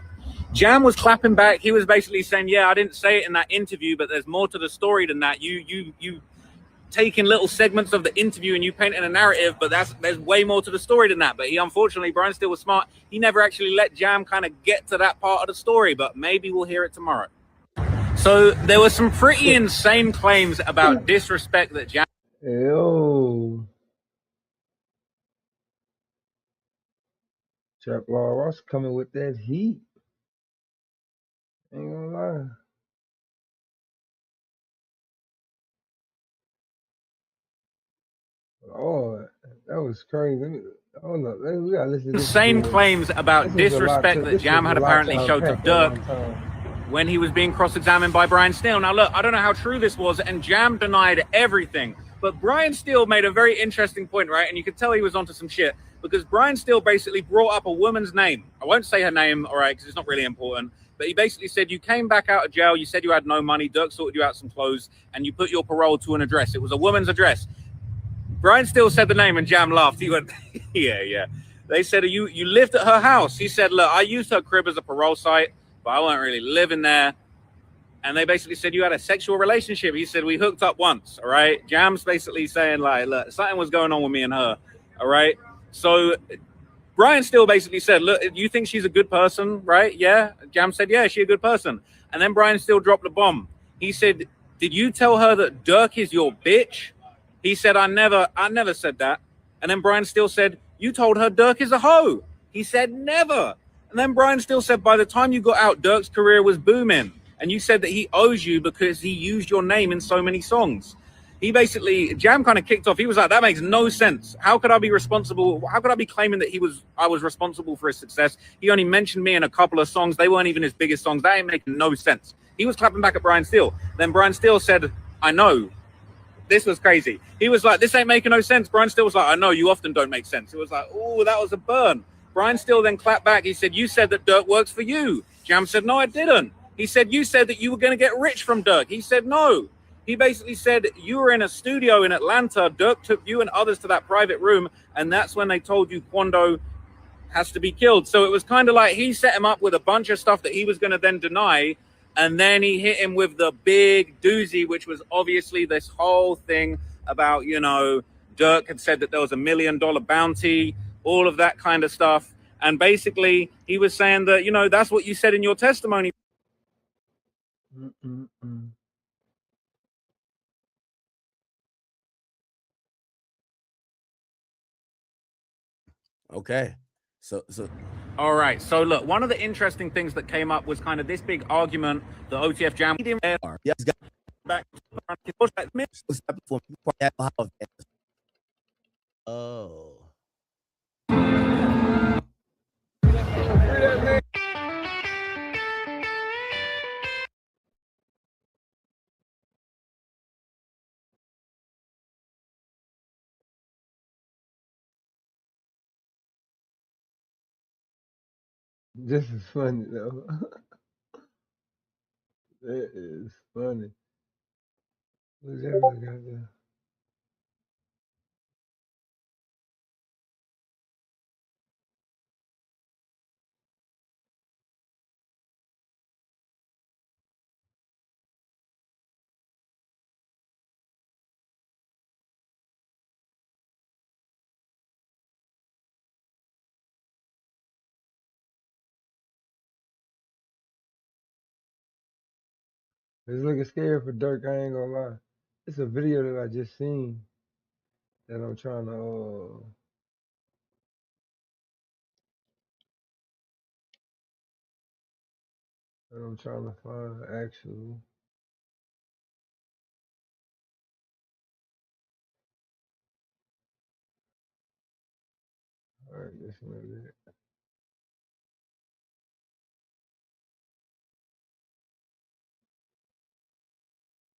Jam was clapping back. He was basically saying, yeah, I didn't say it in that interview, but there's more to the story than that. You taking little segments of the interview and you painting a narrative, but there's way more to the story than that. But he, unfortunately, Brian Steele was smart. He never actually let Jam kind of get to that part of the story, but maybe we'll hear it tomorrow. So there were some pretty insane claims about disrespect that Jam... Yo. Trap Law Ross coming with that heat. Ain't gonna lie. Oh, that was crazy. Hold up. We gotta listen to this Insane again. claims about disrespect that Jam had apparently showed to Durk when he was being cross-examined by Brian Steele. Now, look, I don't know how true this was, and Jam denied everything. But Brian Steele made a very interesting point, right? And you could tell he was onto some shit, because Brian Steele basically brought up a woman's name. I won't say her name, all right, because it's not really important. But he basically said, you came back out of jail, you said you had no money, Durk sorted you out some clothes, and you put your parole to an address. It was a woman's address. Brian Steele said the name, and Jam laughed. He went, yeah. They said, you lived at her house. He said, look, I used her crib as a parole site, but I wasn't really living there. And they basically said, you had a sexual relationship. He said, we hooked up once, all right? Jam's basically saying, like, look, something was going on with me and her, all right? So Brian Steele basically said, look, you think she's a good person, right? Yeah. Jam said, yeah, she's a good person. And then Brian Steele dropped the bomb. He said, did you tell her that Durk is your bitch? He said, I never said that. And then Brian Steele said, you told her Durk is a hoe. He said, never. And then Brian Steele said, by the time you got out, Durk's career was booming. And you said that he owes you because he used your name in so many songs. He basically, Jam kind of kicked off. He was like, that makes no sense. How could I be responsible? How could I be claiming that I was responsible for his success? He only mentioned me in a couple of songs. They weren't even his biggest songs. That ain't making no sense. He was clapping back at Brian Steele. Then Brian Steele said, I know. This was crazy. He was like, this ain't making no sense. Brian Steele was like, I know, you often don't make sense. It was like, oh, that was a burn. Brian Steele then clapped back. He said, you said that Durk works for you. Jam said, no, I didn't. He said, you said that you were going to get rich from Durk. He said, no. He basically said, you were in a studio in Atlanta. Durk took you and others to that private room, and that's when they told you Quando has to be killed. So it was kind of like he set him up with a bunch of stuff that he was going to then deny, and then he hit him with the big doozy, which was obviously this whole thing about, you know, Durk had said that there was $1 million bounty, all of that kind of stuff. And basically, he was saying that, you know, that's what you said in your testimony. Okay. So all right. So look, one of the interesting things that came up was kind of this big argument that OTF Jam. Yes, back. Oh. This is funny though. That is funny. What's that look out there? It's looking scary for Dirk, I ain't gonna lie. It's a video that I just seen And I'm trying to find the actual. All right, this one is it.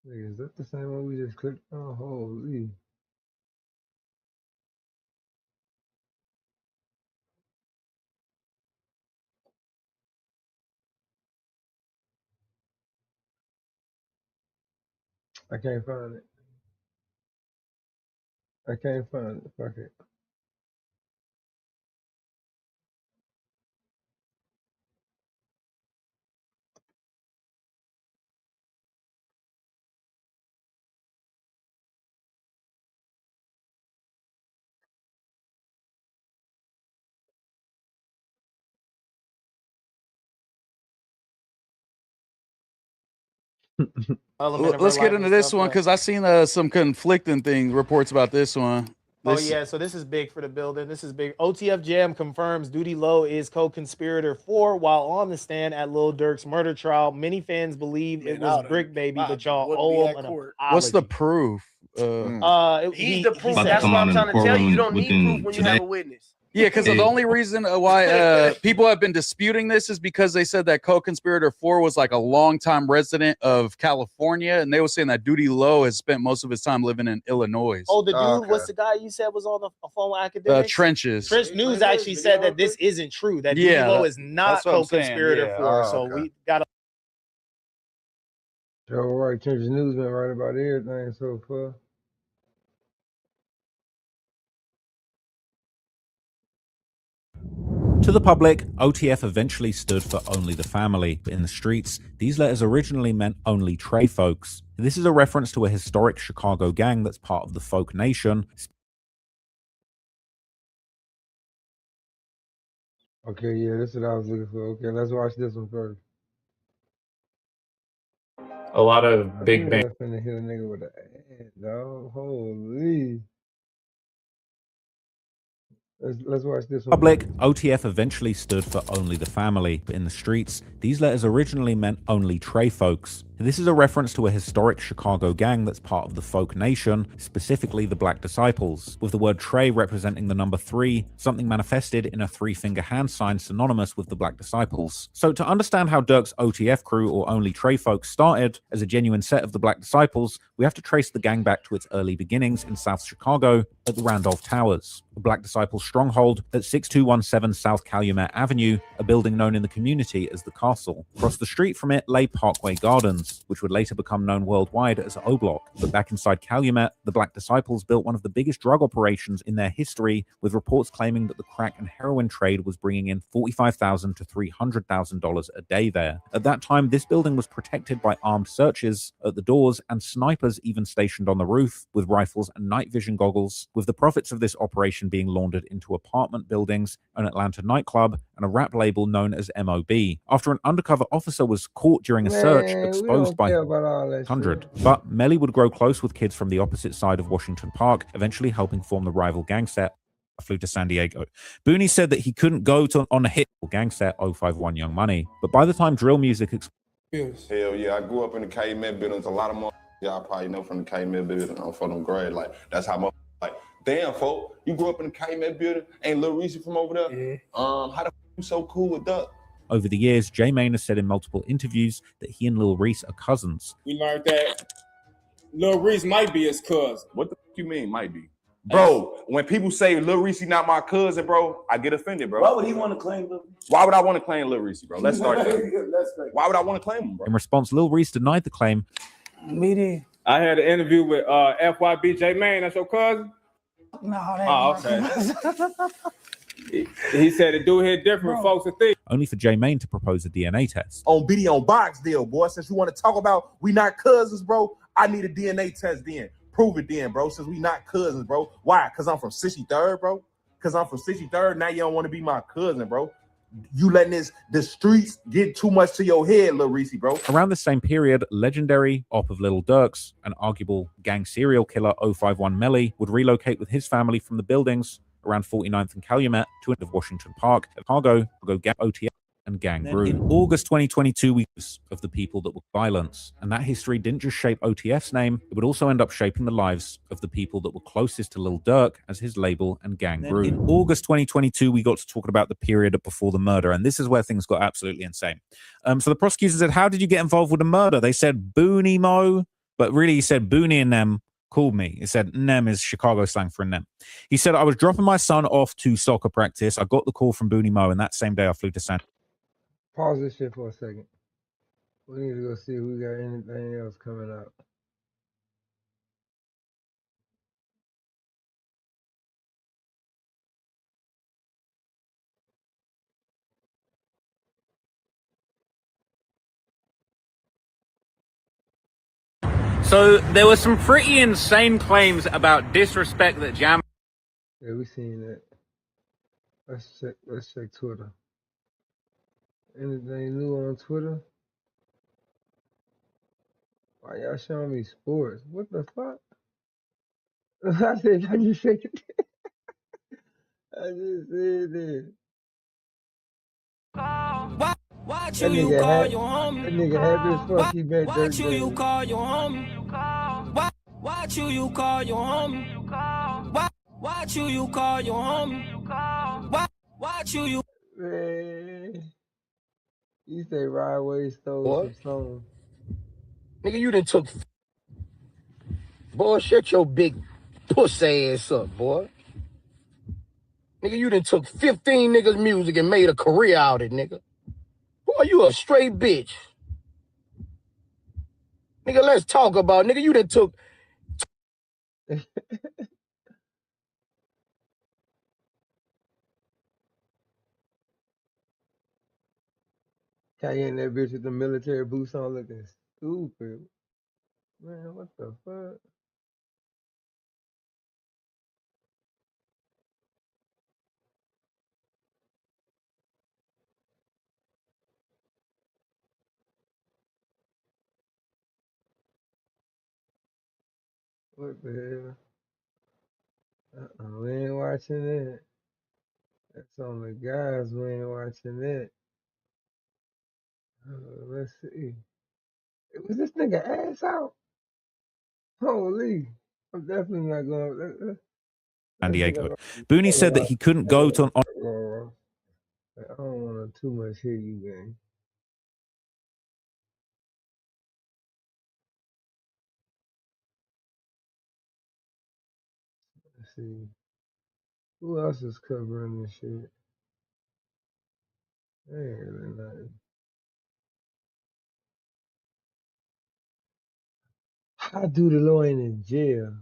Nigga, is that the same one we just clicked on? Holy. I can't find it. I can't find it. Fuck it. Let's get into this one because I seen some conflicting reports about this one. Oh yeah, so this is big for the building. This is big. OTF Jam confirms Duty Low is co-conspirator 4 while on the stand at Lil Durk's murder trial. Many fans believe it was Brick Baby, but y'all owe him an apology. What's the proof? He's the proof. That's what I'm trying to tell you. You don't need proof when you have a witness. Yeah, because the only reason why people have been disputing this is because they said that co-conspirator 4 was like a longtime resident of California, and they were saying that Duty Low has spent most of his time living in Illinois. Oh, the dude, what's the guy you said was on the phone with academics? Trenches. Trench News actually said that this isn't true. That Duty Low is not co-conspirator 4. So we got to. Joe right, Trenches News been right about everything so far. To the public, OTF eventually stood for Only the Family, but in the streets, these letters originally meant Only Trey Folks. This is a reference to a historic Chicago gang that's part of the Folk Nation. Okay, yeah, this is what I was looking for. Okay, let's watch this one first. A lot of big bang. Finna hit a nigga with an ad, dog. Holy. Let's watch this one. Public, OTF eventually stood for Only the Family, but in the streets, these letters originally meant Only Trey Folks. This is a reference to a historic Chicago gang that's part of the Folk Nation, specifically the Black Disciples, with the word Trey representing the number 3, something manifested in a 3-finger hand sign synonymous with the Black Disciples. So to understand how Durk's OTF crew, or Only Trey Folks, started as a genuine set of the Black Disciples, we have to trace the gang back to its early beginnings in South Chicago at the Randolph Towers, the Black Disciples stronghold at 6217 South Calumet Avenue, a building known in the community as the Castle. Across the street from it lay Parkway Gardens, which would later become known worldwide as O-Block. But back inside Calumet, the Black Disciples built one of the biggest drug operations in their history, with reports claiming that the crack and heroin trade was bringing in $45,000 to $300,000 a day there. At that time, this building was protected by armed searchers at the doors and snipers even stationed on the roof with rifles and night vision goggles, with the profits of this operation being laundered into apartment buildings, an Atlanta nightclub, and a rap label known as MOB. After an undercover officer was caught during a search exposed by 100. But Melly would grow close with kids from the opposite side of Washington Park, eventually helping form the rival gang set. I flew to San Diego. Booney said that he couldn't go on a hit gang set 051 Young Money, but by the time drill music Hell yeah, I grew up in the Calumet buildings. A lot of y'all probably know from the Calumet building. I'm from them grade. Like, that's how like, damn, folk, you grew up in the Calumet building? Ain't Lil Reese from over there? Yeah. How the you so cool with Duck? Over the years, J Mane has said in multiple interviews that he and Lil Reese are cousins. We learned that Lil Reese might be his cousin. What the fuck you mean, might be? Bro, when people say Lil Reese not my cousin, bro, I get offended, bro. Why would he want to claim Lil Reese? Why would I want to claim Lil Reese, bro? Let's start there. Why would I want to claim him, bro? In response, Lil Reese denied the claim. I had an interview with FYB J Mane. That's your cousin? No, okay. He said the dude hit different folks and things. Only for J Mane to propose a DNA test. On video on box deal, boy. Since you want to talk about we not cousins, bro, I need a DNA test then. Prove it then, bro, since we not cousins, bro. Why? Because I'm from 63rd, bro? Because I'm from 63rd, now you don't want to be my cousin, bro. you letting the streets get too much to your head, Lil Reese, bro. Around the same period, legendary op of Lil Durk's, an arguable gang serial killer 051 Melly, would relocate with his family from the buildings around 49th and Calumet to of Washington Park. Chicago will go gang OTF and gang grew. In August 2022, we of the people that were violence, and that history didn't just shape OTF's name, it would also end up shaping the lives of the people that were closest to Lil Durk as his label and gang grew. In August 2022, we got to talking about the period before the murder, and this is where things got absolutely insane. So the prosecutor said, how did you get involved with the murder? They said, Booney Mo, but really he said, Booney and them called me. He said, Nem is Chicago slang for Nem. He said, I was dropping my son off to soccer practice. I got the call from Booney Mo, and that same day I flew to San. Pause this shit for a second. We need to go see if we got anything else coming up. So there were some pretty insane claims about disrespect that Jam. Yeah, we seen that. Let's check Twitter. Anything new on Twitter? Why y'all showing me sports? What the fuck? I just said it. I just said it. That nigga happy as fuck. He met Dirk Daddy. Call your homie? Why you call your homie? Why you call your homie? Why you? Man, you say Rod Wave stole some songs. Nigga, you done took. Boy, shut your big pussy ass up, boy. Nigga, you done took 15 niggas' music and made a career out of it, nigga. Boy, you a straight bitch. Nigga, let's talk about, nigga, you done took. Kanye and that bitch with the military boots on looking stupid. Man, what the fuck? What the hell? We ain't watching that. That's on the guys. We ain't watching that. Let's see. Was this nigga ass out? Holy. I'm definitely not going. San Diego. Booney said that he couldn't go to an. I don't want to too much hear you, gang. Let's see. Who else is covering this shit? Ain't really nothing. How do the law in jail?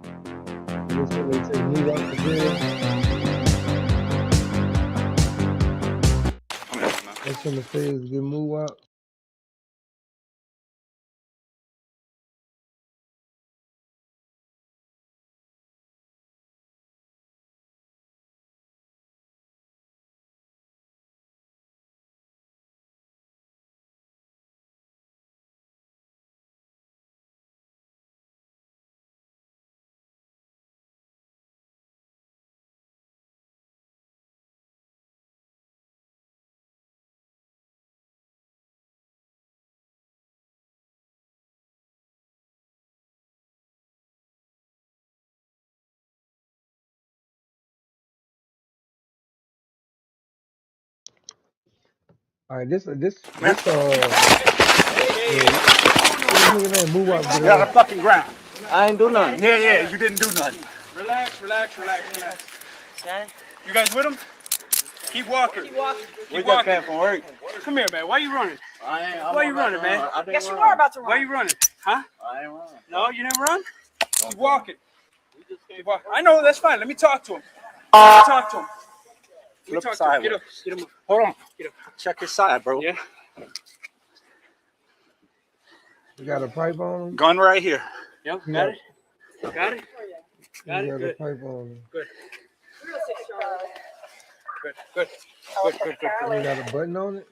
This when they say move out the jail. That's when the feds get moved out. All right, this Look at that move out Get on the video. fucking ground. I ain't do nothing. Yeah, you didn't do nothing. Relax. Okay? You guys with him? Keep walking. We just came from work. Come here, man. Why you running? Why you running, man? Yes, you are about to run. Why you running? Huh? I ain't running. No, you didn't run? Keep walking. I know, that's fine. Let me talk to him. Let me talk to him. Flip sideways. Get up. Hold on. Get up. Check his side, bro. Yeah. You got a pipe on him? Gun right here. Yep, Yeah. got it? Got it? You got a Good. pipe on him. Good. Good. Ain't got a button on it?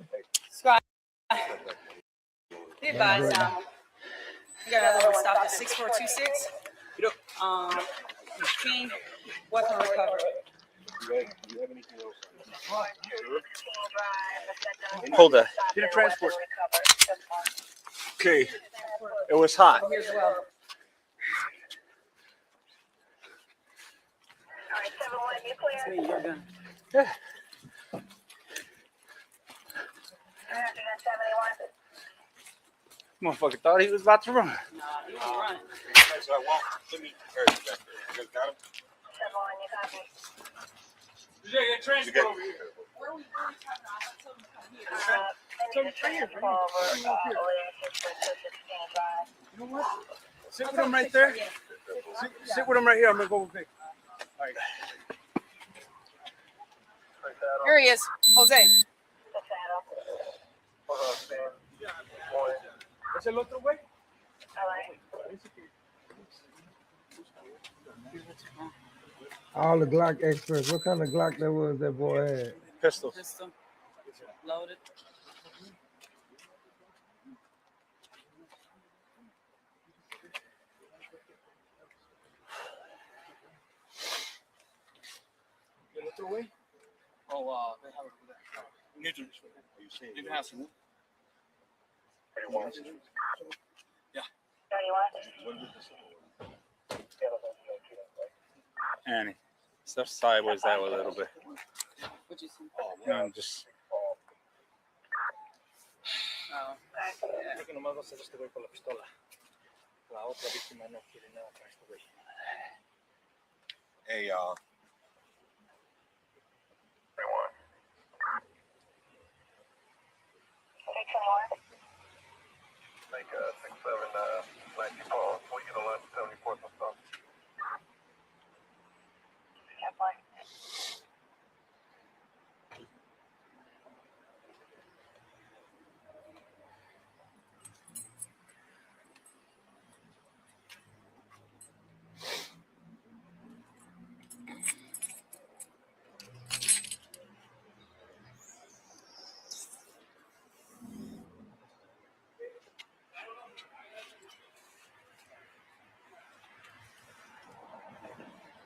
Scott. Be No advised, button. you got another one stopped at 6426. Machine, weapon recovered. Hold that. Get a transport. Okay. It was hot. Here's well. It's me, you're done. Yeah. Motherfucker thought he was about to run. Nah, he won't run. Get transport over here. Where are we going? You know what? Sit with him right there. Sit with him right here. I'm gonna go with Vic. All right. Here he is, Jose. ¿Es el otro güey? All the Glock experts. What kind of Glock that was that boy had? Pistol. Loaded. ¿El otro güey? Oh, they have it over there. Neutral. You can have some. Yeah. Annie, step sideways that way a little bit. What'd you see? Just. Oh. Creo que nomás va a ser este güey con la pistola. La otra víctima no quiere nada con este güey. Hey, y'all. Like 6-7-94. We get a lunch 74th and stuff.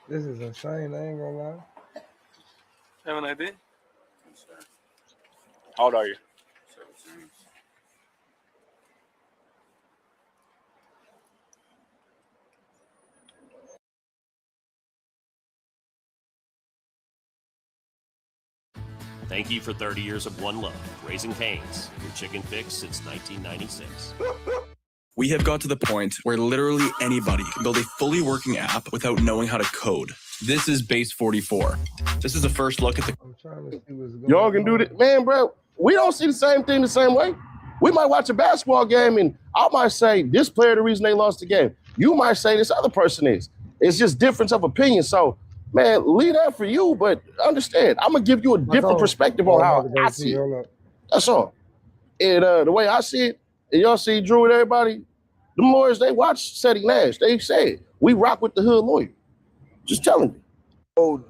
This is insane. I ain't gonna lie. Have an idea? How old are you? 17. Thank you for 30 years of one love, Raising Cane's, your chicken fix since 1996. We have got to the point where literally anybody can build a fully working app without knowing how to code. This is Base 44. This is a first look at the... I'm trying to see what's going on. Y'all can do that. Man, bro, we don't see the same thing the same way. We might watch a basketball game and I might say this player the reason they lost the game. You might say this other person is. It's just difference of opinion. So, man, leave that for you, but understand, I'm going to give you a different perspective on how I see it. That's all. And the way I see it, and y'all see Drew and everybody, the lawyers, they watch Seti Nash. They said, we rock with the hood lawyer. Just telling you.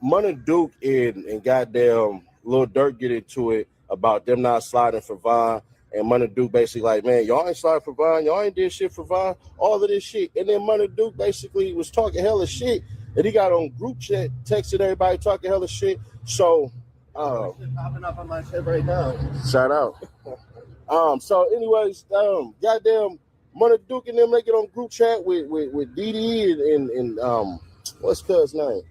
Money Duke and goddamn Lil Durk get into it about them not sliding for Vaughn. And Money Duke basically like, man, y'all ain't sliding for Vaughn. Y'all ain't did shit for Vaughn. All of this shit. And then Money Duke basically was talking hella shit. And he got on group chat, texted everybody talking hella shit. So, popping up on my shit right now. shout out. So anyways, goddamn Money Duke and them, they get on group chat with DD and what's cuz name?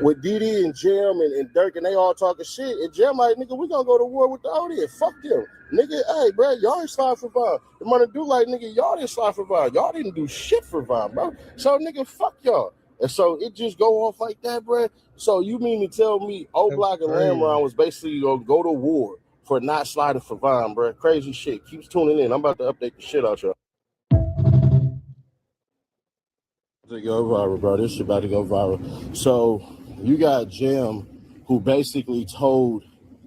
With DD and Jim and Durk, and they all talking shit. And Jim like, nigga, we gonna go to war with the OD. Fuck them. Nigga, hey, bro, y'all ain't slide for Vaughn. The Money Duke like, nigga, y'all didn't slide for Vaughn. Y'all didn't do shit for Vaughn, bro. So, nigga, fuck y'all. And so it just go off like that, bro. So you mean to tell me O-Block and Lamron was basically gonna go to war for not sliding for Vaughn, bro? Crazy shit. Keeps tuning in. I'm about to update the shit out y'all. To go viral, bro. This shit about to go viral. So you got Jim, who basically told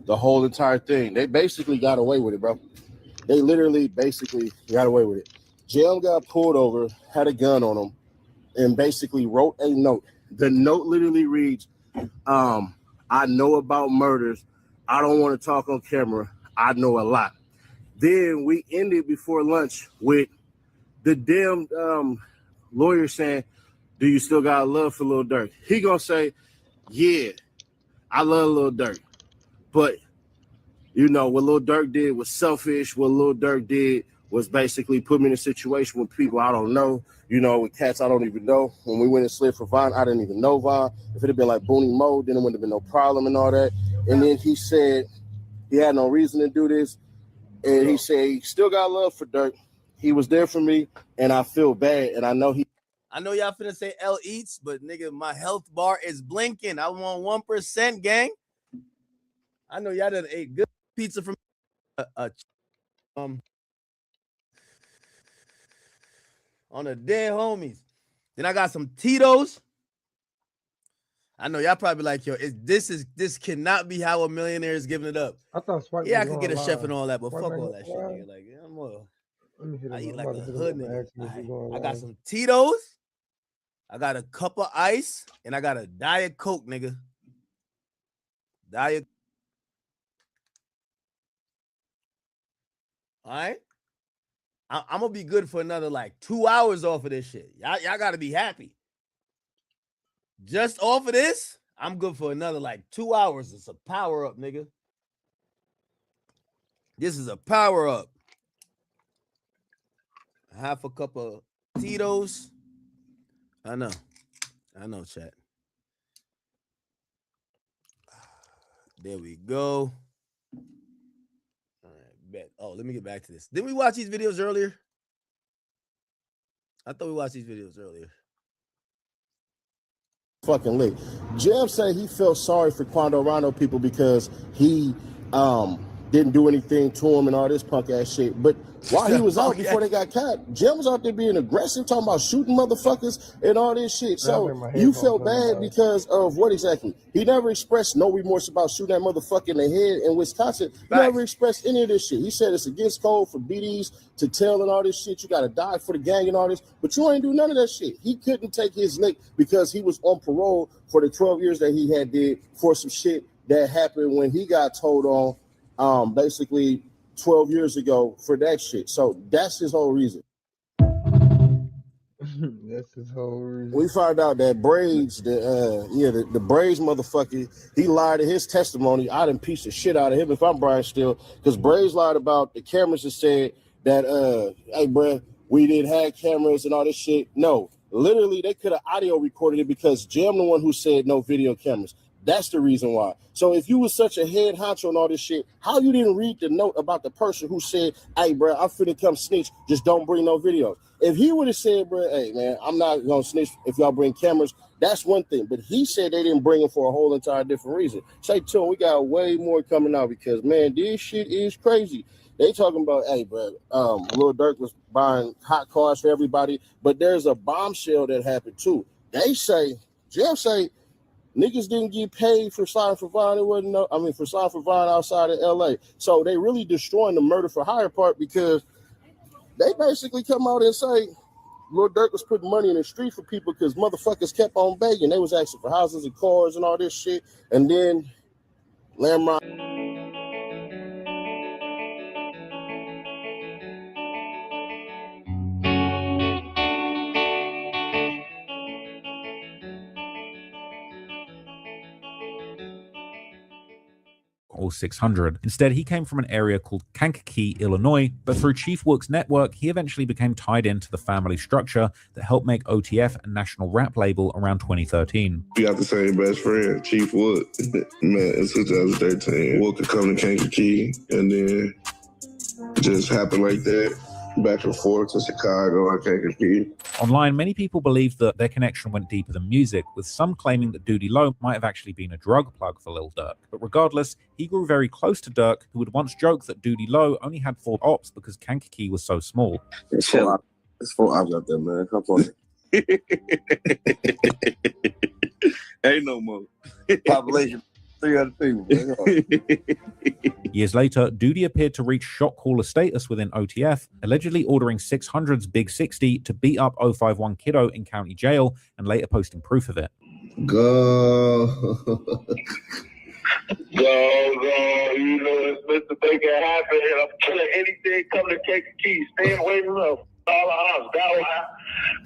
the whole entire thing. They basically got away with it, bro. They literally basically got away with it. Jim got pulled over, had a gun on him, and basically wrote a note. The note literally reads, I know about murders. I don't want to talk on camera. I know a lot. Then we ended before lunch with the damn lawyer saying, do you still got love for Lil Durk? He gonna say, yeah, I love Lil Durk. But, you know, what Lil Durk did was selfish. What Lil Durk did was basically put me in a situation with people I don't know, you know, with cats I don't even know. When we went and slid for Vaughn, I didn't even know Vaughn. If it had been like Booney Mo, then it wouldn't have been no problem and all that. And then he said he had no reason to do this. And he said he still got love for Durk. He was there for me, and I feel bad. And I know y'all finna say L Eats, but nigga, my health bar is blinking. I want 1%, gang. I know y'all done ate good pizza from on the dead homies. Then I got some Tito's. I know y'all probably like, yo, this cannot be how a millionaire is giving it up. I thought Swipe Yeah, I was could get a going chef live. and all that, but Swipe fuck ain't all going that shit, live? nigga. Like, I'm Let me hit I him eat up. I'm like about a to hit him hood up and nigga. ask him if he going I got live. some Tito's. I got a cup of ice, and I got a Diet Coke, nigga. Diet. All right. I'm gonna be good for another like 2 hours off of this shit. Y'all gotta be happy. Just off of this, I'm good for another like 2 hours. It's a power up, nigga. This is a power up. Half a cup of Tito's. I know, chat. There we go. All right, bet. Oh, let me get back to this. Didn't we watch these videos earlier? I thought we watched these videos earlier. fucking lit. Jam said he felt sorry for Quando Rondo people because he didn't do anything to him and all this punk ass shit. But while he was out before they got caught, Jam was out there being aggressive, talking about shooting motherfuckers and all this shit. So you felt bad because of what exactly? He never expressed no remorse about shooting that motherfucker in the head in Wisconsin. He never expressed any of this shit. He said it's against code for BDs to tell and all this shit. You gotta die for the gang and all this, but you ain't do none of that shit. He couldn't take his lick because he was on parole for the 12 years that he had did for some shit that happened when he got told on basically 12 years ago for that shit. So that's his whole reason. That's his whole reason. We found out that Braids, the Braids motherfucker, he lied in his testimony. I done piece the shit out of him if I'm Brian Steele, because Braids lied about the cameras and said that, hey, bro, we didn't have cameras and all this shit. No, literally, they could have audio recorded it because Jam the one who said no video cameras. That's the reason why. So if you was such a head honcho and all this shit, how you didn't read the note about the person who said, hey, bro, I'm finna come snitch, just don't bring no video. If he would have said, bro, hey, man, I'm not gonna snitch if y'all bring cameras, that's one thing. But he said they didn't bring him for a whole entire different reason. Say to him, we got way more coming out because, man, this shit is crazy. They talking about, hey, bro, Lil Durk was buying hot cars for everybody, but there's a bombshell that happened too. They say, Jeff say, niggas didn't get paid for sliding for Vaughn. It wasn't for sliding for Vaughn outside of LA. So they really destroying the murder for hire part because they basically come out and say Lil Durk was putting money in the street for people because motherfuckers kept on begging. They was asking for houses and cars and all this shit. And then Lamron. 600. Instead, he came from an area called Kankakee, Illinois, but through Chief Wook's network, he eventually became tied into the family structure that helped make OTF a national rap label around 2013. We got the same best friend, Chief Wook. Man, in 2013, Wook could come to Kankakee, and then just happened like that. Back and forth to Chicago and Kankakee. Online, many people believe that their connection went deeper than music, with some claiming that Doody Low might have actually been a drug plug for Lil Durk. But regardless, he grew very close to Durk, who would once joke that Doody Low only had 4 ops because Kankakee was so small. It's 4 ops out there, man. Come on. Ain't no more. Population 300 people. Years later, Doody appeared to reach shot caller status within OTF, allegedly ordering 600's Big 60 to beat up 051 Kiddo in county jail and later posting proof of it. Go. Go, you know, it's Mr. Baker happen, and I'm killing anything coming to take the keys. Staying away from them. All the house, that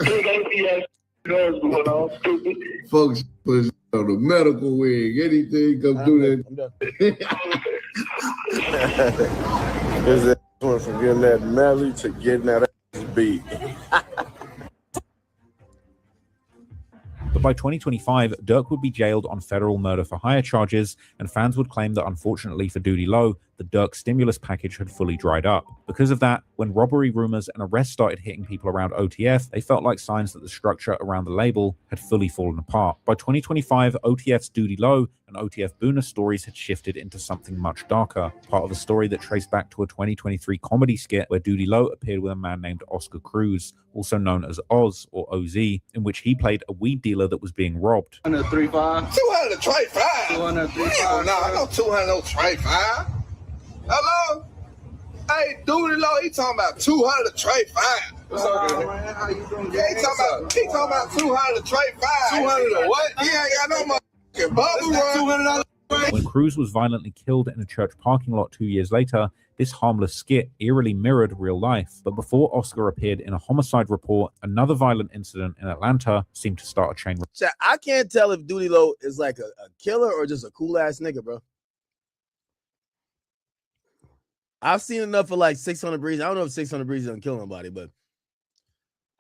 big OTF, you know what's going on, stupid. Folks put on the medical wing, anything come do that. His ass went from getting that melly to getting that ass beat. But by 2025, Durk would be jailed on federal murder for hire charges, and fans would claim that unfortunately for Doody Low, the Durk stimulus package had fully dried up. Because of that, when robbery rumors and arrests started hitting people around OTF, they felt like signs that the structure around the label had fully fallen apart. By 2025, OTF's Doody Low and OTF Boona stories had shifted into something much darker, part of a story that traced back to a 2023 comedy skit where Doody Low appeared with a man named Oscar Cruz, also known as Oz or OZ, in which he played a weed dealer that was being robbed. 235. 200 trade 5. 235. No, I know 200 no trade 5. Hello? Hey, Doody Low, he talking about 200 trade 5. What's up, man? How you doing? Yeah, he talking about 200 trade 5. 200 or what? He ain't got no motherfucking bubble run. $200. When Cruz was violently killed in a church parking lot 2 years later, this harmless skit eerily mirrored real life. But before Oscar appeared in a homicide report, another violent incident in Atlanta seemed to start a chain. I can't tell if Doody Low is like a killer or just a cool ass nigga, bro. I've seen enough of like 600 Breeze. I don't know if 600 Breeze doesn't kill nobody, but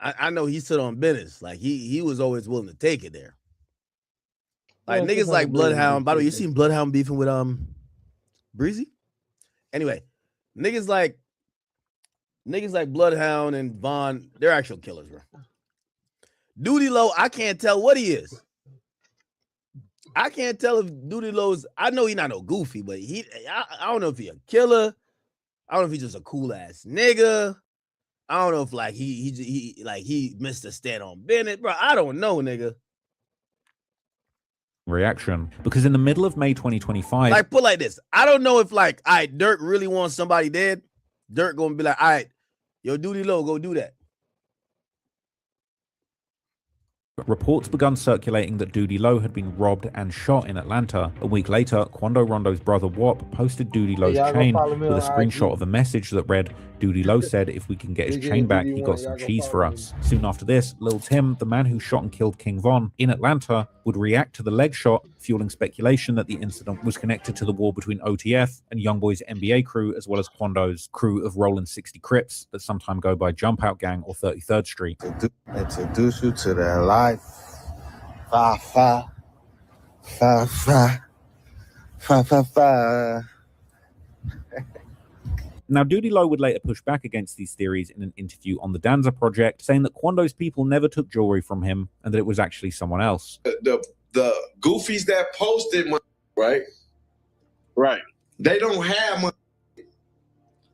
I know he stood on business. Like he was always willing to take it there. Like niggas like Bloodhound. By the way, you seen Bloodhound beefing with Breezy? Anyway, niggas like Bloodhound and Vaughn, they're actual killers, bro. Doody Low, I can't tell what he is. I can't tell if Doody Low's. I know he's not no goofy, but I don't know if he a killer. I don't know if he's just a cool ass nigga. I don't know if like he missed a stand on Bennett, bro. I don't know, nigga. Reaction, because in the middle of May 2025, like put like this, I don't know if like, all right, Durk really wants somebody dead. Durk gonna be like, all right, yo, Doody Low, go do that. reports begun circulating that Doody Low had been robbed and shot in Atlanta. A week later, Quando Rondo's brother Wop posted Doody Low's chain with a screenshot of a message that read, "Doody Low said if we can get his chain back, he got some cheese for us." Soon after this, Lil Tim, the man who shot and killed King Von in Atlanta, would react to the leg shot, fueling speculation that the incident was connected to the war between OTF and Youngboy's NBA crew, as well as Quando's crew of Rollin' 60 Crips that sometime go by Jump Out Gang or 33rd Street. Introduce you to that life. 5, 5, 5, 5, 5, 5, 5. Now, Doody Low would later push back against these theories in an interview on the Danza Project, saying that Quando's people never took jewelry from him and that it was actually someone else. The goofies that posted money, right? Right. They don't have money.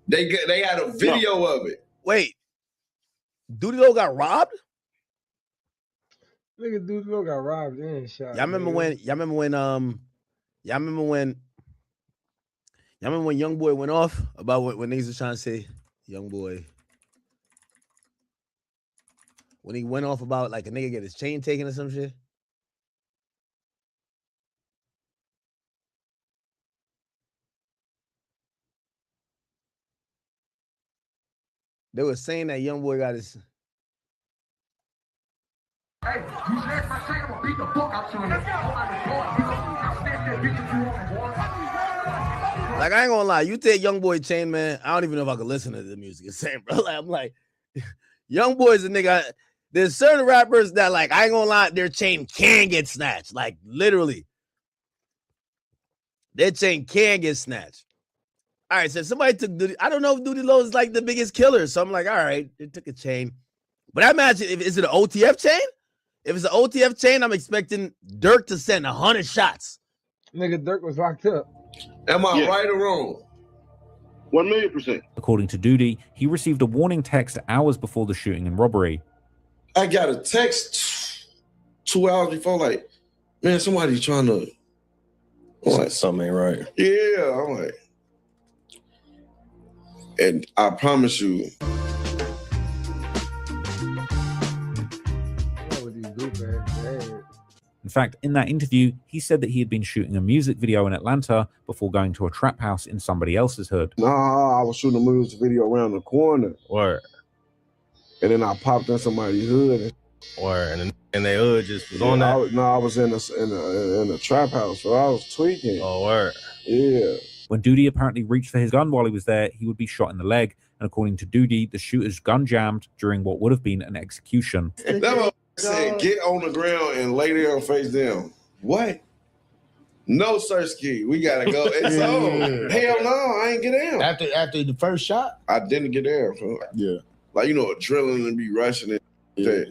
They had a video of it. Wait, Doody Low got robbed? Nigga, Doody Low got robbed and shot. Y'all remember when Youngboy went off about when niggas was trying to say Youngboy, when he went off about like a nigga get his chain taken or some shit? They were saying that Youngboy got his. Hey, you snatch my chain, I'm gonna beat the fuck out you. Like, I ain't gonna lie, you take Youngboy chain, man. I don't even know if I could listen to the music it's saying, bro. Like, I'm like, Youngboy's a nigga. There's certain rappers that, like, I ain't gonna lie, their chain can get snatched. Like, literally. Their chain can get snatched. All right, so if somebody took Doody, I don't know if Doody Low is like the biggest killer. So I'm like, all right, they took a chain. But I imagine, is it an OTF chain? If it's an OTF chain, I'm expecting Durk to send 100 shots. Nigga, Durk was locked up. Am I right or wrong? 1,000,000%. According to Doody, he received a warning text hours before the shooting and robbery. I got a text 2 hours before, like, man, somebody's trying to. Like, something ain't right. Yeah, I'm like, and I promise you. And fact, in that interview, he said that he had been shooting a music video in Atlanta before going to a trap house in somebody else's hood. Nah, I was shooting a music video around the corner. Word. And then I popped in somebody's hood. Word. And they hood just was Yeah, on that? I was in a trap house, so I was tweaking. Oh, word. Yeah. When Duty apparently reached for his gun while he was there, he would be shot in the leg. And according to Duty, the shooter's gun jammed during what would have been an execution. That motherfucker said, get on the ground and lay there face down. What? No, Sirski, we gotta go. It's on. Hell no, I ain't get down. After the first shot? I didn't get down. So. Yeah. Like, you know, adrenaline be rushing it. Yeah.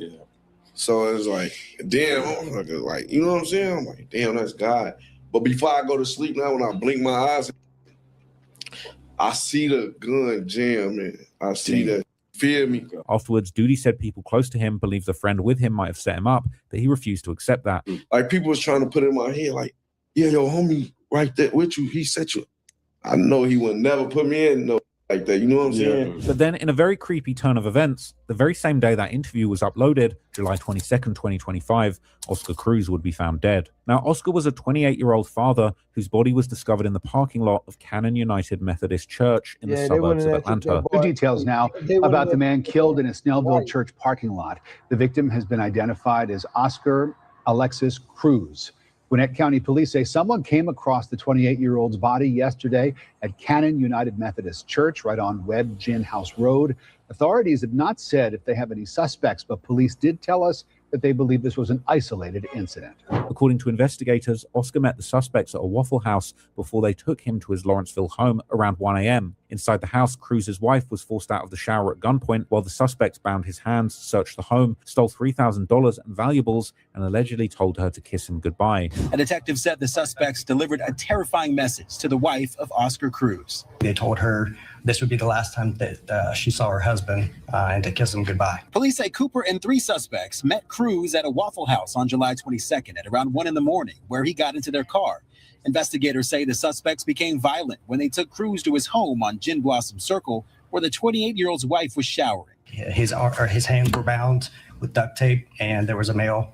So it's like, damn, motherfucker, like, you know what I'm saying? I'm like, damn, that's God. But before I go to sleep now, when I blink my eyes, I see the gun jam, man. I see that. Feel me? Afterwards, Duty said people close to him believed the friend with him might have set him up, but he refused to accept that. Like, people was trying to put it in my head, like, yeah, your homie right there with you, he set you. I know he would never put me in no like that, you know what I'm saying? But then, in a very creepy turn of events, the very same day that interview was uploaded, July 22nd, 2025, Oscar Cruz would be found dead. Now, Oscar was a 28-year-old father whose body was discovered in the parking lot of Cannon United Methodist Church in the suburbs of Atlanta. The details now about the man killed in a Snellville church parking lot. The victim has been identified as Oscar Alexis Cruz. Gwinnett County Police say someone came across the 28-year-old's body yesterday at Cannon United Methodist Church right on Webb Gin House Road. Authorities have not said if they have any suspects, but police did tell us that they believe this was an isolated incident. According to investigators, Oscar met the suspects at a Waffle House before they took him to his Lawrenceville home around 1 a.m. Inside the house, Cruz's wife was forced out of the shower at gunpoint while the suspects bound his hands, searched the home, stole $3,000 and valuables, and allegedly told her to kiss him goodbye. A detective said the suspects delivered a terrifying message to the wife of Oscar Cruz. They told her this would be the last time that she saw her husband and to kiss him goodbye. Police say Cooper and 3 suspects met Cruz at a Waffle House on July 22nd at around 1 a.m, where he got into their car. Investigators say the suspects became violent when they took Cruz to his home on Gin Blossom Circle, where the 28-year-old's wife was showering. His hands were bound with duct tape, and there was a male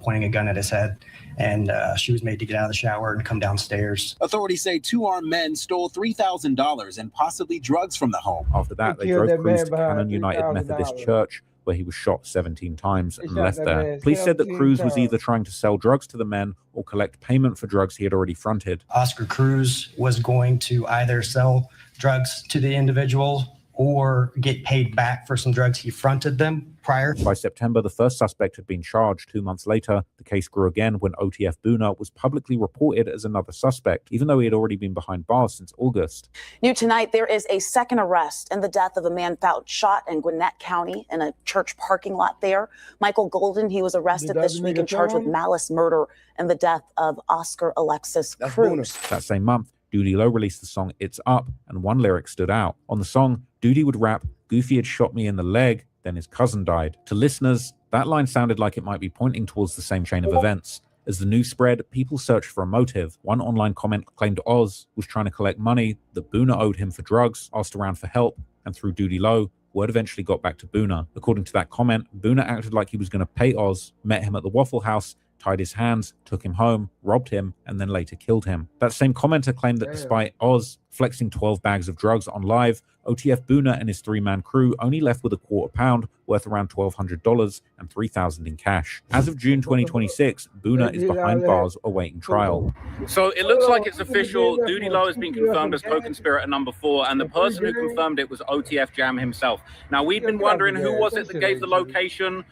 pointing a gun at his head, and she was made to get out of the shower and come downstairs. Authorities say 2 armed men stole $3,000 and possibly drugs from the home. After that, they drove Cruz to Cannon United Methodist Church, where he was shot 17 times and left there. Police said that Cruz was either trying to sell drugs to the men or collect payment for drugs he had already fronted. Oscar Cruz was going to either sell drugs to the individual or get paid back for some drugs he fronted them prior. By September, the first suspect had been charged. 2 months later, the case grew again when OTF Boona was publicly reported as another suspect, even though he had already been behind bars since August. New tonight, there is a second arrest in the death of a man found shot in Gwinnett County in a church parking lot there. Michael Golden, he was arrested this week and charged with malice murder in the death of Oscar Alexis Cruz. That same month, Duty Low released the song It's Up, and one lyric stood out. On the song, Duty would rap, Goofy had shot me in the leg, then his cousin died. To listeners, that line sounded like it might be pointing towards the same chain of events. As the news spread, people searched for a motive. One online comment claimed Oz was trying to collect money that Boona owed him for drugs, asked around for help, and through Duty Low, word eventually got back to Boona. According to that comment, Boona acted like he was going to pay Oz, met him at the Waffle House, tied his hands, took him home, robbed him, and then later killed him. That same commenter claimed that despite Oz flexing 12 bags of drugs on live, OTF Boona and his 3-man crew only left with a £250, worth around $1,200 and $3,000 in cash. As of June 2026, Boona is behind bars awaiting trial. So it looks like it's official. Duty Low has been confirmed as co-conspirator number 4, and the person who confirmed it was OTF Jam himself. Now, we've been wondering who was it that gave the location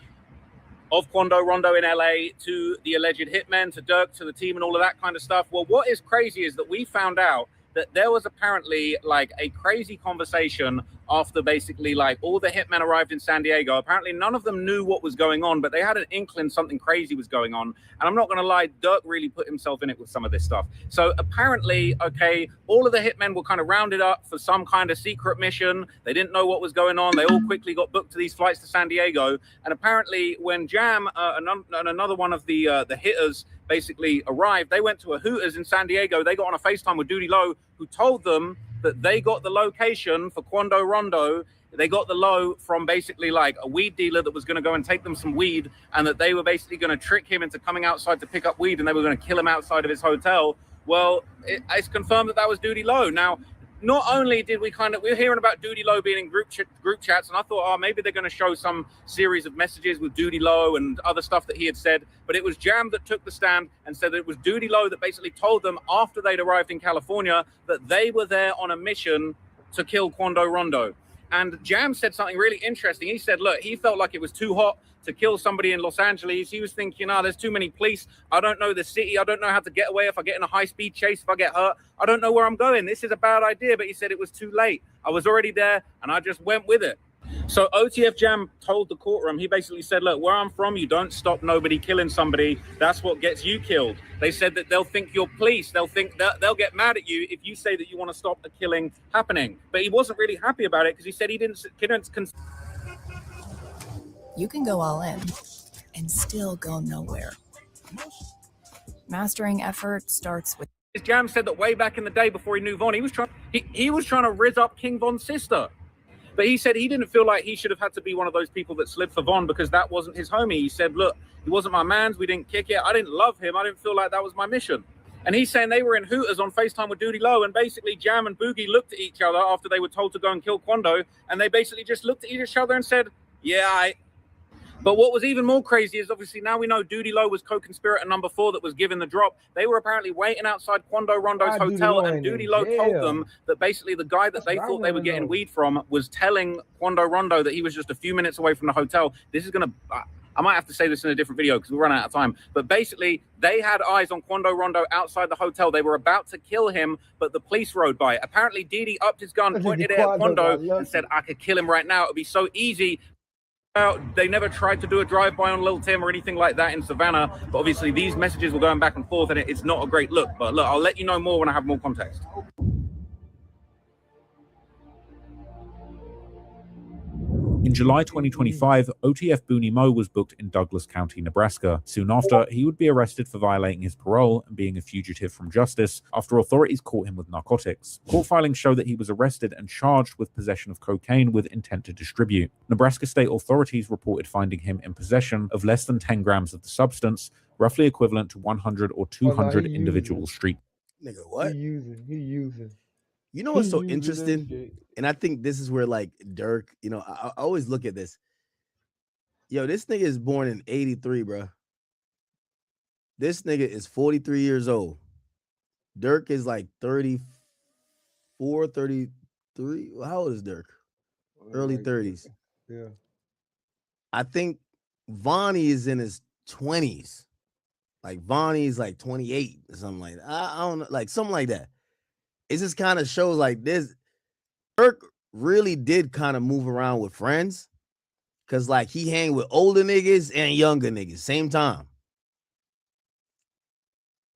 of Quando Rondo in LA to the alleged hitmen, to Durk, to the team and all of that kind of stuff. Well, what is crazy is that we found out that there was apparently like a crazy conversation after basically like all the hitmen arrived in San Diego. Apparently none of them knew what was going on, but they had an inkling something crazy was going on. And I'm not going to lie, Durk really put himself in it with some of this stuff. So apparently, okay, all of the hitmen were kind of rounded up for some kind of secret mission. They didn't know what was going on. They all quickly got booked to these flights to San Diego. And apparently when Jam and another one of the hitters basically arrived, they went to a Hooters in San Diego. They got on a FaceTime with Duty Low, who told them that they got the location for Quando Rondo. They got the low from basically like a weed dealer that was going to go and take them some weed, and that they were basically going to trick him into coming outside to pick up weed, and they were going to kill him outside of his hotel. Well, it's confirmed that was Duty Low. Now, not only did we we're hearing about Duty Low being in group chats, and I thought, oh, maybe they're going to show some series of messages with Duty Low and other stuff that he had said, but it was Jam that took the stand and said that it was Duty Low that basically told them after they'd arrived in California that they were there on a mission to kill Quando Rondo. And Jam said something really interesting. He said, look, he felt like it was too hot to kill somebody in Los Angeles. He was thinking, there's too many police. I don't know the city. I don't know how to get away if I get in a high-speed chase, if I get hurt. I don't know where I'm going. This is a bad idea. But he said it was too late. I was already there, and I just went with it. So OTF Jam told the courtroom, he basically said, look, where I'm from, you don't stop nobody killing somebody. That's what gets you killed. They said that they'll think you're police. They'll think that they'll get mad at you if you say that you want to stop the killing happening. But he wasn't really happy about it because he said he didn't. You can go all in and still go nowhere. Mastering effort starts with. Jam said that way back in the day before he knew Von, he was trying to rizz up King Von's sister. But he said he didn't feel like he should have had to be one of those people that slid for Von because that wasn't his homie. He said, look, he wasn't my man's. We didn't kick it. I didn't love him. I didn't feel like that was my mission. And he's saying they were in Hooters on FaceTime with Duty Low, and basically Jam and Boogie looked at each other after they were told to go and kill Quando, and they basically just looked at each other and said, yeah, But what was even more crazy is obviously now we know Duty Low was co-conspirator number 4 that was given the drop. They were apparently waiting outside Quando Rondo's hotel, and Duty Low told them that basically the guy that they thought they were getting weed from was telling Quando Rondo that he was just a few minutes away from the hotel. This is going to... I might have to say this in a different video because we run out of time. But basically, they had eyes on Quando Rondo outside the hotel. They were about to kill him, but the police rode by. Apparently, Didi upped his gun, pointed it at Quando, and said, I could kill him right now. It would be so easy. They never tried to do a drive-by on Lil Tim or anything like that in Savannah. But obviously, these messages were going back and forth, and it's not a great look. But look, I'll let you know more when I have more context. In July 2025, OTF Booney Mo was booked in Douglas County, Nebraska. Soon after, he would be arrested for violating his parole and being a fugitive from justice after authorities caught him with narcotics. Court filings show that he was arrested and charged with possession of cocaine with intent to distribute. Nebraska state authorities reported finding him in possession of less than 10 grams of the substance, roughly equivalent to 100 or 200 individual street. Nigga, what? He using. You know what's so interesting? And I think this is where, like, Durk, you know, I always look at this. Yo, this nigga is born in 83, bro. This nigga is 43 years old. Durk is like 34, 33. How old is Durk? Early 30s. Yeah. I think Vonnie is in his 20s. Like, Vonnie is like 28 or something like that. I don't know, like something like that. It just kind of shows like this. Durk really did kind of move around with friends because, like, he hang with older niggas and younger niggas same time.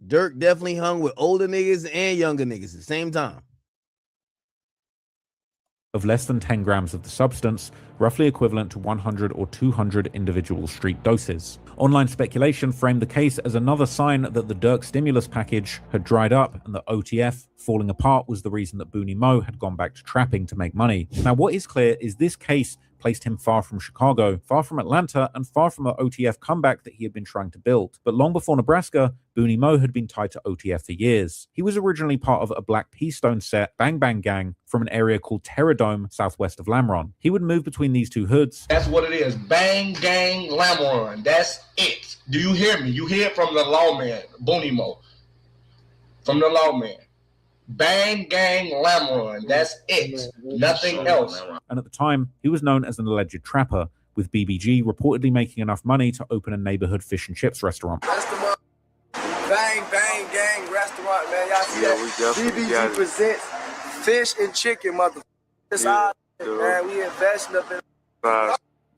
Durk definitely hung with older niggas and younger niggas at the same time. Of less than 10 grams of the substance, roughly equivalent to 100 or 200 individual street doses. Online speculation framed the case as another sign that the Durk stimulus package had dried up and that OTF falling apart was the reason that Booney Mo had gone back to trapping to make money. Now, what is clear is this case placed him far from Chicago, far from Atlanta, and far from the OTF comeback that he had been trying to build. But long before Nebraska, Booney Mo had been tied to OTF for years. He was originally part of a Black Pea Stone set Bang Bang Gang from an area called Terradome, southwest of Lamron. He would move between these two hoods. That's what it is. Bang Gang Lamron. That's it. Do you hear me? You hear it from the lawman, Booney Mo. From the lawman. Bang Gang Lamron. That's it. Nothing else. And at the time, he was known as an alleged trapper, with BBG reportedly making enough money to open a neighborhood fish and chips restaurant. That's the Bang Bang Gang restaurant, man. Y'all see that? BBG presents fish and chicken, motherfucker. It's all, man. We investing up in.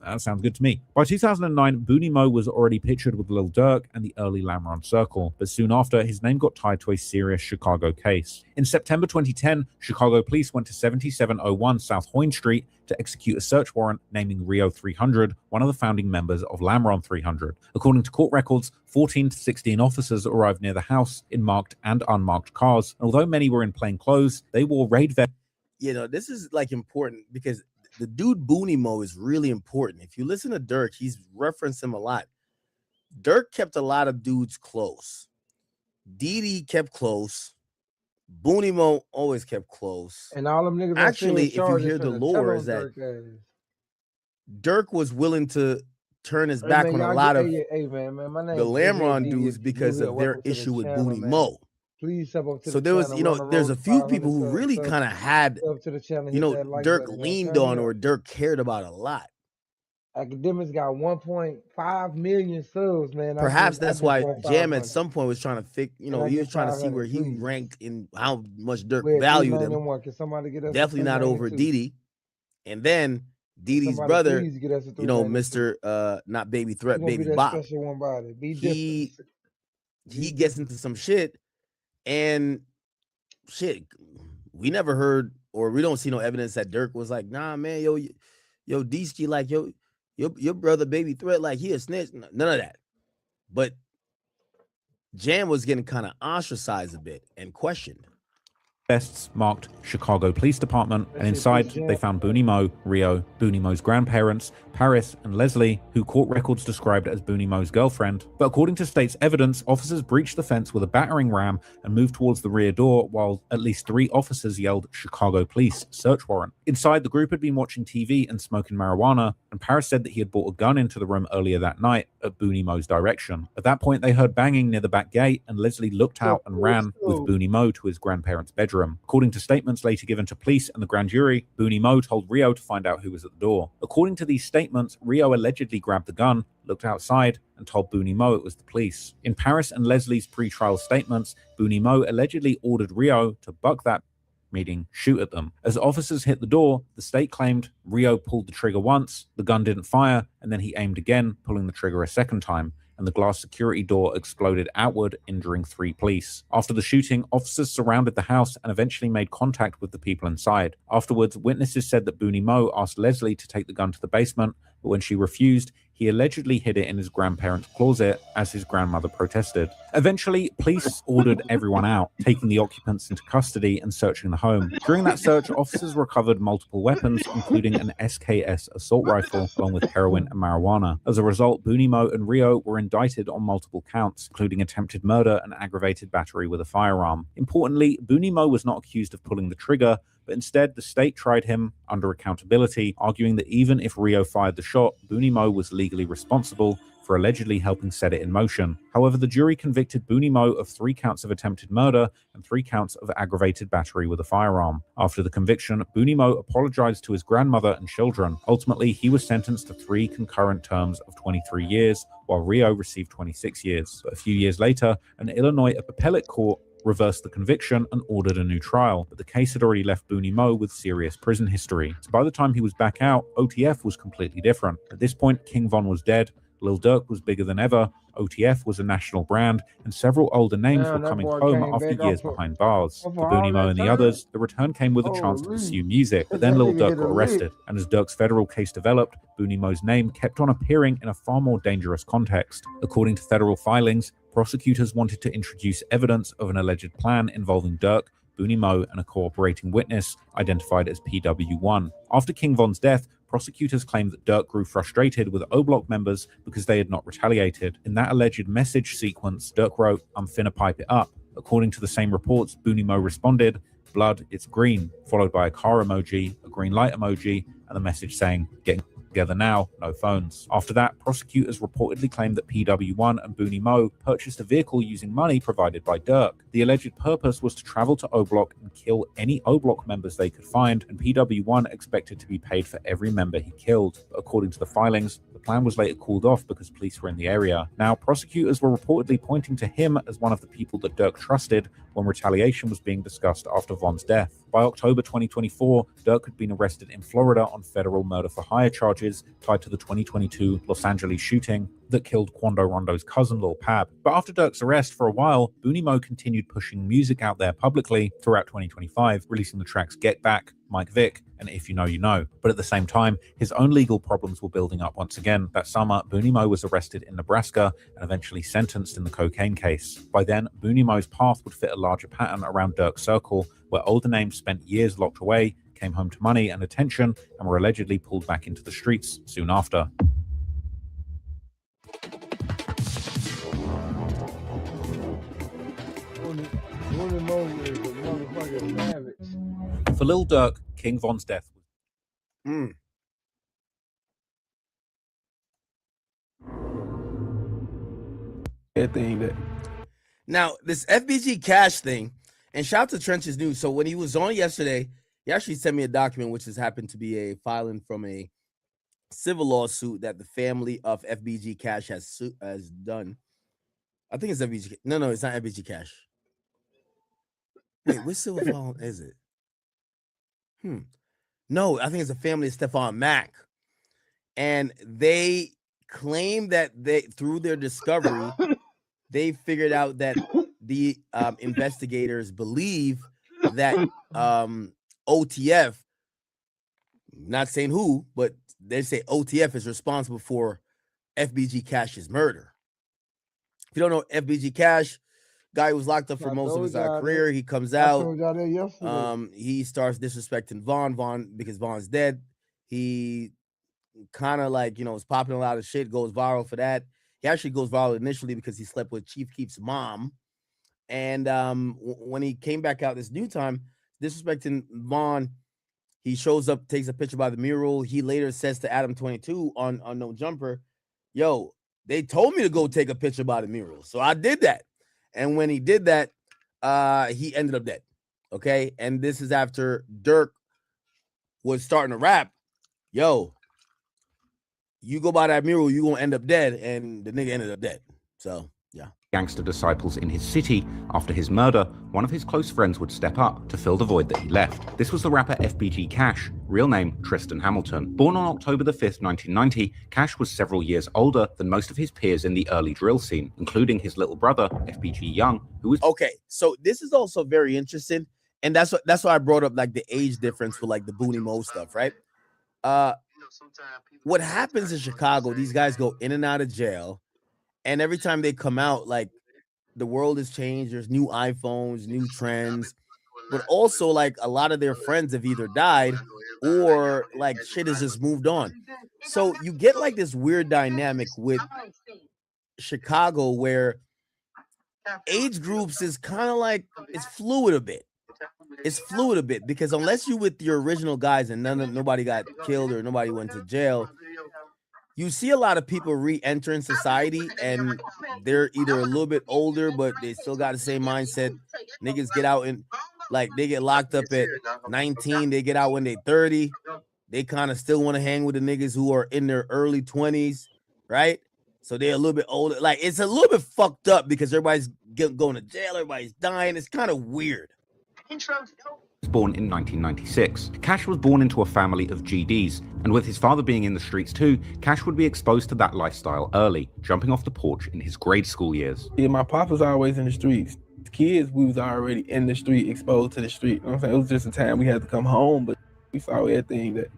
That sounds good to me. By 2009, Booney Mo was already pictured with Lil Durk and the early Lamron Circle, but soon after, his name got tied to a serious Chicago case. In September 2010, Chicago police went to 7701 South Hoyne Street to execute a search warrant naming Rio 300, one of the founding members of Lamron 300. According to court records, 14 to 16 officers arrived near the house in marked and unmarked cars, and although many were in plain clothes, they wore raid vests. you know, this is like important because the dude Booney Mo is really important. If you listen to Durk, he's referenced him a lot. Durk kept a lot of dudes close. Didi kept close. Booney Mo always kept close. And all them niggas Actually, that if you hear the lore, is that Durk was willing to turn his Hey back man, on a y'all lot get of hey man, my the name Big Head Lamron Diddy. dudes If you're new because here, of their welcome to the issue with channel, Booney man. Mo. Please sub up to So the there was, channel. you We're know, on the there's road a to few 500 people who subs. really kind of had, Sub to the channel, you hit know, that like Durk button, man. leaned Turn me on up. or Durk cared about a lot. Academics got 1.5 million subs, man. I Perhaps just that's why want Jam at 500. some point was trying to fix, you Can know, I he get was trying to see 500, where he please? ranked and how much Durk We're at valued him. 391. Can somebody get us to Definitely not over 392? Didi. And then Can Didi's somebody brother, please get us to you know, 392? Mr. Not Baby Who's Threat, gonna be Baby that Bop. special one body? Be different. He gets into some shit, and shit, we never heard or we don't see no evidence that Durk was like, nah, man, yo, D-Ski, like, your brother Baby Threat, like, he a snitch. None of that. But Jam was getting kind of ostracized a bit and questioned. Vests marked Chicago Police Department, and That shit inside pissed Jam they found Booney Mo, Rio, Booney Mo's grandparents, Paris, and Leslie, who court records described as Booney Mo's girlfriend. But according to state's evidence, officers breached the fence with a battering ram and moved towards the rear door while at least 3 officers yelled Chicago Police, search warrant. Inside, the group had been watching TV and smoking marijuana, and Paris said that he had brought a gun into the room earlier that night at Booney Mo's direction. At that point, they heard banging near the back gate, and Leslie looked out and ran with Booney Mo to his grandparents' bedroom. According to statements later given to police and the grand jury, Booney Mo told Rio to find out who was at the door. According to these statements, Rio allegedly grabbed the gun, looked outside, and told Booney Mo it was the police. In Paris and Leslie's pre-trial statements, Booney Mo allegedly ordered Rio to buck that meeting, shoot at them. As officers hit the door, the state claimed Rio pulled the trigger once, the gun didn't fire, and then he aimed again, pulling the trigger a second time, and the glass security door exploded outward, injuring 3 police. After the shooting, officers surrounded the house and eventually made contact with the people inside. Afterwards, witnesses said that Booney Mo asked Leslie to take the gun to the basement, but when she refused, he allegedly hid it in his grandparents' closet as his grandmother protested. Eventually, police ordered everyone out, taking the occupants into custody and searching the home. During that search, officers recovered multiple weapons, including an SKS assault rifle, along with heroin and marijuana. As a result, Booney Mo and Rio were indicted on multiple counts, including attempted murder and aggravated battery with a firearm. Importantly, Booney Mo was not accused of pulling the trigger, but instead the state tried him under accountability, arguing that even if Rio fired the shot, Booney Mo was legally responsible for allegedly helping set it in motion. However, the jury convicted Booney Mo of 3 counts of attempted murder and 3 counts of aggravated battery with a firearm. After the conviction, Booney Mo apologized to his grandmother and children. Ultimately, he was sentenced to 3 concurrent terms of 23 years, while Rio received 26 years. But a few years later, an Illinois appellate court reversed the conviction and ordered a new trial, but the case had already left Booney Mo with serious prison history. So by the time he was back out, OTF was completely different. At this point, King Von was dead, Lil Durk was bigger than ever, OTF was a national brand, and several older names Damn, were that coming boy home came after back years off behind bars. for For all Booney Mo that and the time? others, the return came with a chance to Holy. pursue music, but That then Lil nigga Durk hit a got lick. arrested, and as Durk's federal case developed, Booney Mo's name kept on appearing in a far more dangerous context. According to federal filings, prosecutors wanted to introduce evidence of an alleged plan involving Durk, Booney Mo, and a cooperating witness identified as PW1. After King Von's death, prosecutors claimed that Durk grew frustrated with O-Block members because they had not retaliated. In that alleged message sequence, Durk wrote, "I'm finna pipe it up." According to the same reports, Booney Mo responded, "Blood, it's green," followed by a car emoji, a green light emoji, and a message saying, "Getting together now, no phones." After that, prosecutors reportedly claimed that PW1 and Booney Mo purchased a vehicle using money provided by Durk. The alleged purpose was to travel to O-Block and kill any O-Block members they could find, and PW1 expected to be paid for every member he killed. But according to the filings, the plan was later called off because police were in the area. Now, prosecutors were reportedly pointing to him as one of the people that Durk trusted when retaliation was being discussed after Von's death. By October 2024, Durk had been arrested in Florida on federal murder-for-hire charges tied to the 2022 Los Angeles shooting that killed Quando Rondo's cousin, Lil Pab. But after Durk's arrest for a while, Booney Mo continued pushing music out there publicly throughout 2025, releasing the tracks Get Back, Mike Vick, and If You Know, You Know. But at the same time, his own legal problems were building up once again. That summer, Booney Mo was arrested in Nebraska and eventually sentenced in the cocaine case. By then, Booney Mo's path would fit a larger pattern around Durk's circle, where older names spent years locked away came home to money and attention and were allegedly pulled back into the streets soon after. For Lil Durk, King Von's death was Now, this FBG Cash thing, and shout out to Trench's News. So when he was on yesterday, he actually sent me a document, which has happened to be a filing from a civil lawsuit that the family of FBG Cash has done. I think it's FBG. No, it's not FBG Cash. Wait, which civil file is it? No, I think it's a family of Stephon Mack. And they claim that they, through their discovery, they figured out that the investigators believe that OTF, not saying who, but they say OTF is responsible for FBG Cash's murder. If you don't know FBG Cash, guy who was locked up for most of his career, he comes out. He starts disrespecting Von because Von's dead. He kind of like, is popping a lot of shit, goes viral for that. He actually goes viral initially because he slept with Chief Keef's mom. And when he came back out this new time, disrespecting Von, he shows up, takes a picture by the mural. He later says to Adam 22 on No Jumper, yo, they told me to go take a picture by the mural. So I did that. And when he did that, he ended up dead. Okay. And this is after Durk was starting to rap. Yo, you go by that mural, you're going to end up dead. And the nigga ended up dead. So, yeah. Gangster disciples in his city. After his murder, one of his close friends would step up to fill the void that he left. This was the rapper FBG Cash, real name Tristan Hamilton. Born on October the 5th, 1990, Cash was several years older than most of his peers in the early drill scene, including his little brother, FBG Young, who was... Okay, so this is also very interesting, and that's why I brought up like the age difference for like the Booney Mo stuff, right? What happens in Chicago, these guys go in and out of jail, and every time they come out, like, the world has changed. There's new iPhones, new trends, but also like a lot of their friends have either died or like shit has just moved on. So you get like this weird dynamic with Chicago where age groups is kind of like it's fluid a bit. It's fluid a bit because unless you with your original guys and nobody got killed or nobody went to jail, you see a lot of people re-entering society and they're either a little bit older, but they still got the same mindset. Niggas get out and like they get locked up at 19, they get out when they're 30. They kind of still want to hang with the niggas who are in their early 20s, right? So they're a little bit older. Like it's a little bit fucked up because everybody's going to jail, everybody's dying. It's kind of weird. Was born in 1996. Cash was born into a family of GDs, and with his father being in the streets too, Cash would be exposed to that lifestyle early, jumping off the porch in his grade school years. Yeah, my pop was always in the streets. As kids, we was already in the street, exposed to the street. You know what I'm saying? It was just a time we had to come home, but we saw everything that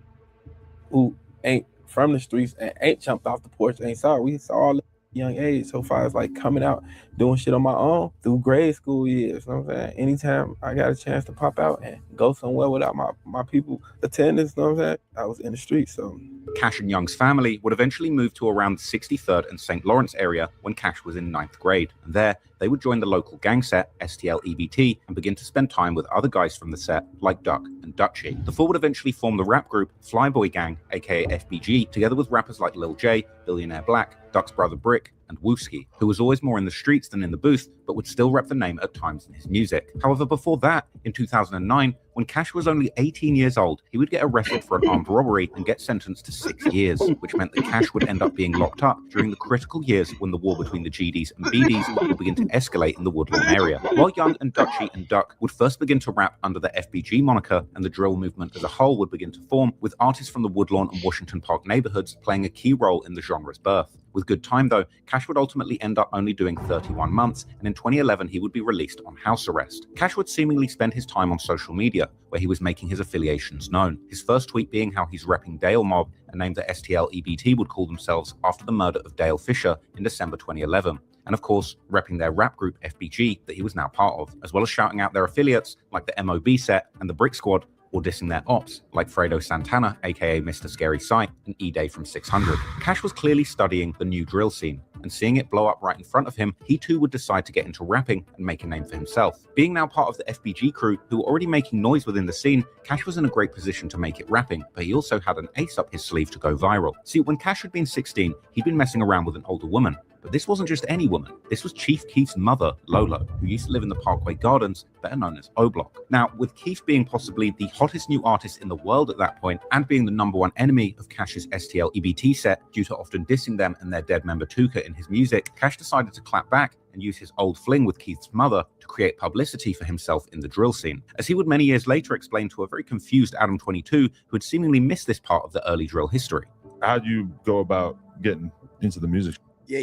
who ain't from the streets and ain't jumped off the porch ain't saw. We saw all at a young age. So far as like coming out, doing shit on my own through grade school years. You know what I'm saying? Anytime I got a chance to pop out and go somewhere without my people attendance, you know what I'm saying? I was in the streets. So Cash and Young's family would eventually move to around the 63rd and St. Lawrence area when Cash was in 9th grade. And there, they would join the local gang set, STL EBT, and begin to spend time with other guys from the set, like Duck and Dutchy. The four would eventually form the rap group Flyboy Gang, aka FBG, together with rappers like Lil J, Billionaire Black, Duck's brother Brick, and Wooski, who was always more in the streets than in the booth, but would still rep the name at times in his music. However, before that, in 2009, when Cash was only 18 years old, he would get arrested for an armed robbery and get sentenced to 6 years, which meant that Cash would end up being locked up during the critical years when the war between the GDs and BDs would begin to escalate in the Woodlawn area. While Young and Dutchy and Duck would first begin to rap under the FBG moniker, and the drill movement as a whole would begin to form, with artists from the Woodlawn and Washington Park neighborhoods playing a key role in the genre's birth. With good time though, Cash would ultimately end up only doing 31 months, and in 2011 he would be released on house arrest. Cash would seemingly spend his time on social media, where he was making his affiliations known. His first tweet being how he's repping Dale Mob, a name that STL EBT would call themselves after the murder of Dale Fisher in December 2011. And of course, repping their rap group FBG that he was now part of, as well as shouting out their affiliates like the MOB set and the Brick Squad, or dissing their ops, like Fredo Santana, aka Mr. Scary Sight, and E-Day from 600. Cash was clearly studying the new drill scene, and seeing it blow up right in front of him, he too would decide to get into rapping and make a name for himself. Being now part of the FBG crew, who were already making noise within the scene, Cash was in a great position to make it rapping, but he also had an ace up his sleeve to go viral. See, when Cash had been 16, he'd been messing around with an older woman. But this wasn't just any woman. This was Chief Keef's mother, Lolo, who used to live in the Parkway Gardens, better known as O Block. Now, with Keef being possibly the hottest new artist in the world at that point, and being the #1 enemy of Cash's STL EBT set due to often dissing them and their dead member Tuka in his music, Cash decided to clap back and use his old fling with Keef's mother to create publicity for himself in the drill scene. As he would many years later explain to a very confused Adam 22, who had seemingly missed this part of the early drill history. How'd you go about getting into the music? Yeah,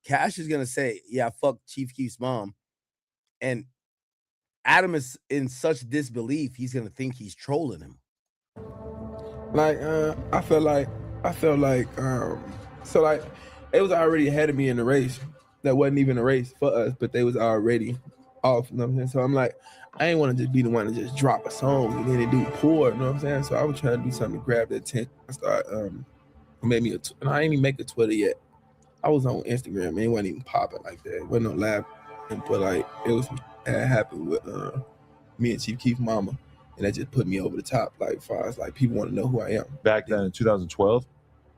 Cash is gonna say, yeah, fuck Chief Keef's mom. And Adam is in such disbelief, he's gonna think he's trolling him. Like, I felt like, so like, it was already ahead of me in the race. That wasn't even a race for us, but they was already off, you know what I'm saying? So I'm like, I ain't want to just be the one to just drop a song and then they do poor, you know what I'm saying? So I was trying to do something to grab the attention. I started, made me and I ain't even make a Twitter yet. I was on Instagram, and it wasn't even popping like that. It wasn't no live, but like it was that happened with me and Chief Keef's mama, and that just put me over the top. Like, as far as like people want to know who I am. Back then in 2012.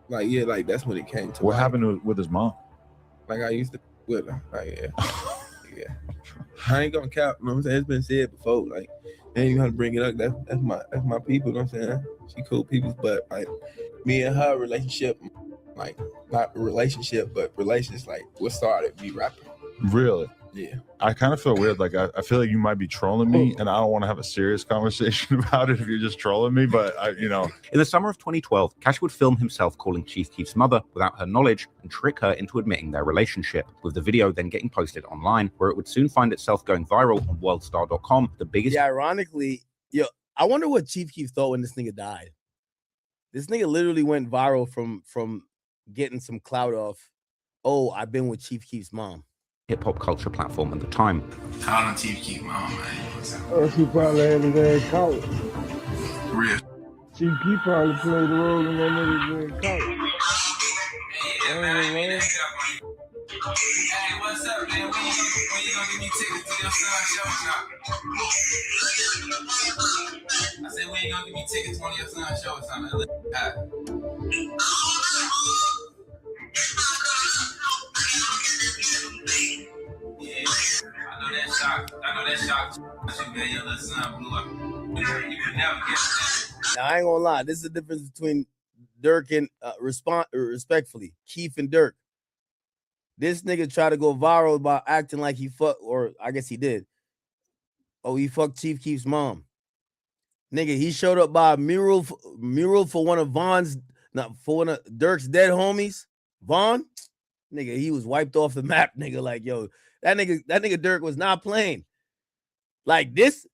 Like, yeah, like that's when it came to. What happened with his mom? Like, I used to with her. Like, yeah. I ain't gonna cap. You know what I'm saying? It's been said before. Like, I ain't even gonna bring it up. That's my people. You know what I'm saying? She cool people, but like me and her relationship. Like, not a relationship, but relations, like what started me rapping. Really? Yeah. I kind of feel weird. Like, I feel like you might be trolling me, and I don't want to have a serious conversation about it if you're just trolling me, but In the summer of 2012, Cash would film himself calling Chief Keef's mother without her knowledge and trick her into admitting their relationship, with the video then getting posted online, where it would soon find itself going viral on worldstar.com, the biggest... Yeah, ironically, I wonder what Chief Keef thought when this nigga died. This nigga literally went viral from getting some clout off, oh, I've been with Chief Keef's mom. Hip-hop culture platform at the time. How on Chief Keef mom, man? Oh, she probably had his ass caught. Real. Chief Keef probably played the role in that nigga being caught. Yeah, man. Hey, what's up, man? When you gonna give me tickets to your son's show shop? I said, when you gonna give me tickets to one of your son's show or something? Yeah, I know that shock. You got your little son blew up. You would never get that. Now, I ain't gonna lie, this is the difference between Durk and respectfully, Keef and Durk. This nigga tried to go viral by acting like he fucked, or I guess he did. Oh, he fucked Chief Keef's mom. Nigga, he showed up by a mural for one of Durk's dead homies. Vaughn, nigga, he was wiped off the map, nigga. Like, yo, that nigga Durk was not playing. Like this,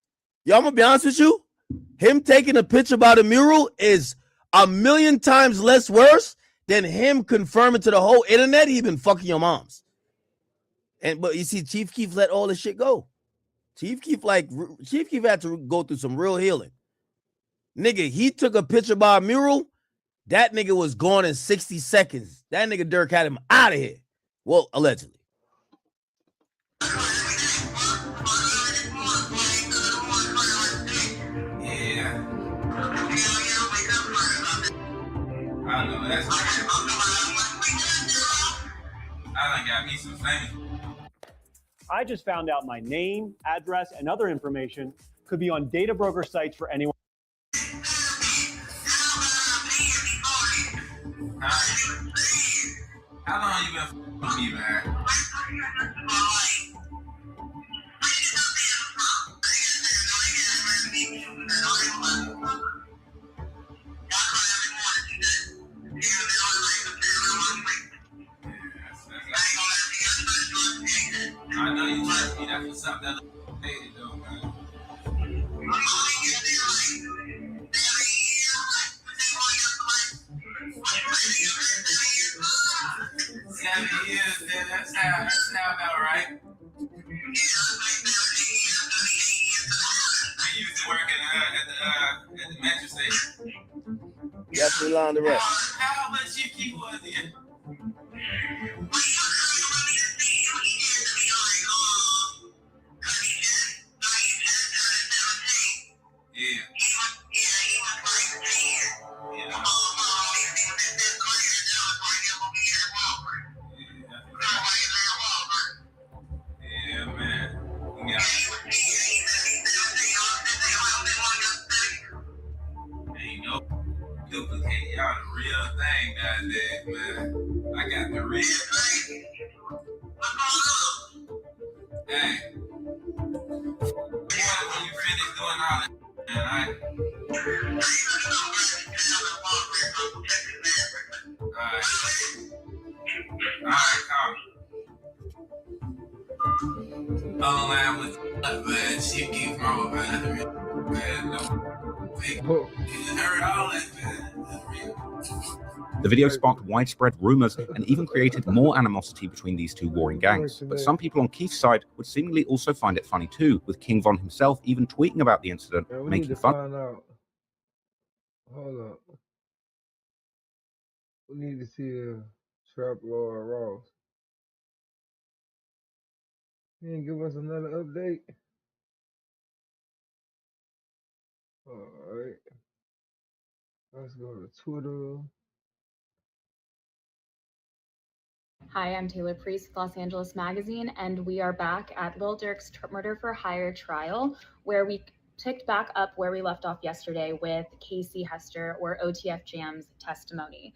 yo, I'm gonna be honest with you. Him taking a picture about a mural is 1,000,000 times less worse than him confirming to the whole internet he been fucking your moms. But you see, Chief Keef let all this shit go. Chief Keef had to go through some real healing. Nigga, he took a picture by a mural. That nigga was gone in 60 seconds. That nigga Durk had him out of here. Well, allegedly. Yeah. I know that's I done got me some famous. I just found out my name, address, and other information could be on data broker sites for anyone. How long you been with me, man? I know you trust me. That's what's up. That hated though, man. 7 years, man. That's how about right. Definitely Lon the Rap. How much you keep was it? Yeah. Yeah, man. Yeah. Ain't no duplicate. Y'all the real thing nowadays, man. I got the real thing. Hey. When you finish doing all that, man, Alright, come. Oh, man, with man, she keep wrong, man. Man, no. Heard all that, man. The video sparked widespread rumors and even created more animosity between these two warring gangs. But some people on Keith's side would seemingly also find it funny too, with King Von himself even tweeting about the incident, making fun. Hold up. We need to see Trap Lord Ross. He didn't give us another update. Alright. Let's go to Twitter. Hi, I'm Taylor Priest with Los Angeles Magazine, and we are back at Lil Durk's murder for hire trial, where we picked back up where we left off yesterday with Casey Hester, or OTF Jam's testimony.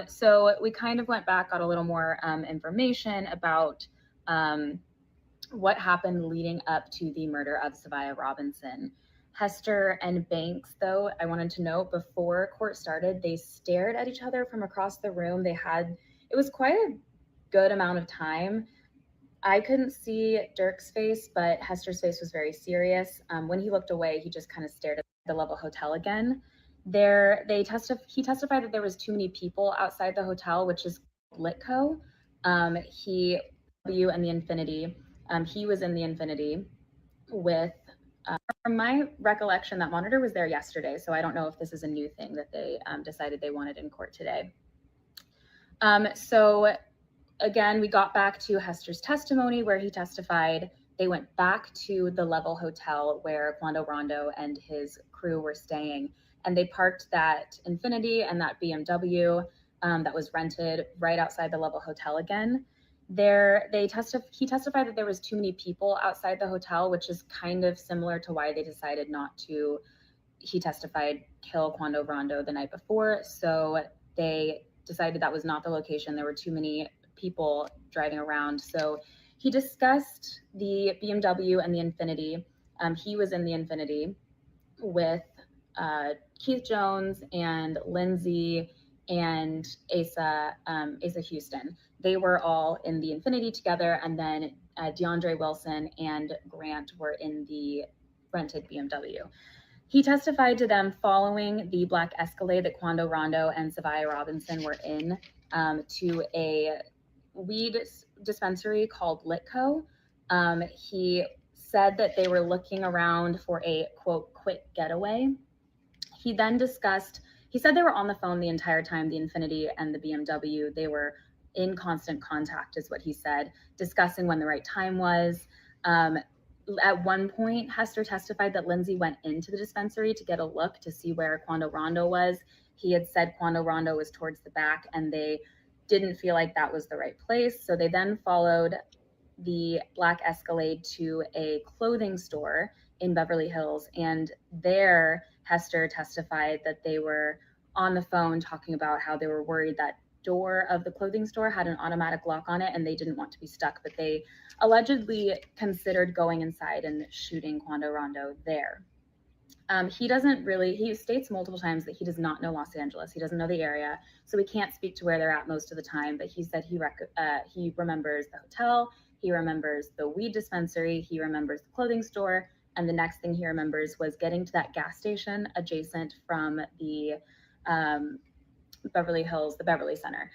So we kind of went back, got a little more information about what happened leading up to the murder of Savia Robinson. Hester and Banks, though, I wanted to note, before court started, they stared at each other from across the room. It was quite a good amount of time. I couldn't see Durk's face, but Hester's face was very serious. When he looked away, he just kind of stared at the Level Hotel again. He testified that there was too many people outside the hotel, which is Litco. And the Infinity. He was in the Infinity with, from my recollection, that monitor was there yesterday. So I don't know if this is a new thing that they decided they wanted in court today. So again, we got back to Hester's testimony where he testified. They went back to the Level Hotel where Quando Rondo and his crew were staying, and they parked that Infinity and that BMW that was rented right outside the Level Hotel again. He testified that there was too many people outside the hotel, which is kind of similar to why they decided not to, he testified, kill Quando Rondo the night before. So they decided that was not the location. There were too many people driving around. So he discussed the BMW and the Infinity. He was in the Infinity with Keith Jones and Lindsay and Asa Houston. They were all in the Infinity together, and then DeAndre Wilson and Grant were in the rented BMW. He testified to them following the black Escalade that Quando Rondo and Savia Robinson were in to a weed dispensary called Litco. He said that they were looking around for a, quote, quick getaway. He said they were on the phone the entire time, the Infinity and the BMW. They were in constant contact, is what he said, discussing when the right time was. At one point, Hester testified that Lindsay went into the dispensary to get a look to see where Quando Rondo was. He had said Quando Rondo was towards the back, and they didn't feel like that was the right place. So they then followed the black Escalade to a clothing store in Beverly Hills. And there, Hester testified that they were on the phone talking about how they were worried that door of the clothing store had an automatic lock on it and they didn't want to be stuck, but they allegedly considered going inside and shooting Quando Rondo there. He states multiple times that he does not know Los Angeles. He doesn't know the area, so he can't speak to where they're at most of the time, but he said he remembers the hotel, he remembers the weed dispensary, he remembers the clothing store, and the next thing he remembers was getting to that gas station adjacent from the Beverly Hills, the Beverly Center.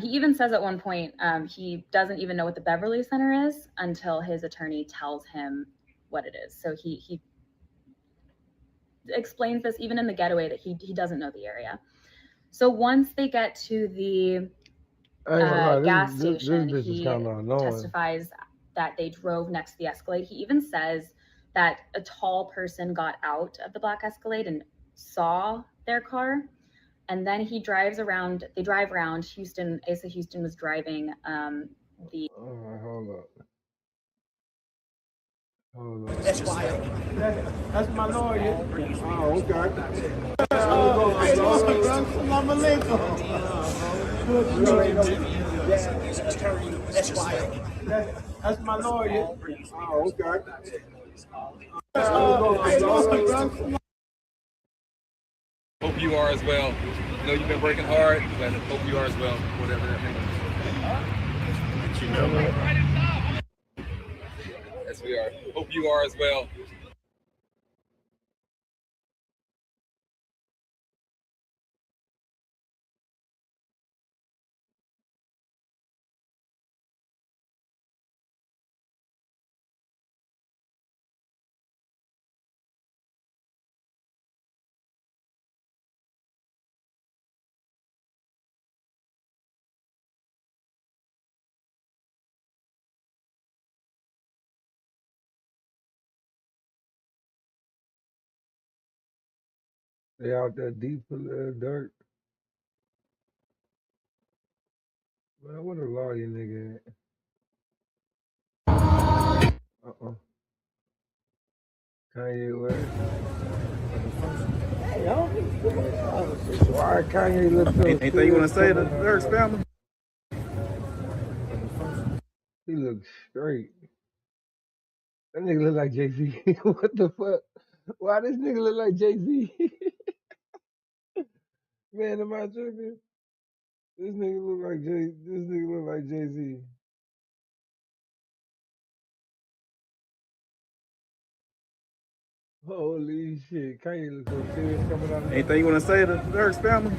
He even says at one point he doesn't even know what the Beverly Center is until his attorney tells him what it is. So he explains this even in the getaway that he doesn't know the area. So once they get to the I ain't gonna lie, gas this station, bitch is he kind of annoying. testifies that they drove next to the Escalade. He even says that a tall person got out of the black Escalade and saw their car. And then he drives around, they drive around Houston. Asa Houston was driving the. All right, hold up. Hold up. That's why. That's my lawyer. Oh, okay. That's why. That's my lawyer. Oh, okay. Hope you are as well. I know you've been working hard, but hope you are as well. Whatever that means. You know. Yes, we are. Hope you are as well. They out there deep for dirt. Man, what a lawyer nigga at? Kanye West. Why Kanye look so Anything you want to say to coming out Durk's there? family? He looks straight. That nigga look like Jay-Z. What the fuck? Why this nigga look like Jay-Z? Man, am I tripping? This nigga look like Jay-Z. Holy shit. Kanye look so serious coming out of that. Anything you want to say to Durk's family?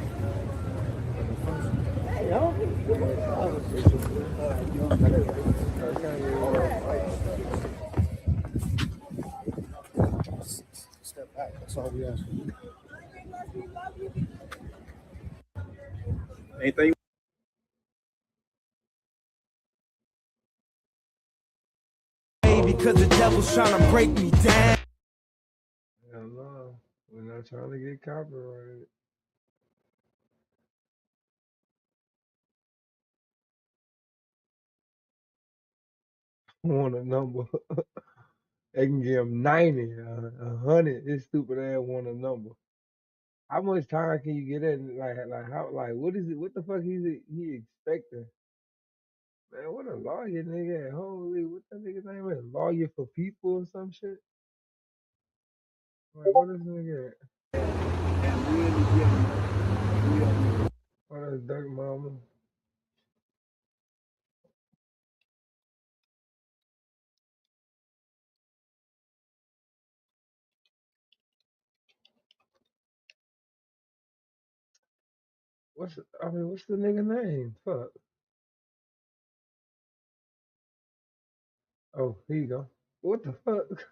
Step back. That's all we ask. Anything? Because the devil's trying to break me down. Hell no. We're not trying to get copyrighted. Want a number. They can give him 90, 100. This stupid ass want a number. How much time can you get in? Like how? Like what is it? What the fuck he expecting? Man, what a lawyer nigga! Holy, what that nigga name is? Lawyer for people or some shit? Like what is nigga? What is Dirt Mama? What's the nigga name? Fuck. Oh, here you go. What the fuck?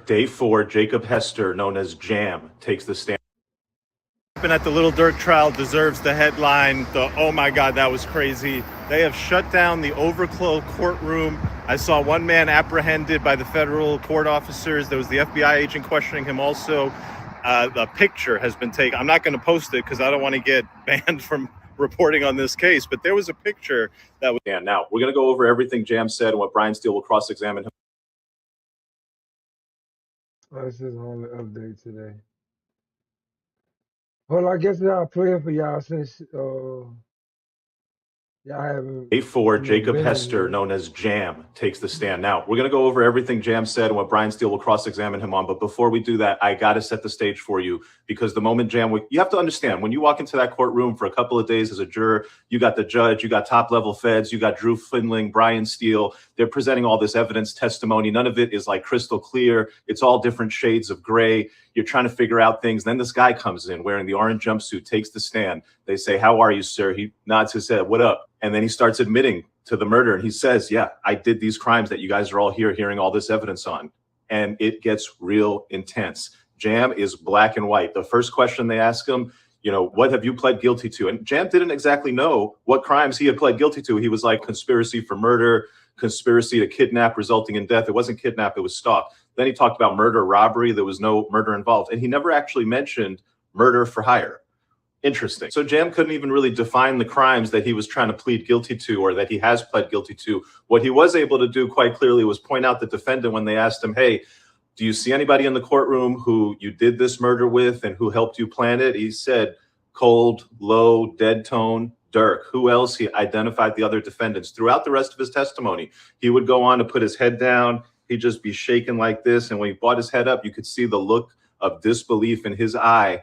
Day 4, Jacob Hester, known as Jam, takes the stand. At the Lil Durk trial deserves the headline. Oh my God, that was crazy. They have shut down the overflow courtroom. I saw one man apprehended by the federal court officers. There was the FBI agent questioning him also. The picture has been taken. I'm not going to post it because I don't want to get banned from reporting on this case, but there was a picture that was. And now we're going to go over everything Jam said and what Brian Steele will cross-examine him. This is only update today. Well, I guess y'all playing for y'all since y'all haven't. Day 4, been Jacob in Hester, here. known as Jam, takes the stand. Now, we're going to go over everything Jam said and what Brian Steele will cross-examine him on. But before we do that, I got to set the stage for you because the moment Jam, you have to understand, when you walk into that courtroom for a couple of days as a juror, you got the judge, you got top-level feds, you got Drew Findling, Brian Steele. They're presenting all this evidence, testimony. None of it is like crystal clear. It's all different shades of gray. You're trying to figure out things. Then this guy comes in wearing the orange jumpsuit, takes the stand. They say, "How are you, sir?" He nods his head, "What up?" And then he starts admitting to the murder. And he says, "Yeah, I did these crimes that you guys are all here hearing all this evidence on." And it gets real intense. Jam is black and white. The first question they ask him, you know, what have you pled guilty to? And Jam didn't exactly know what crimes he had pled guilty to. He was like conspiracy for murder, conspiracy to kidnap resulting in death. It wasn't kidnap, it was stalk. Then he talked about murder, robbery. There was no murder involved. And he never actually mentioned murder for hire. Interesting. So Jam couldn't even really define the crimes that he was trying to plead guilty to or that he has pled guilty to. What he was able to do quite clearly was point out the defendant when they asked him, hey, do you see anybody in the courtroom who you did this murder with and who helped you plan it? He said, cold, low, dead tone, Durk. Who else? He identified the other defendants. Throughout the rest of his testimony, he would go on to put his head down. He'd just be shaking like this. And when he brought his head up, you could see the look of disbelief in his eye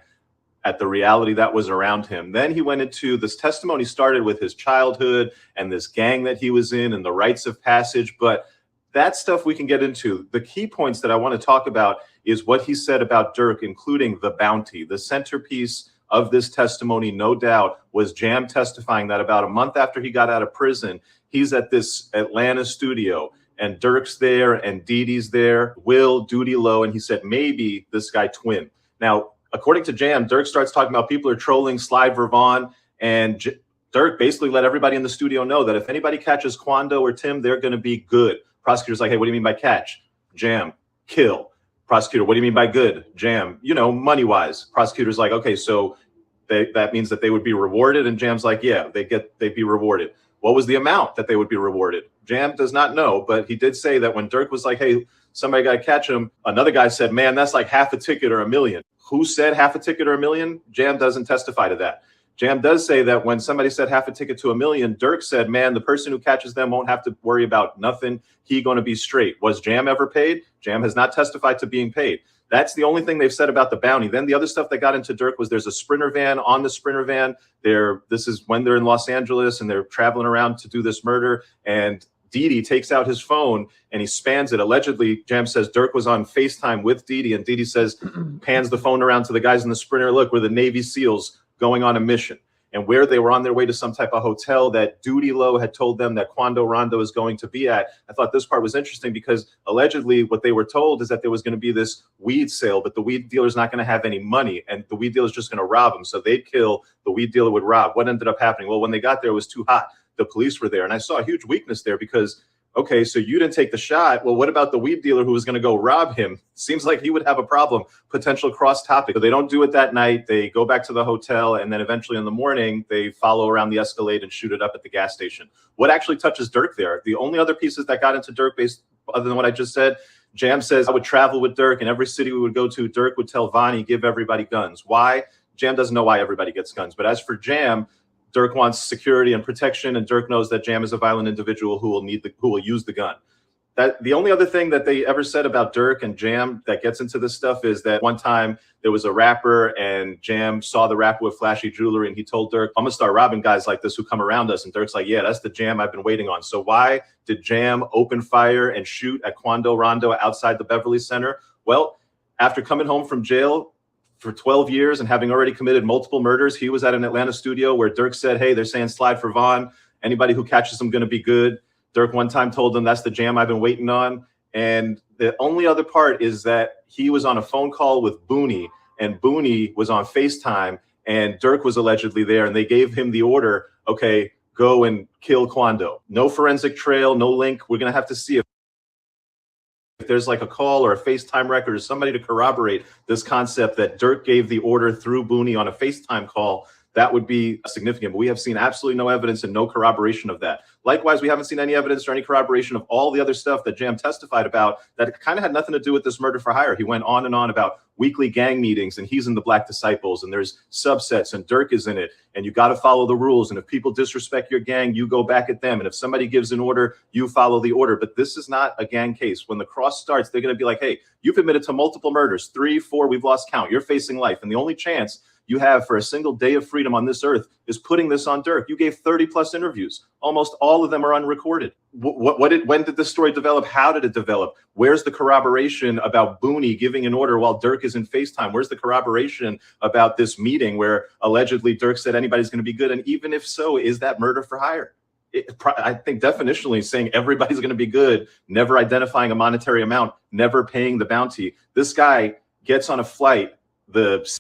at the reality that was around him. Then he went into this testimony, started with his childhood and this gang that he was in and the rites of passage. But that stuff we can get into. The key points that I want to talk about is what he said about Durk, including the bounty. The centerpiece of this testimony, no doubt, was Jam testifying that about a month after he got out of prison, he's at this Atlanta studio and Durk's there and Dee Dee's there, Will, Duty Low, and he said, maybe this guy Twin. Now, according to Jam, Durk starts talking about people are trolling Sly Vervon, and Durk basically let everybody in the studio know that if anybody catches Quando or Tim, they're going to be good. Prosecutor's like, hey, what do you mean by catch? Jam, kill. Prosecutor, what do you mean by good? Jam, you know, money-wise. Prosecutor's like, okay, so that means that they would be rewarded. And Jam's like, yeah, they'd be rewarded. What was the amount that they would be rewarded? Jam does not know, but he did say that when Durk was like, hey, somebody got to catch him, another guy said, man, that's like half a ticket or $1 million. Who said half a ticket or $1 million? Jam doesn't testify to that. Jam does say that when somebody said half a ticket to $1 million, Durk said, man, the person who catches them won't have to worry about nothing. He going to be straight. Was Jam ever paid? Jam has not testified to being paid. That's the only thing they've said about the bounty. Then the other stuff that got into Durk was there's a Sprinter van. On the Sprinter van, this is when they're in Los Angeles and they're traveling around to do this murder. And Dee Dee takes out his phone and he spans it. Allegedly, Jam says Durk was on FaceTime with Dee Dee, and Dee Dee says, pans the phone around to the guys in the Sprinter. Look, we're the Navy SEALs going on a mission. And where they were on their way to some type of hotel that Duty Low had told them that Quando Rondo is going to be at. I thought this part was interesting because allegedly what they were told is that there was going to be this weed sale, but the weed dealer's not going to have any money and the weed dealer's just going to rob him. So they'd kill, the weed dealer would rob. What ended up happening? Well, when they got there, it was too hot. The police were there. And I saw a huge weakness there because, okay, so you didn't take the shot. Well, what about the weed dealer who was going to go rob him? Seems like he would have a problem, potential cross topic. So they don't do it that night. They go back to the hotel. And then eventually in the morning, they follow around the Escalade and shoot it up at the gas station. What actually touches Durk there? The only other pieces that got into Durk based other than what I just said, Jam says I would travel with Durk and every city we would go to, Durk would tell Vonnie, give everybody guns. Why? Jam doesn't know why everybody gets guns. But as for Jam, Durk wants security and protection, and Durk knows that Jam is a violent individual who will use the gun. That the only other thing that they ever said about Durk and Jam that gets into this stuff is that one time there was a rapper and Jam saw the rapper with flashy jewelry and he told Durk, I'm gonna start robbing guys like this who come around us. And Durk's like, yeah, that's the Jam I've been waiting on. So why did Jam open fire and shoot at Quando Rondo outside the Beverly Center? Well, after coming home from jail for 12 years and having already committed multiple murders, he was at an Atlanta studio where Durk said, hey, they're saying slide for Vaughn. Anybody who catches them going to be good. Durk one time told them that's the Jam I've been waiting on. And the only other part is that he was on a phone call with Booney and Booney was on FaceTime and Durk was allegedly there and they gave him the order, okay, go and kill Quando. No forensic trail, no link. We're going to have to see if there's like a call or a FaceTime record or somebody to corroborate this concept that Durk gave the order through Booney on a FaceTime call. That would be significant. But we have seen absolutely no evidence and no corroboration of that. Likewise, we haven't seen any evidence or any corroboration of all the other stuff that Jam testified about that kind of had nothing to do with this murder for hire. He went on and on about weekly gang meetings and he's in the Black Disciples and there's subsets and Durk is in it and you got to follow the rules. And if people disrespect your gang, you go back at them. And if somebody gives an order, you follow the order. But this is not a gang case. When the cross starts, they're going to be like, hey, you've admitted to multiple murders, 3, 4, we've lost count. You're facing life. And the only chance you have for a single day of freedom on this earth is putting this on Durk. You gave 30 plus interviews. Almost all of them are unrecorded. When did this story develop? How did it develop? Where's the corroboration about Booney giving an order while Durk is in FaceTime? Where's the corroboration about this meeting where allegedly Durk said anybody's going to be good? And even if so, is that murder for hire? I think definitionally saying everybody's going to be good, never identifying a monetary amount, never paying the bounty. This guy gets on a flight, the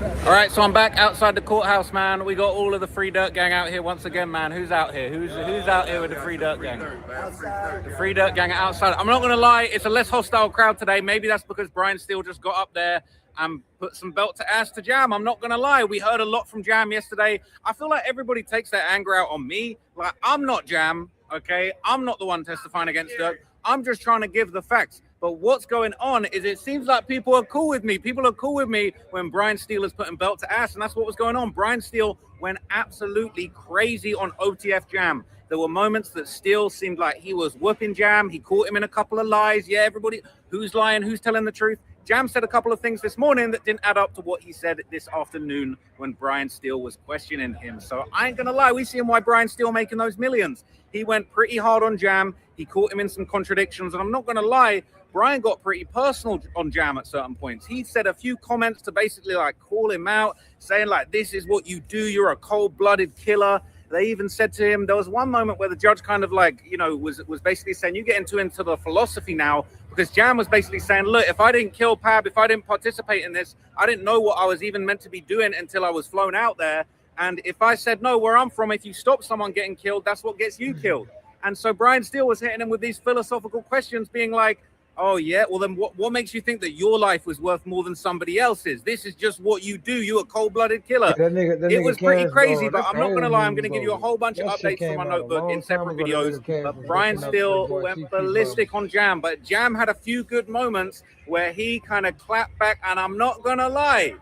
All right, so I'm back outside the courthouse, man. We got all of the Free Dirt gang out here once again, man. Who's out here? Who's out here with the Free Dirt gang? The Free Dirt gang are outside. I'm not gonna lie, it's a less hostile crowd today. Maybe that's because Brian Steele just got up there and put some belt to ass to Jam. I'm not gonna lie. We heard a lot from Jam yesterday. I feel like everybody takes their anger out on me. Like, I'm not Jam, okay? I'm not the one testifying against Dirk. I'm just trying to give the facts. But what's going on is it seems like people are cool with me. People are cool with me when Brian Steele is putting belt to ass, and that's what was going on. Brian Steele went absolutely crazy on OTF Jam. There were moments that Steele seemed like he was whooping Jam. He caught him in a couple of lies. Yeah, everybody, who's lying, who's telling the truth? Jam said a couple of things this morning that didn't add up to what he said this afternoon when Brian Steele was questioning him. So I ain't gonna lie, we see him why Brian Steele making those millions. He went pretty hard on Jam. He caught him in some contradictions, and I'm not gonna lie, Brian got pretty personal on Jam at certain points. He said a few comments to basically like call him out, saying like, this is what you do, you're a cold-blooded killer. They even said to him, there was one moment where the judge kind of like, you know, was basically saying, you get into the philosophy now, because Jam was basically saying, look, if I didn't kill Pab, if I didn't participate in this, I didn't know what I was even meant to be doing until I was flown out there. And if I said, no, where I'm from, if you stop someone getting killed, that's what gets you killed. And so Brian Steele was hitting him with these philosophical questions, being like, oh, yeah, well, then what makes you think that your life was worth more than somebody else's? This is just what you do. You're a cold-blooded killer. Yeah, that It nigga was pretty Cash, crazy, but that's I'm the not going to old lie. I'm going to news, give you a though. whole bunch of That shit updates from came my out a notebook in long time separate ago. That videos. nigga Cash But was Brian looking out for Steele the boy went Chief Keef ballistic on Jam, but Jam had a few good moments where he kind of clapped back, and I'm not going to lie.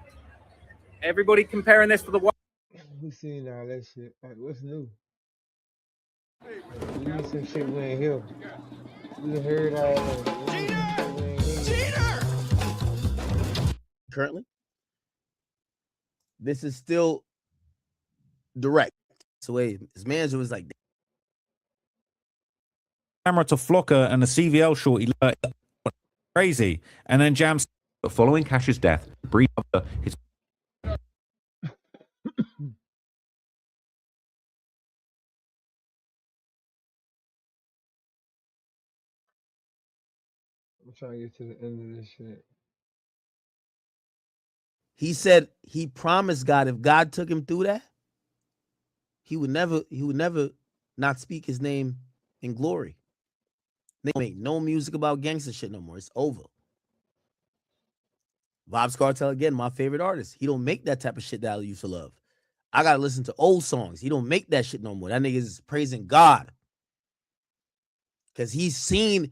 Everybody comparing this to the one. We seen all that shit. Like, what's new? Like, give me some shit we ain't here. We done heard all that. Give me some shit we ain't heard. Currently, this is still direct. So his manager was like, camera to Flocker and the CVL shorty crazy. And then Jam, following Cash's death, breathed after his. I'm trying to get to the end of this shit. he said he promised God if God took him through that, he would never not speak his name in glory. They make no music about gangster shit no more. It's over. Vybz Kartel, again, my favorite artist. He don't make that type of shit that I used to love. I gotta listen to old songs. He don't make that shit no more. That nigga is praising God. Cause he's seen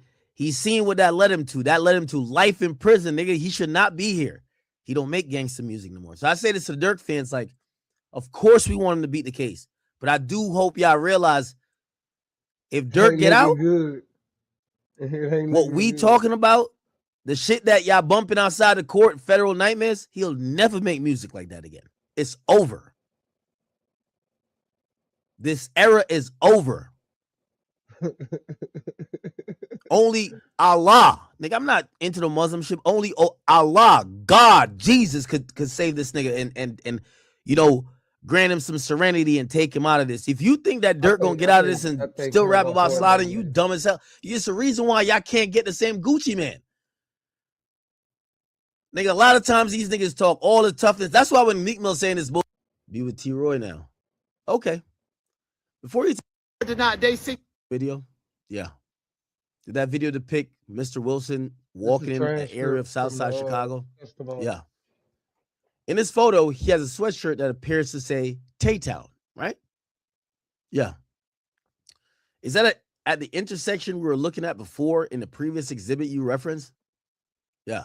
what that led him to. That led him to life in prison, nigga. He should not be here. He don't make gangster music no more. So I say this to the Durk fans, like, of course we want him to beat the case. But I do hope y'all realize if Durk get out, good. what we talking about, the shit that y'all bumping outside the court, federal nightmares, he'll never make music like that again. It's over. This era is over. Only Allah, nigga, I'm not into the Muslim shit. Only Allah, God, Jesus could save this nigga and you know, grant him some serenity and take him out of this. If you think that Durk gonna get out of this and still rap about sliding, you dumb as hell. It's the reason why y'all can't get the same Gucci man. Nigga, a lot of times these niggas talk all the toughness. That's why when Meek Mill saying this bull, be with T. Roy now. Okay. Before you did not day 6 video, yeah. Did that video depict Mr. Wilson walking in the area of Southside Chicago? Yeah. In this photo, he has a sweatshirt that appears to say Tay-Town, right? Yeah. Is that at the intersection we were looking at before in the previous exhibit you referenced? Yeah.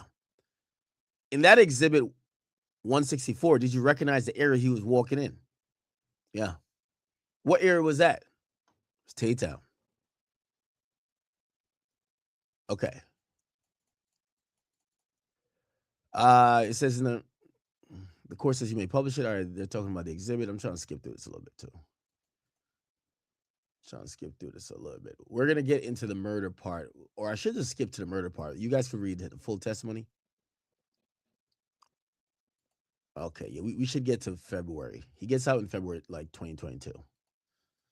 In that exhibit 164, did you recognize the area he was walking in? Yeah. What area was that? It's Tay-Town. Okay. It says in the court says you may publish it. All right, they're talking about the exhibit. I'm trying to skip through this a little bit too. We're gonna get into the murder part, or I should just skip to the murder part. You guys can read the full testimony. Okay, yeah, we should get to February. He gets out in February, like 2022.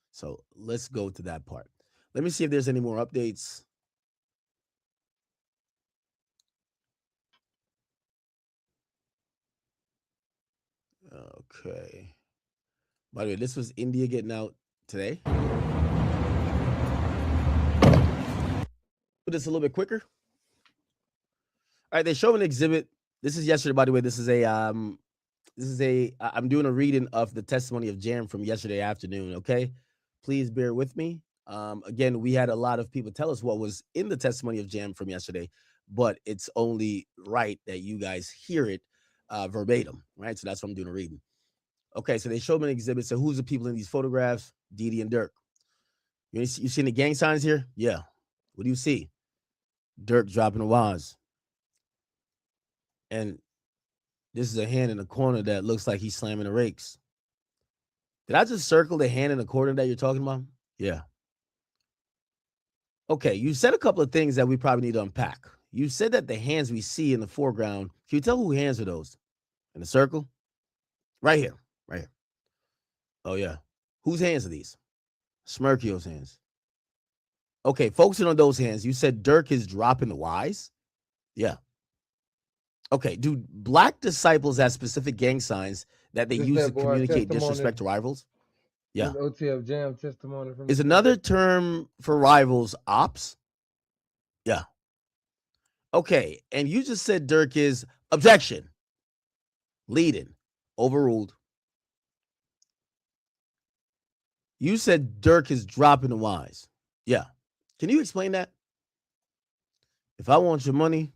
So let's go to that part. Let me see if there's any more updates. Okay. By the way, this was India getting out today. Do this a little bit quicker. All right, they show an exhibit. This is yesterday, by the way. I'm doing a reading of the testimony of Jam from yesterday afternoon. Okay, please bear with me. Again, we had a lot of people tell us what was in the testimony of Jam from yesterday, but it's only right that you guys hear it verbatim, right? So that's what I'm doing a reading. Okay, so they showed me an exhibit. So who's the people in these photographs? Didi and Durk. You seen the gang signs here? Yeah. What do you see? Durk dropping the waz. And this is a hand in the corner that looks like he's slamming the rakes. Did I just circle the hand in the corner that you're talking about? Yeah. Okay, you said a couple of things that we probably need to unpack. You said that the hands we see in the foreground, can you tell who hands are those? In the circle? Right here. Right here. Oh, yeah. Whose hands are these? Smirkio's hands. Okay, focusing on those hands, you said Durk is dropping the Y's? Yeah. Okay, do black disciples have specific gang signs that they This use that to boy communicate testimony. disrespect to rivals? Yeah. This OTF Jam testimony from Is another term for rivals ops? Yeah. Okay, and you just said Durk is objection, leading, overruled. You said Durk is dropping the Y's. Yeah. Can you explain that? If I want your money,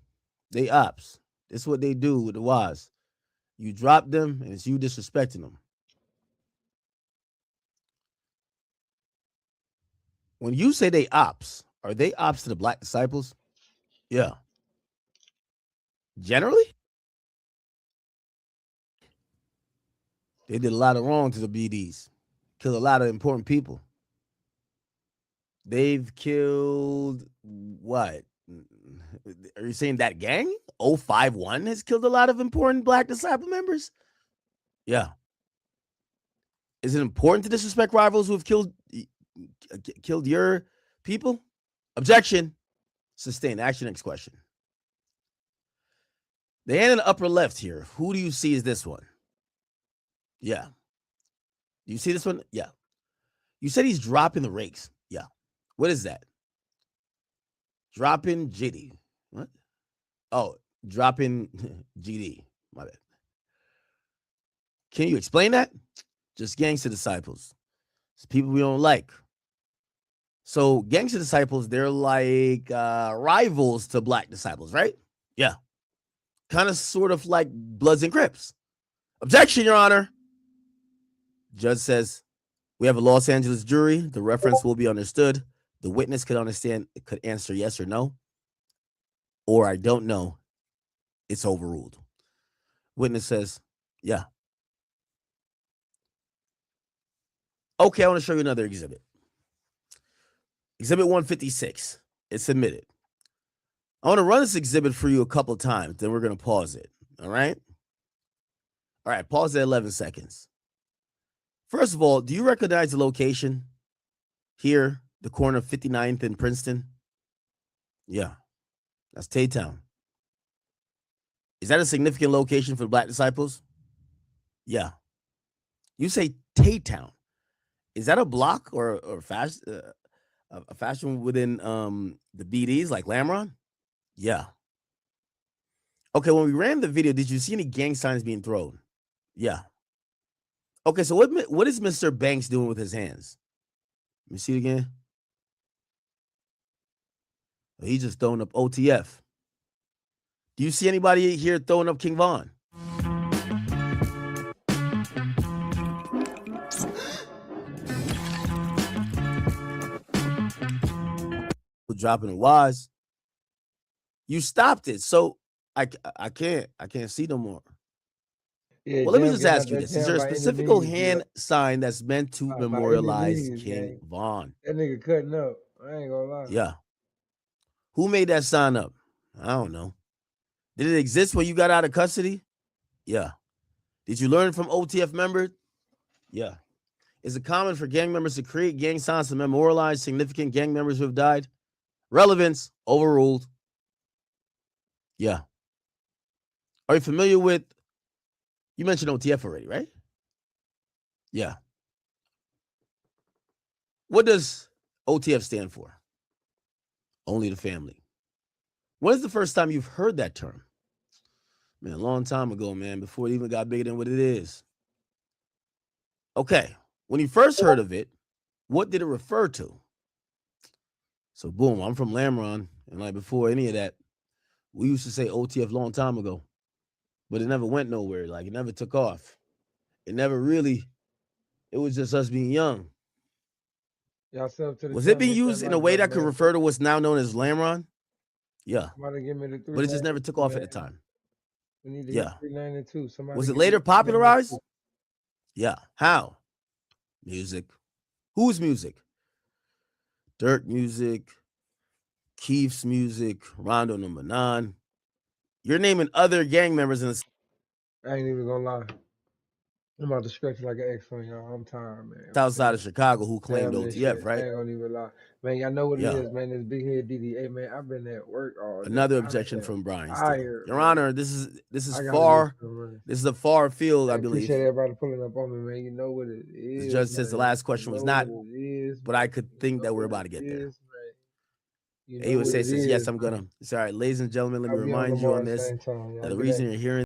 they ops. This is what they do with the Y's. You drop them, and it's you disrespecting them. When you say they ops, are they ops to the black disciples? Yeah. Generally? They did a lot of wrong to the BDs. Killed a lot of important people. They've killed what? Are you saying that gang? 051 has killed a lot of important black disciple members? Yeah. Is it important to disrespect rivals who have killed your people? Objection. Sustained. Action. Next question. The hand in the upper left here. Who do you see is this one? Yeah. You see this one? Yeah. You said he's dropping the rakes. Yeah. What is that? Dropping GD. What? Oh, dropping GD. My bad. Can you explain that? Just gangster disciples. It's people we don't like. So gangster disciples, they're like rivals to black disciples, right? Yeah. Kind of sort of like Bloods and Crips. Objection, Your Honor. Judge says, we have a Los Angeles jury. The reference will be understood. The witness could answer yes or no. Or I don't know. It's overruled. Witness says, yeah. Okay, I want to show you another exhibit. Exhibit 156. It's submitted. I want to run this exhibit for you a couple of times, then we're going to pause it. All right? All right, pause at 11 seconds. First of all, do you recognize the location here, the corner of 59th and Princeton? Yeah, that's Taytown. Is that a significant location for the black disciples? Yeah. You say Taytown. Is that a block or a fashion within the BDs like Lamron? Yeah. Okay, when we ran the video, did you see any gang signs being thrown? Yeah. Okay, so what is Mr. Banks doing with his hands? Let me see it again. He's just throwing up OTF. Do you see anybody here throwing up King Von? Dropping the wise. You stopped it, so I can't see no more. Yeah, well, let me Jam just getting ask out you that this: is Jam there a by any specific means, hand yeah. sign that's meant to By any memorialize means, King gang. Von? That nigga cutting up. I ain't gonna lie. Yeah. Who made that sign up? I don't know. Did it exist when you got out of custody? Yeah. Did you learn from OTF members? Yeah. Is it common for gang members to create gang signs to memorialize significant gang members who have died? Relevance, overruled. Yeah. Are you familiar with You mentioned OTF already, right? Yeah. What does OTF stand for? Only the family. When is the first time you've heard that term? Man, a long time ago, man, before it even got bigger than what it is. Okay. When you first heard of it, what did it refer to? So, boom, I'm from Lamron, and like before any of that, we used to say OTF a long time ago, but it never went nowhere. Like, it never took off. It never really, it was just us being young. Y'all self to the Was it channel. being Hit that used in a like way button, that could man. refer to what's now known as Lamron? Yeah. Somebody give me the But it just never took off at the 392, man. time. We need to Yeah. hit 392. Somebody Was it give me later the 392. popularized? Yeah. How? Music. Whose music? Durk music, Keith's music, Rondo number 9. You're naming other gang members in the. I ain't even gonna lie. I'm about to stretch like an X on y'all. I'm tired, man. Outside of Chicago who claimed Damn this OTF, shit. I right? ain't gonna even lie. Man, y'all know what it Yeah. is, man. This big head DD. Hey, man, I've been at work all day. Another I objection am from Brian Steele. tired, Your man. Honor, this is I gotta far. get some rest. This is a far field, I I believe. appreciate everybody pulling up on me, man. You know what it is. The judge says the man. last question You was know not, what it is, but man. I could think that we're about to get there. Is, man. You He know would what say, it says, yes, is, I'm man. gonna. It's all right, ladies and gentlemen. Let me I'll be on remind you tomorrow on at the this same time. Y'all that the good reason day. you're hearing